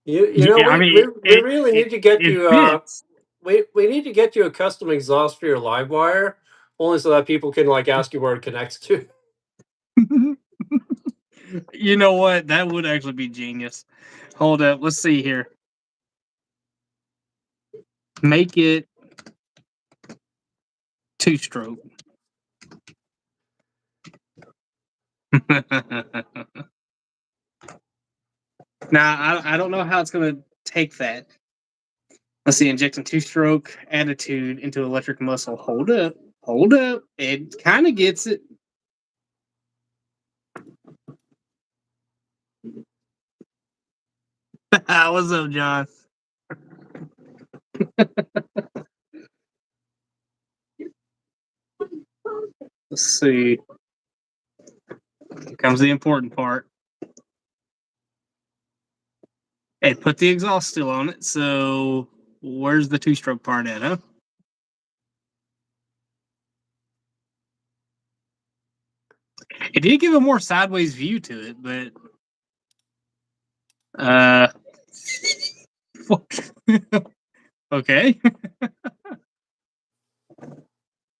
You know, we really need to get you fits. we need to get you a custom exhaust for your live wire, only so that people can like ask you where it connects to. You know what? That would actually be genius. Hold up. Let's see here. Make it two-stroke. Now, I don't know how it's going to take that. Let's see. Injecting two-stroke attitude into electric muscle. Hold up. It kind of gets it. What's up, John? Let's see. Here comes the important part. Hey, put the exhaust still on it. So where's the two-stroke part at, huh? It did give a more sideways view to it, but okay.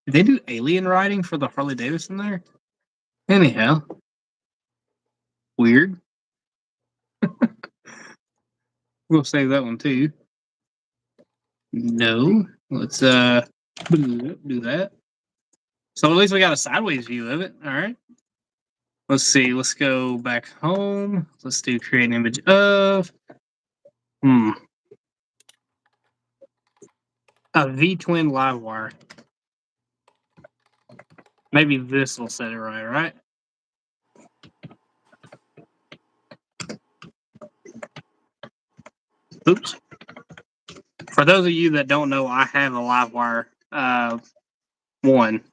Did they do alien riding for the Harley Davidson there? Anyhow. Weird. We'll save that one too. No. Let's do that. So at least we got a sideways view of it. All right. Let's see. Let's go back home. Let's do create an image of. A V-twin live wire. Maybe this will set it right? Oops. For those of you that don't know, I have a live wire one.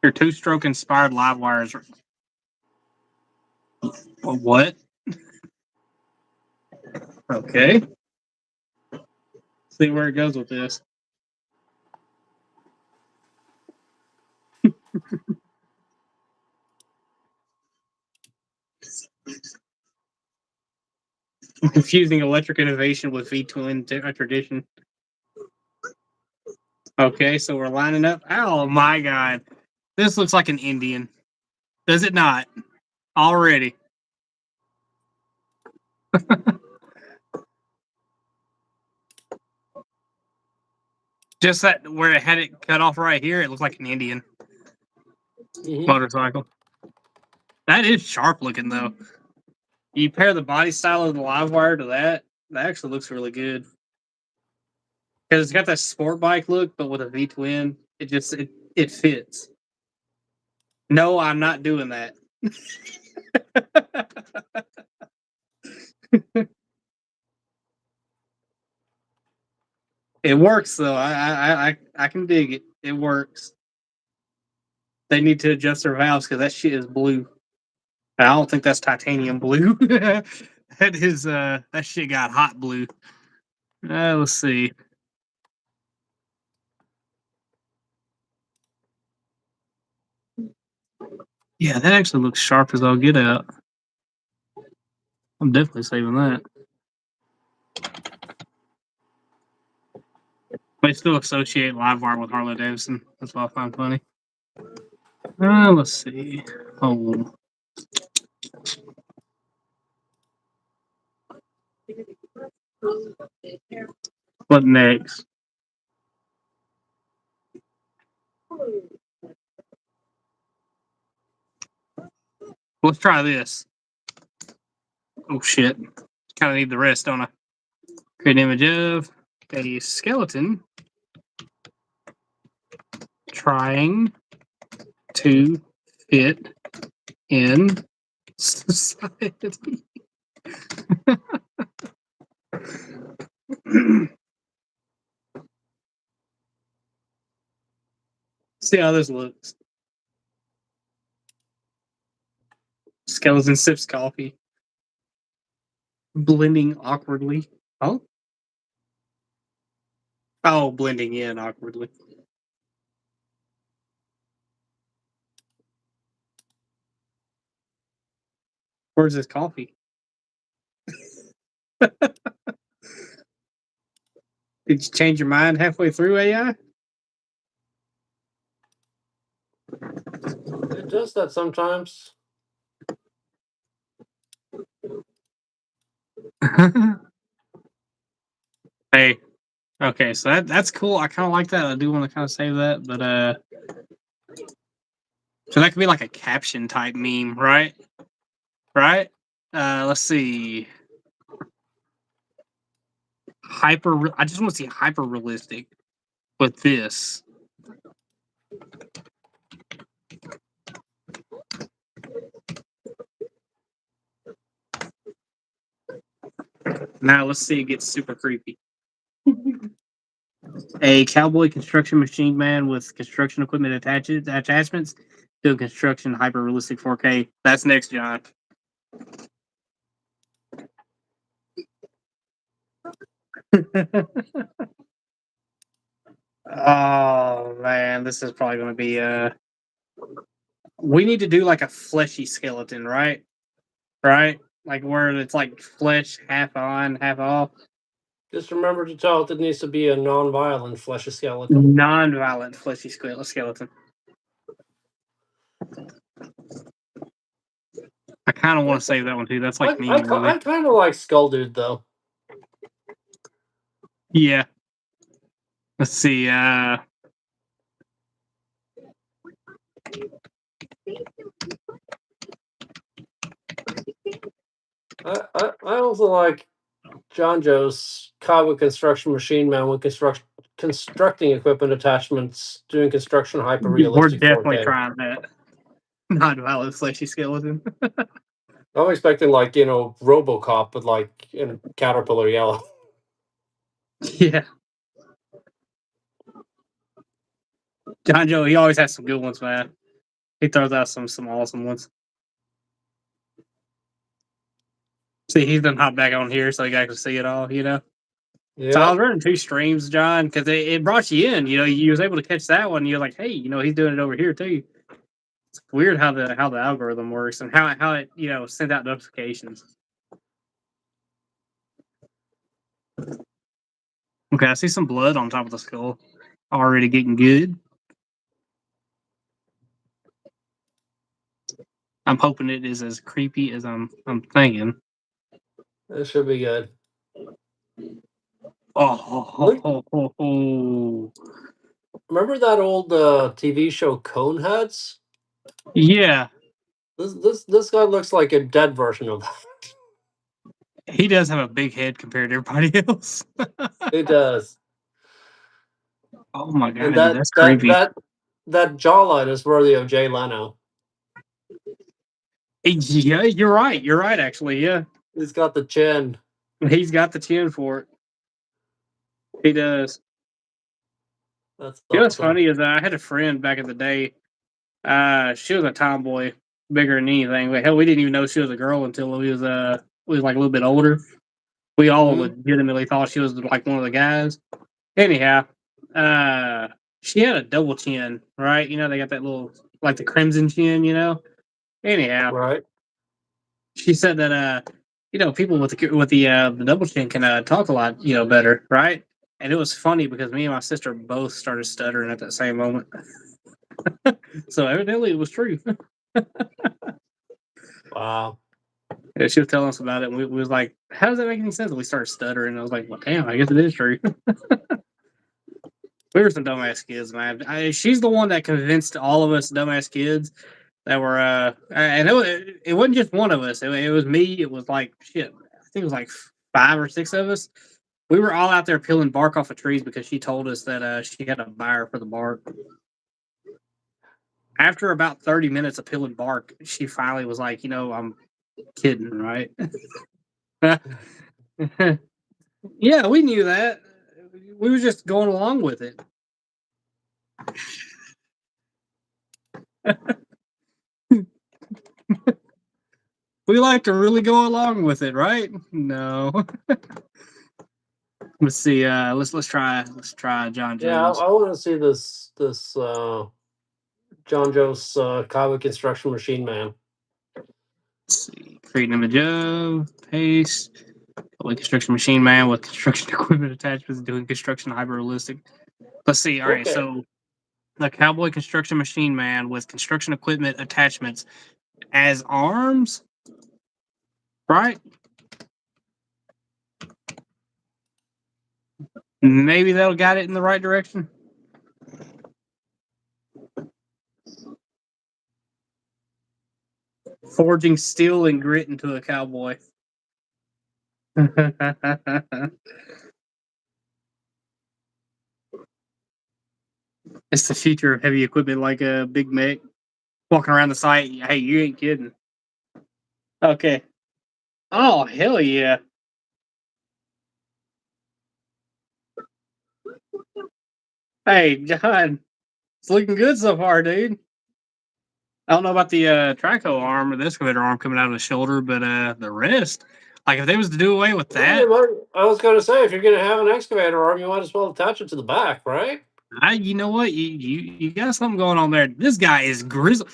Your two-stroke inspired live wires. What? Okay. See where it goes with this. I'm confusing electric innovation with V-twin tradition. Okay, so we're lining up. Oh my god. This looks like an Indian. Does it not? Already. Just that where it had it cut off right here, it looks like an Indian motorcycle. That is sharp looking though. You pair the body style of the live wire to that actually looks really good. Because it's got that sport bike look, but with a V twin, it fits. No, I'm not doing that. It works though. I can dig it. It works. They need to adjust their valves because that shit is blue. I don't think that's titanium blue. That is that shit got hot blue. Let's see. Yeah, that actually looks sharp as I'll get out. I'm definitely saving that. They still associate Livewire with Harley Davidson. That's what I find funny. Let's see. Oh. What next? Let's try this. Oh shit. Kind of need the rest, don't I? Create an image of a skeleton trying to fit in society. See how this looks. Skeleton sips coffee. Blending awkwardly. Oh? Oh, blending in awkwardly. Where's this coffee? Did you change your mind halfway through, AI? It does that sometimes. Hey. Okay, so that's cool. I kind of like that. I do want to kind of save that, but so that could be like a caption type meme, right? Right? Let's see. I just want to see hyper realistic with this. Now let's see it gets super creepy. A cowboy construction machine man with construction equipment attachments doing construction hyper realistic 4K. That's next, John. Oh man, this is probably going to be we need to do like a fleshy skeleton, right? Right? Like where it's like flesh half on, half off. Just remember to tell it it needs to be a non-violent fleshy skeleton. Non-violent fleshy skeleton. I kind of want to save that one too. That's like me. I kind of like Skull Dude though. Yeah. Let's see. I also like John Joe's cowboy construction machine man with constructing equipment attachments, doing construction hyper We're realistic. definitely trying that. Non-violent fleshy skeleton. I'm expecting like RoboCop with like in caterpillar yellow. Yeah. John Joe, he always has some good ones, man. He throws out some awesome ones. See, he's been hop back on here so you guys can see it all, Yeah. So I was running 2 streams, John, because it brought you in. You was able to catch that one. You're like, hey, he's doing it over here too. It's weird how the algorithm works and how it sends out notifications. Okay, I see some blood on top of the skull. Already getting good. I'm hoping it is as creepy as I'm thinking. It should be good. Oh. Remember that old TV show Coneheads? Yeah, This guy looks like a dead version of that. he does have a big head compared to everybody else. It does. Oh my And god, that's creepy. that jawline is worthy of Jay Leno. Yeah, you're right. You're right, actually. Yeah, He's got the chin. he's got the chin for it. He does. That's You know what's awesome. funny is I had a friend back in the day. She was a tomboy, bigger than anything. But hell, we didn't even know she was a girl until we was like a little bit older. We all Mhm. legitimately thought she was like one of the guys. Anyhow, she had a double chin, right? You know, they got that little like the crimson chin, you know. Anyhow, Right. she said that people with the double chin can talk a lot, better, right? And it was funny because me and my sister both started stuttering at that same moment. So evidently it was true. Wow. Yeah, she was telling us about it, and we was like, "How does that make any sense?" And we started stuttering. And I was like, "Well, damn, I guess it is true." We were some dumbass kids, man. She's the one that convinced all of us dumbass kids that were, and it wasn't just one of us. It was me. It was like shit. I think it was like 5 or 6 of us. We were all out there peeling bark off of trees because she told us that she had a buyer for the bark. After about 30 minutes of peeling bark, she finally was like, I'm kidding, right? Yeah, we knew that. We were just going along with it. We like to really go along with it, right? No. Let's see. Let's try John Yeah, Jones. I want to see this John Joe's Kawa construction machine man. Let's see. Create an image of paste. Like construction machine man with construction equipment attachments doing construction hyper realistic. Let's see. All right, Okay. so the cowboy construction machine man with construction equipment attachments as arms, right? Maybe that'll guide it in the right direction. Forging steel and grit into a cowboy. It's the future of heavy equipment, like a Big Mac walking around the site. Hey, you ain't kidding. Okay. Oh, hell yeah. Hey, John, it's looking good so far, dude. I don't know about the Trico arm or the excavator arm coming out of the shoulder, but the rest, like if they was to do away with that, I was going to say, if you're going to have an excavator arm, you might as well attach it to the back, right? you know what, you got something going on there. This guy is grizzled.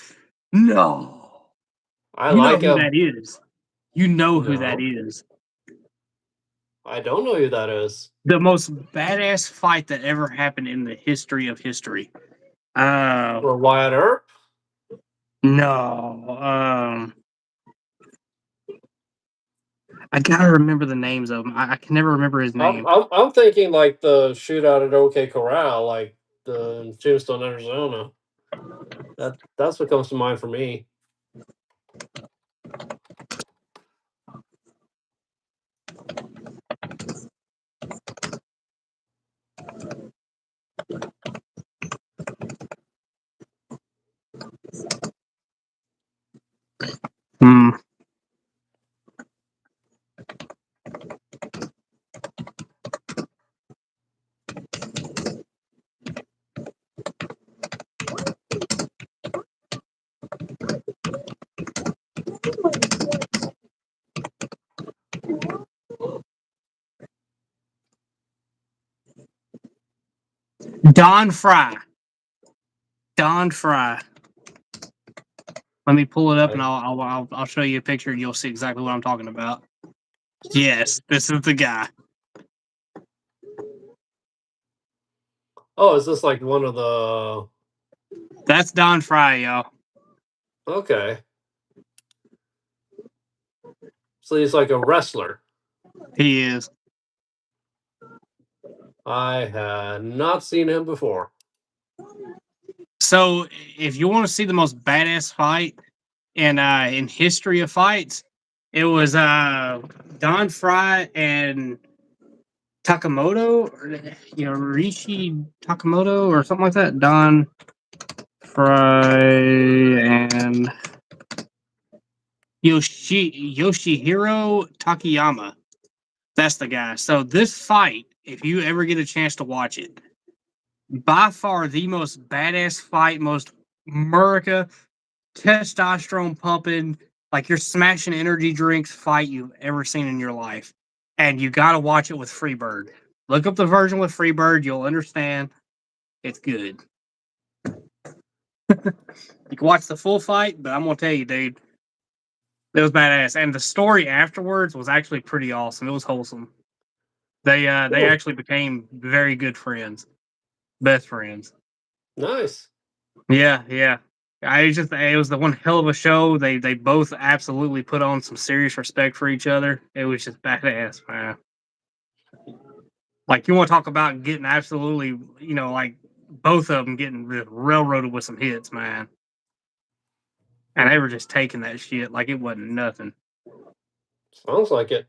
No, I you know like who him. that is. You know who No. that is. I don't know who that is. The most badass fight that ever happened in the history of history. Or Wyatt Earp? No. I gotta remember the names of them. I can never remember his name. I'm thinking like the shootout at OK Corral, like the Tombstone, Arizona. That's what comes to mind for me. Hmm. Don Fry. Don Fry. Let me pull it up and I'll show you a picture and you'll see exactly what I'm talking about. Yes, this is the guy. Oh, is this like one of the? That's Don Fry, y'all. Okay. So he's like a wrestler. He is. I had not seen him before. So if you want to see the most badass fight in history of fights, it was Don Fry and Takamoto, or Rishi Takamoto or something like that. Don Fry and Yoshihiro Takayama. That's the guy. So this fight, if you ever get a chance to watch it, by far the most badass fight, most America testosterone pumping, like you're smashing energy drinks fight you've ever seen in your life. And you got to watch it with Freebird. Look up the version with Freebird. You'll understand. It's good. You can watch the full fight, but I'm going to tell you, dude, it was badass. And the story afterwards was actually pretty awesome. It was wholesome. They actually became very good friends. Best friends. Nice. Yeah. It was the one hell of a show. They both absolutely put on some serious respect for each other. It was just badass, man. Like you want to talk about getting absolutely, like both of them getting railroaded with some hits, man. And they were just taking that shit like it wasn't nothing. Sounds like it.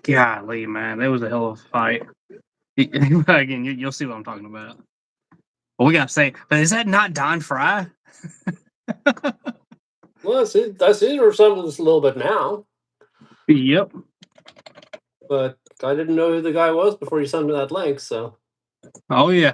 Golly, man, it was a hell of a fight. Again, you'll see what I'm talking about. But we gotta say, but is that not Don Fry? Well, I see the resemblance a little bit now, Yep. but I didn't know who the guy was before you sent me that link. So Oh yeah.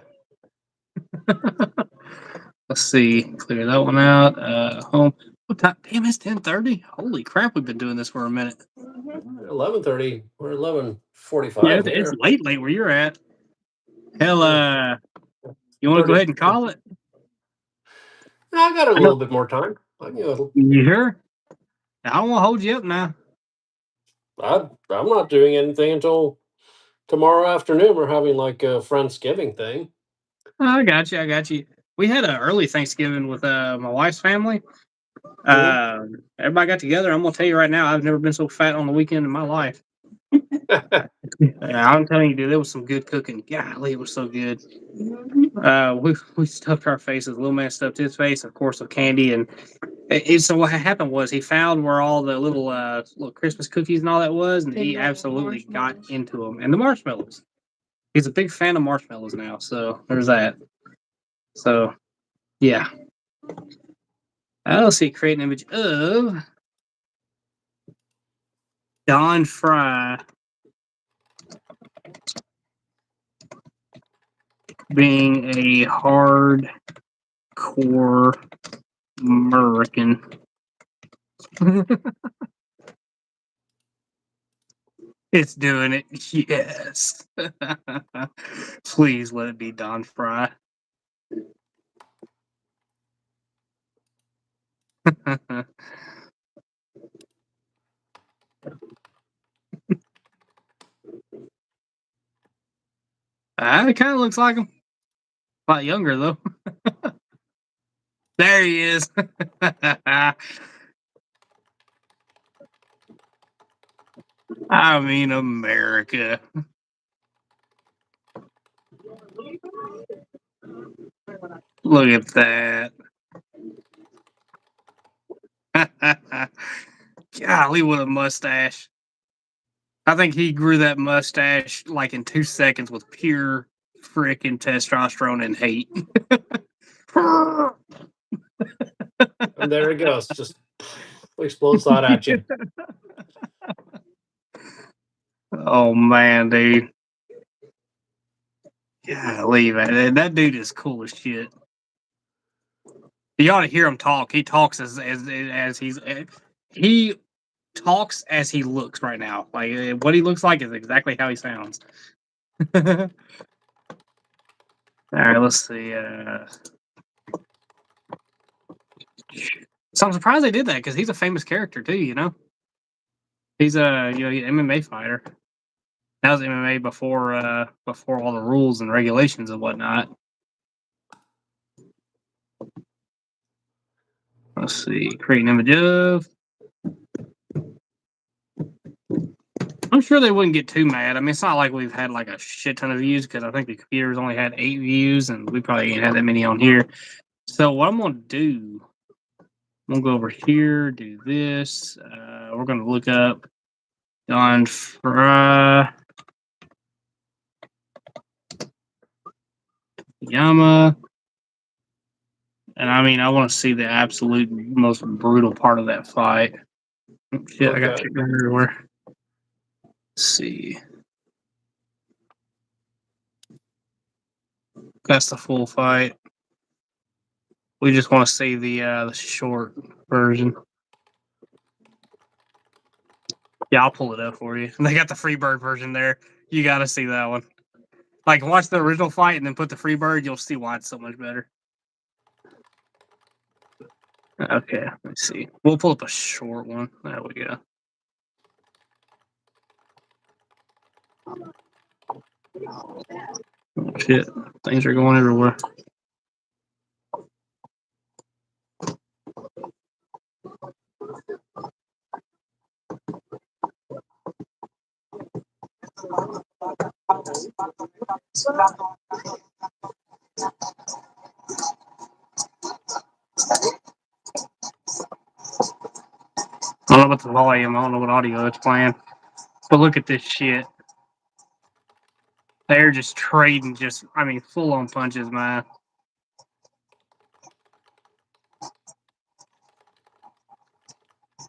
Let's see. Clear that one out. Home. What time? Damn, it's 10:30. Holy crap, we've been doing this for a minute. 11:30 or 11:45. Yeah, it's late where you're at. Hell, you want to go ahead and call it? I got a little bit more time. You sure? I don't want to hold you up now. I'm not doing anything until tomorrow afternoon. We're having like a Friendsgiving thing. I got you. We had an early Thanksgiving with my wife's family. Everybody got together. I'm gonna tell you right now, I've never been so fat on the weekend in my life. Yeah, I'm telling you, dude, there was some good cooking. Golly, it was so good. We stuffed our faces. Little man stuffed his face, of course, with candy. And so what happened was he found where all the little Christmas cookies and all that was, and he absolutely got into them. And the marshmallows. He's a big fan of marshmallows now. So there's that. So, yeah. I'll see. Create an image of Don Fry being a hardcore American. It's doing it. Yes. Please let it be Don Fry. It kind of looks like him. A lot younger, though. There he is. I mean, America. Look at that. Golly, what a mustache. I think he grew that mustache like in 2 seconds with pure freaking testosterone and hate. And there it goes. Just explodes that at you. Oh, man, dude. Golly, man. That dude is cool as shit. You ought to hear him talk. He talks as he talks as he looks right now. Like what he looks like is exactly how he sounds. All right, let's see. So I'm surprised they did that because he's a famous character too. He's a he's an MMA fighter. That was MMA before all the rules and regulations and whatnot. Let's see. Create an image of sure they wouldn't get too mad. I mean, it's not like we've had like a shit ton of views because I think the computers only had 8 views and we probably ain't had that many on here. So what I'm gonna do, I'm gonna go over here, do this. We're gonna look up Don Fry Yama. And I mean, I want to see the absolute most brutal part of that fight. Oh, shit, I got Okay. kicked everywhere. Let's see. That's the full fight. We just want to see the short version. Yeah, I'll pull it up for you. They got the Freebird version there. You got to see that one. Like, watch the original fight and then put the Freebird. You'll see why it's so much better. Okay, let's see. We'll pull up a short one. There we go. Oh, shit. Things are going everywhere. I don't know about the volume. I don't know what audio it's playing. But look at this shit. They're just trading, I mean, full on punches, man.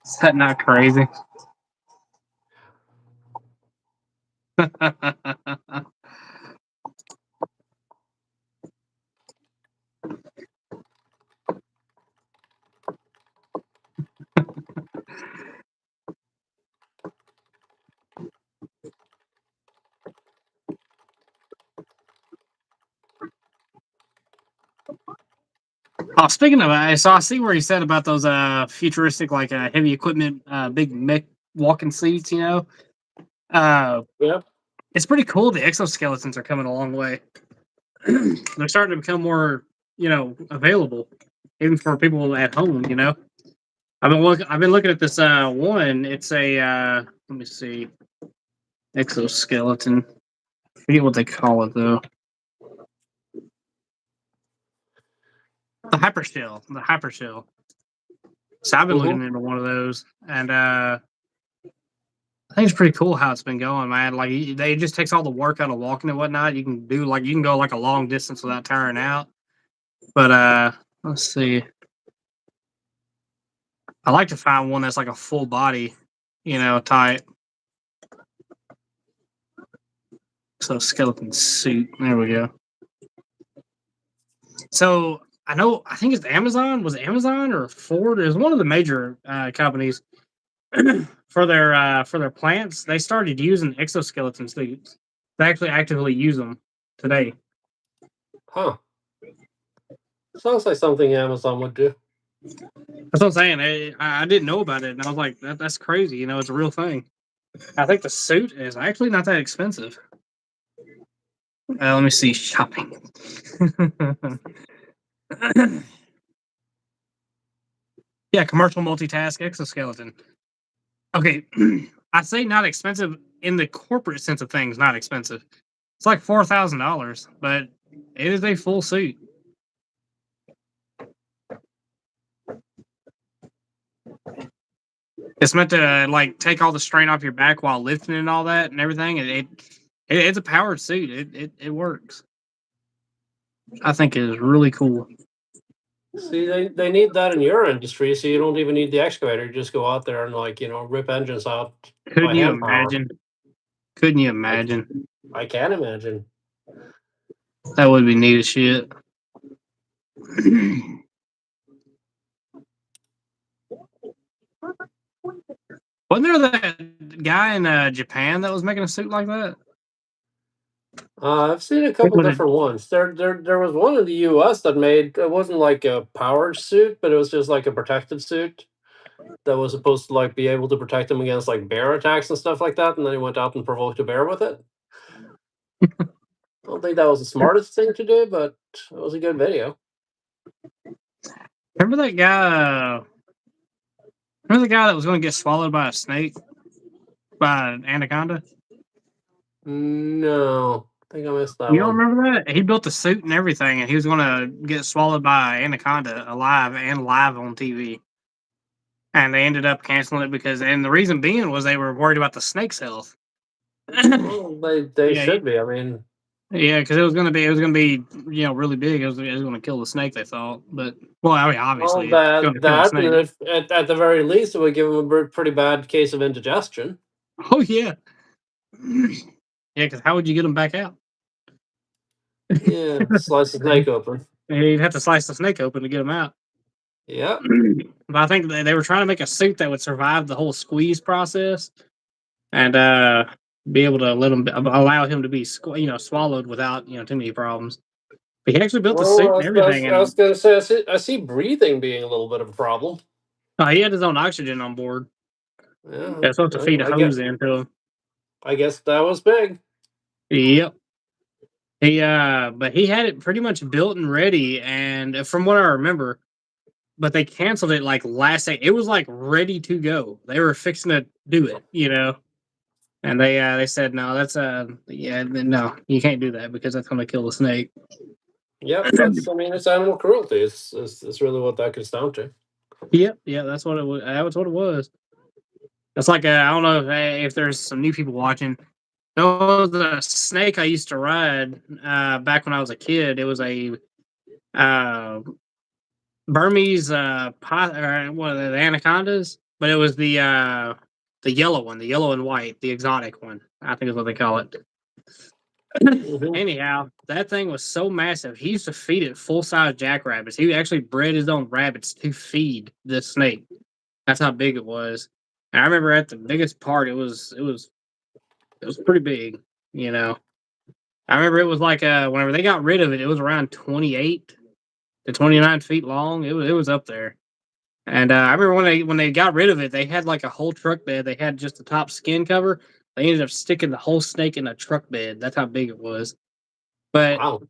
Is that not crazy? Oh, speaking of, so I see where he said about those futuristic, like heavy equipment, big mech walking seats. You know, Yeah. it's pretty cool. The exoskeletons are coming a long way. They're starting to become more, available, even for people at home. You know, I've been looking at this one. It's a let me see, exoskeleton. I forget what they call it though. The hypershell. So I've been looking into one of those, and I think it's pretty cool how it's been going, man. Like they just takes all the work out of walking and whatnot. You can go like a long distance without tiring out. But let's see. I like to find one that's like a full body, type. So skeleton suit. There we go. So I think it's Amazon. Was it Amazon or Ford? It was one of the major companies for their plants. They started using exoskeleton suits. They actually actively use them today. Huh. Sounds like something Amazon would do. That's what I'm saying. I didn't know about it, and I was like, that's crazy. It's a real thing. I think the suit is actually not that expensive. Let me see shopping. Yeah, commercial multitask exoskeleton. Okay, I say not expensive in the corporate sense of things. Not expensive. It's like $4,000, but it is a full suit. It's meant to like take all the strain off your back while lifting and all that and everything. It's a powered suit. It works. I think it is really cool. See, they need that in your industry, so you don't even need the excavator. You just go out there and rip engines out. Couldn't you hand power. imagine? Couldn't you imagine? I can imagine. That would be neat as shit. Wasn't there that guy in Japan that was making a suit like that? I've seen a couple different ones. There was one in the U.S. that made it wasn't like a powered suit, but it was just like a protective suit that was supposed to like be able to protect him against like bear attacks and stuff like that. And then he went out and provoked a bear with it. I don't think that was the smartest thing to do, but it was a good video. Remember that guy? Remember the guy that was going to get swallowed by a snake? Anaconda. No, I think I missed that You don't one. remember that? He built a suit and everything, and he was gonna get swallowed by anaconda alive and live on TV. And they ended up canceling it because, and the reason being was they were worried about the snake's health. Well, they Yeah, should be. I mean, Yeah, because it was gonna be really big. It was gonna kill the snake. They thought, but well, I mean, well, obviously it's gonna kill the that, and snake. if at the very least, it would give him a pretty bad case of indigestion. Oh yeah, yeah. Because how would you get him back out? Yeah, slice the snake open. You'd have to slice the snake open to get him out. Yeah. But I think they were trying to make a suit that would survive the whole squeeze process, and be able to allow him to be swallowed without too many problems. But he actually built the suit Well, and everything, I was and gonna say I see breathing being a little bit of a problem. he had his own oxygen on board. Yeah, They're supposed to feed a I hose guess into him. that was big. Yep. But he had it pretty much built and ready, and from what I remember, but they canceled it like last day. It was like ready to go. They were fixing to do it, and they said no, that's no, you can't do that because that's gonna kill the snake. Yep, that's I mean it's animal cruelty. It's really what that comes down to. Yep, yeah, that's what it was. That was what it was. It's like I don't know if there's some new people watching. There was a snake I used to ride back when I was a kid. It was a Burmese one of the anacondas, but it was the yellow one, the yellow and white, the exotic one. I think is what they call it. Mhm. Anyhow, that thing was so massive. He used to feed it full size jackrabbits. He actually bred his own rabbits to feed this snake. That's how big it was. And I remember at the biggest part, it was pretty big. I remember it was like whenever they got rid of it, it was around 28 to 29 feet long. It was up there. And I remember when they got rid of it, they had like a whole truck bed. They had just the top skin cover. They ended up sticking the whole snake in a truck bed. That's how big it was. But Wow.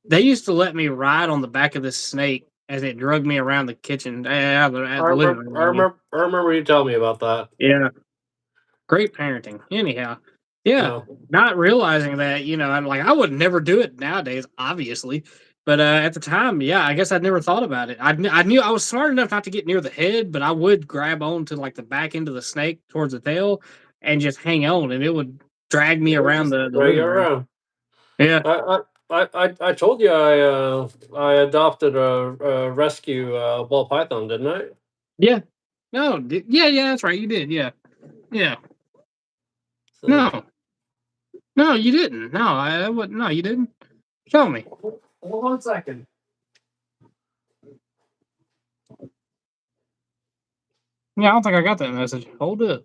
they used to let me ride on the back of this snake as it drug me around the kitchen, I the living remember, room. I remember you telling me about that. Yeah, great parenting. Anyhow, yeah, No. not realizing that I'm like I would never do it nowadays, obviously. But at the time, yeah, I guess I'd never thought about it. I knew I was smart enough not to get near the head, but I would grab on to like the back end of the snake towards the tail and just hang on, and it would drag me around the Drag living you room. around. Yeah, I told you I adopted a rescue ball python, didn't I? yeah, no, yeah, that's right, you did, yeah. So, No, you didn't. No, I wouldn't. No, you didn't. Show me. hold on a second. Yeah, I don't think I got that message. Hold up.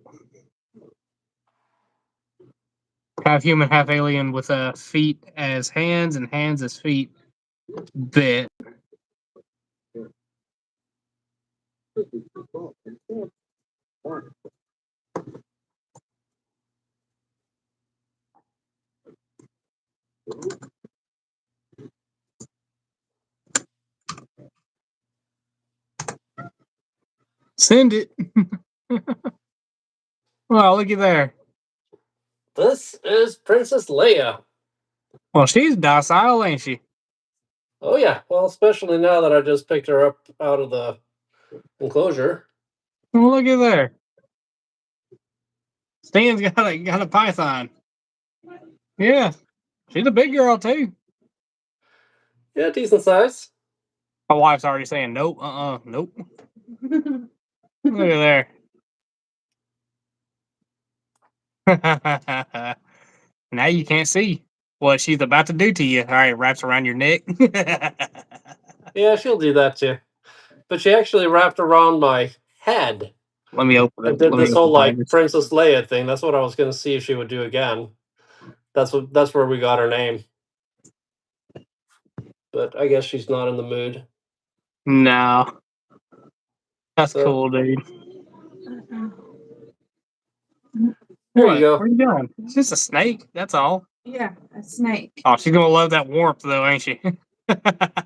Half human, half alien with feet as hands and hands as feet. Bet. Send it. Well, looky there. This is Princess Leia. Well, she's docile, ain't she? Oh yeah, well, especially now that I just picked her up out of the enclosure. Well, looky there. Stan's got a python. Yeah, she's a big girl too. Yeah, decent size. My wife's already saying nope. Nope. Look at there. Now you can't see what she's about to do to you. All right, wraps around your neck. Yeah, she'll do that too. But she actually wrapped around my head Let me open it. and did Let me this whole open like mine. Princess Leia thing. That's what I was gonna see if she would do again. That's where we got her name. But I guess she's not in the mood. No. That's So- cool, dude. There What? you go. Where you going? It's just a snake. That's all. Yeah, a snake. Oh, she's gonna love that warmth, though, ain't she?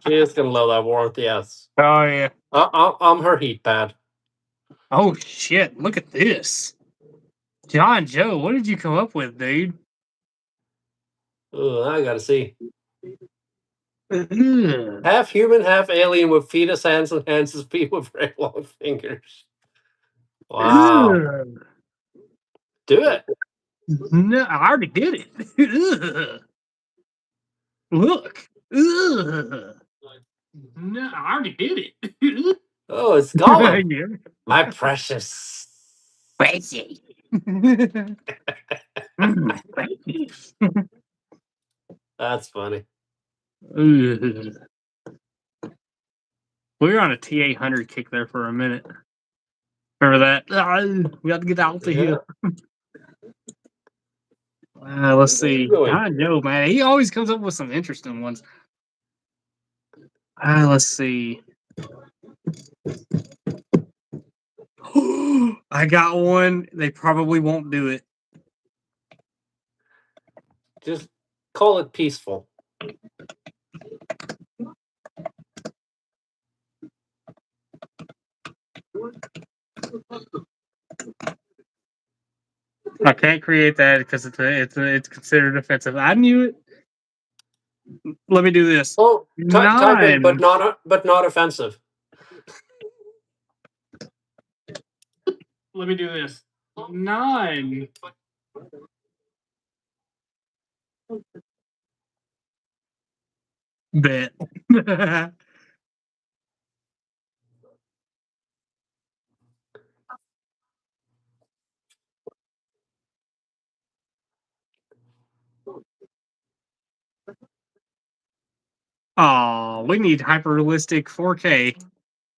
She is gonna love that warmth. Yes. Oh yeah. I'm her heat pad. Oh shit! Look at this. John Joe, what did you come up with, dude? Oh, I gotta see. Ugh. Half human, half alien with fetus hands and hands as feet with very long fingers. Wow. Ugh. Do it. No, I already did it. Ugh. Look. Ugh. No, I already did it. Oh, it's Gollum. Yeah. My precious. Crazy. Precious. That's funny. Ugh. We were on a T800 kick there for a minute. Remember that? We got to get out of here. Let's see. Going. I know, man. He always comes up with some interesting ones. Let's see. I got one. They probably won't do it. Just call it peaceful. I can't create that because it's considered offensive. I knew it. Let me do this. Oh, type in, but 9. not offensive. Let me do this. 9. Bet. Oh, we need hyper realistic 4K,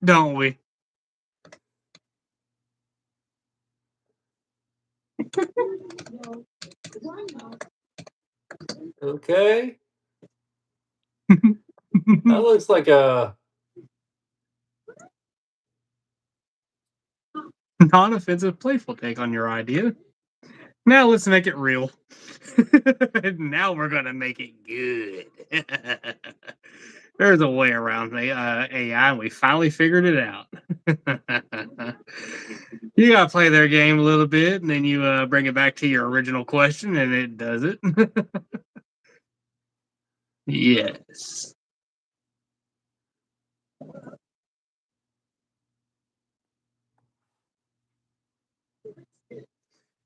don't we? Okay. That looks like a non-offensive, playful take on your idea. Now let's make it real. Now we're gonna make it good. There's a way around the AI, and we finally figured it out. You gotta play their game a little bit, and then you bring it back to your original question, and it does it. Yes.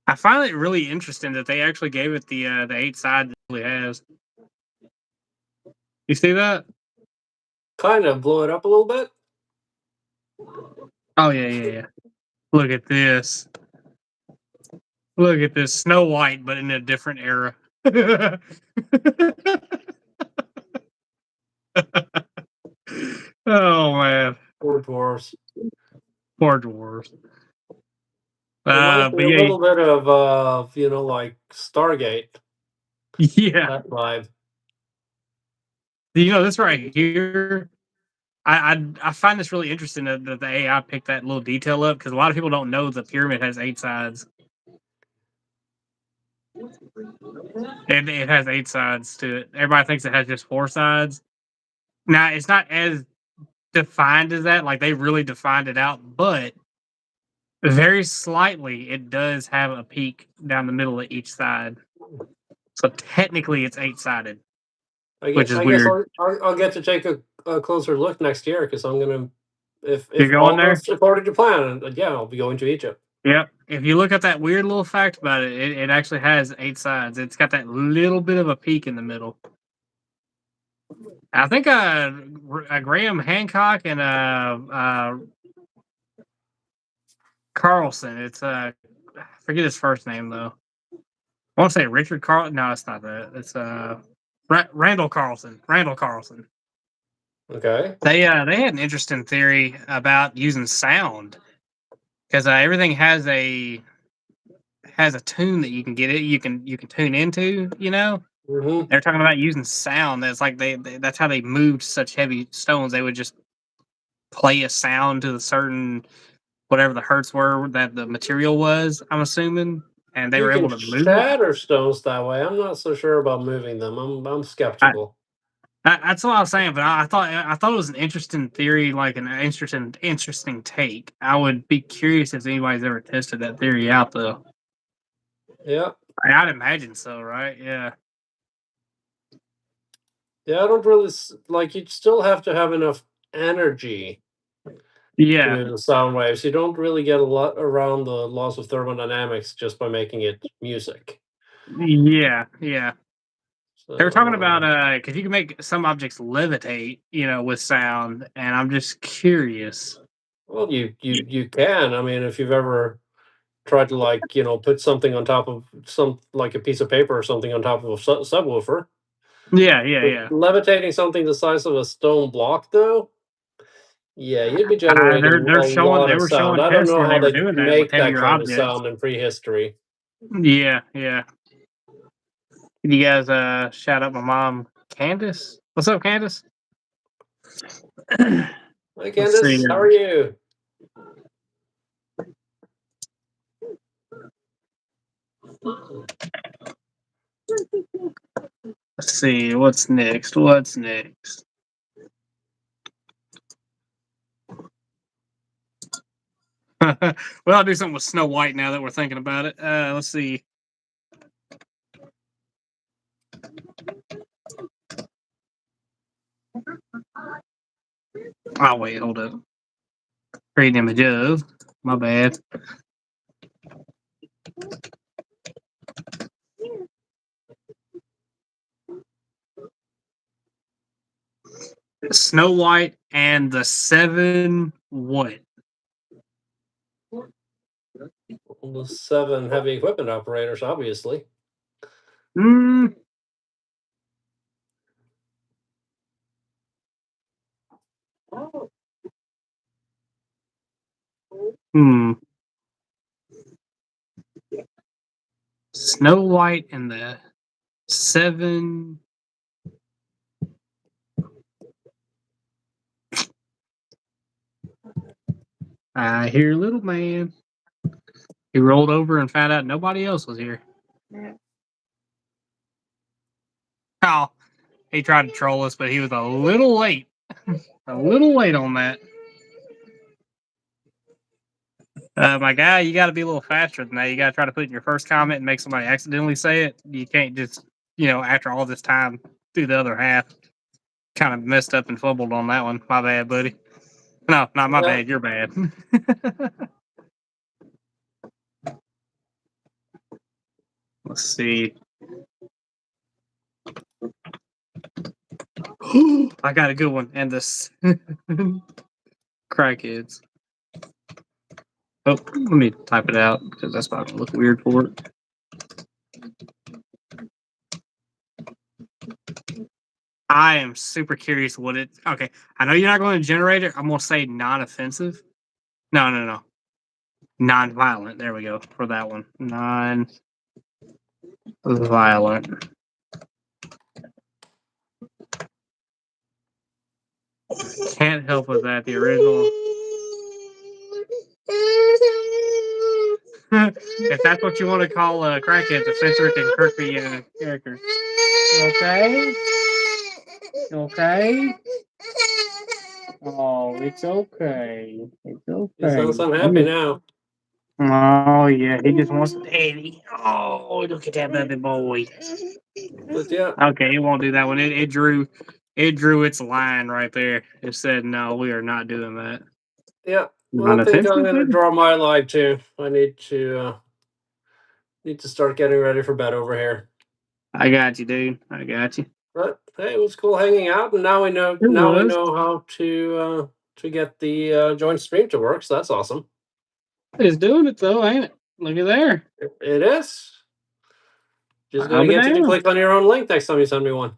I find it really interesting that they actually gave it the 8 sides it really has. You see that? kind of blow it up a little bit. Oh yeah. Look at this. Look at this Snow White, but in a different era. Oh man, Poor dwarves. poor dwarves. Reminds me But a yeah, little bit of like Stargate. yeah. That vibe. You know this right here. I find this really interesting that the AI picked that little detail up because a lot of people don't know the pyramid has 8 sides. It has 8 sides to it. Everybody thinks it has just 4 sides. Now it's not as defined as that. Like they really defined it out, but very slightly it does have a peak down the middle of each side. So technically it's 8 sided. Which is I weird. guess I'll get to take a closer look next year because I'm gonna if You're going all there? goes according to plan, yeah, I'll be going to Egypt. Yep. If you look at that weird little fact about it, it actually has 8 sides. It's got that little bit of a peak in the middle. I think Graham Hancock and Carlson. It's I forget his first name though. I want to say Richard Carlson. No, it's not that. It's Randall Carlson. Randall Carlson. Okay. They had an interesting theory about using sound because everything has a tune that you can get it. You can tune into. You know. Mm-hmm. They're talking about using sound. That's like that's how they moved such heavy stones. They would just play a sound to the certain whatever the hertz were that the material was. I'm assuming, and they were able to move. Shatter stones that way. I'm not so sure about moving them. I'm skeptical. That's what I was saying, but I thought it was an interesting theory, like an interesting take. I would be curious if anybody's ever tested that theory out, though. Yeah. I'd imagine so, right? Yeah. Yeah, I don't really like. You'd still have to have enough energy Yeah. to move the sound waves. You don't really get a lot around the laws of thermodynamics just by making it music. Yeah. Yeah. They were talking So, about because you can make some objects levitate, with sound, and I'm just curious. well, you can. I mean, if you've ever tried to put something on top of like a piece of paper or something on top of a subwoofer. Yeah. Yeah. But Yeah. levitating something the size of a stone block, though, yeah, you'd be generating They're a showing. lot They of were sound. showing I don't tests know where how they were they doing that with make that heavier kind of objects. sound in prehistory. Yeah. Yeah. Can you guys shout out my mom, Candace? What's up, Candace? Hi, Let's Candace. see. How are you? Let's see. What's next? What's next? Well, I'll do something with Snow White now that we're thinking about it. Let's see. Oh, wait, hold up. Create an image of. My bad. Snow White and the Seven what? The 7 heavy equipment operators, obviously. Hmm. Hmm. Snow White and the Seven. I hear little man. He rolled over and found out nobody else was here. Yeah. Oh, he tried to troll us, but he was a little late. A little late on that. My guy, you got to be a little faster than that. You got to try to put in your first comment and make somebody accidentally say it. You can't just, after all this time, do the other half. Kind of messed up and fumbled on that one. My bad, buddy. No, not my Yeah. bad. You're bad. Let's see. I got a good one. And this crackheads. Oh, let me type it out because that's probably gonna look weird for it. I am super curious what it. Okay, I know you're not going to generate it. I'm going to say non-offensive. No. Non-violent. There we go for that one. Non-violent. Can't help with that. The original. If that's what you want to call crackheads, a Cedric and Kirby character. Okay. Okay. Oh, it's okay. It's okay. He sounds unhappy now. Oh yeah, he just wants daddy. Oh, look at that baby boy. But yeah, Okay, it won't do that one. It drew its line right there. It said no, we are not doing that. yeah. Well, I think I'm going to draw my line too. I need to start getting ready for bed over here. I got you, dude. I got you. But hey, it was cool hanging out, and now we know It we was. know how to get the joint stream to work. So that's awesome. It's doing it though, ain't it? Look at there. It is. Just I'll going be to get you to down. click on your own link next time you send me one.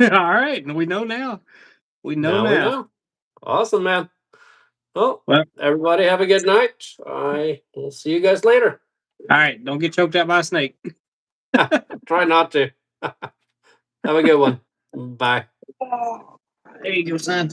All right, we know now. We know We now. know. Awesome, man. Well, Well, everybody have a good night. I will see you guys later. all right, don't get choked out by a snake. Try not to. Have a good one. Bye. There you go, son.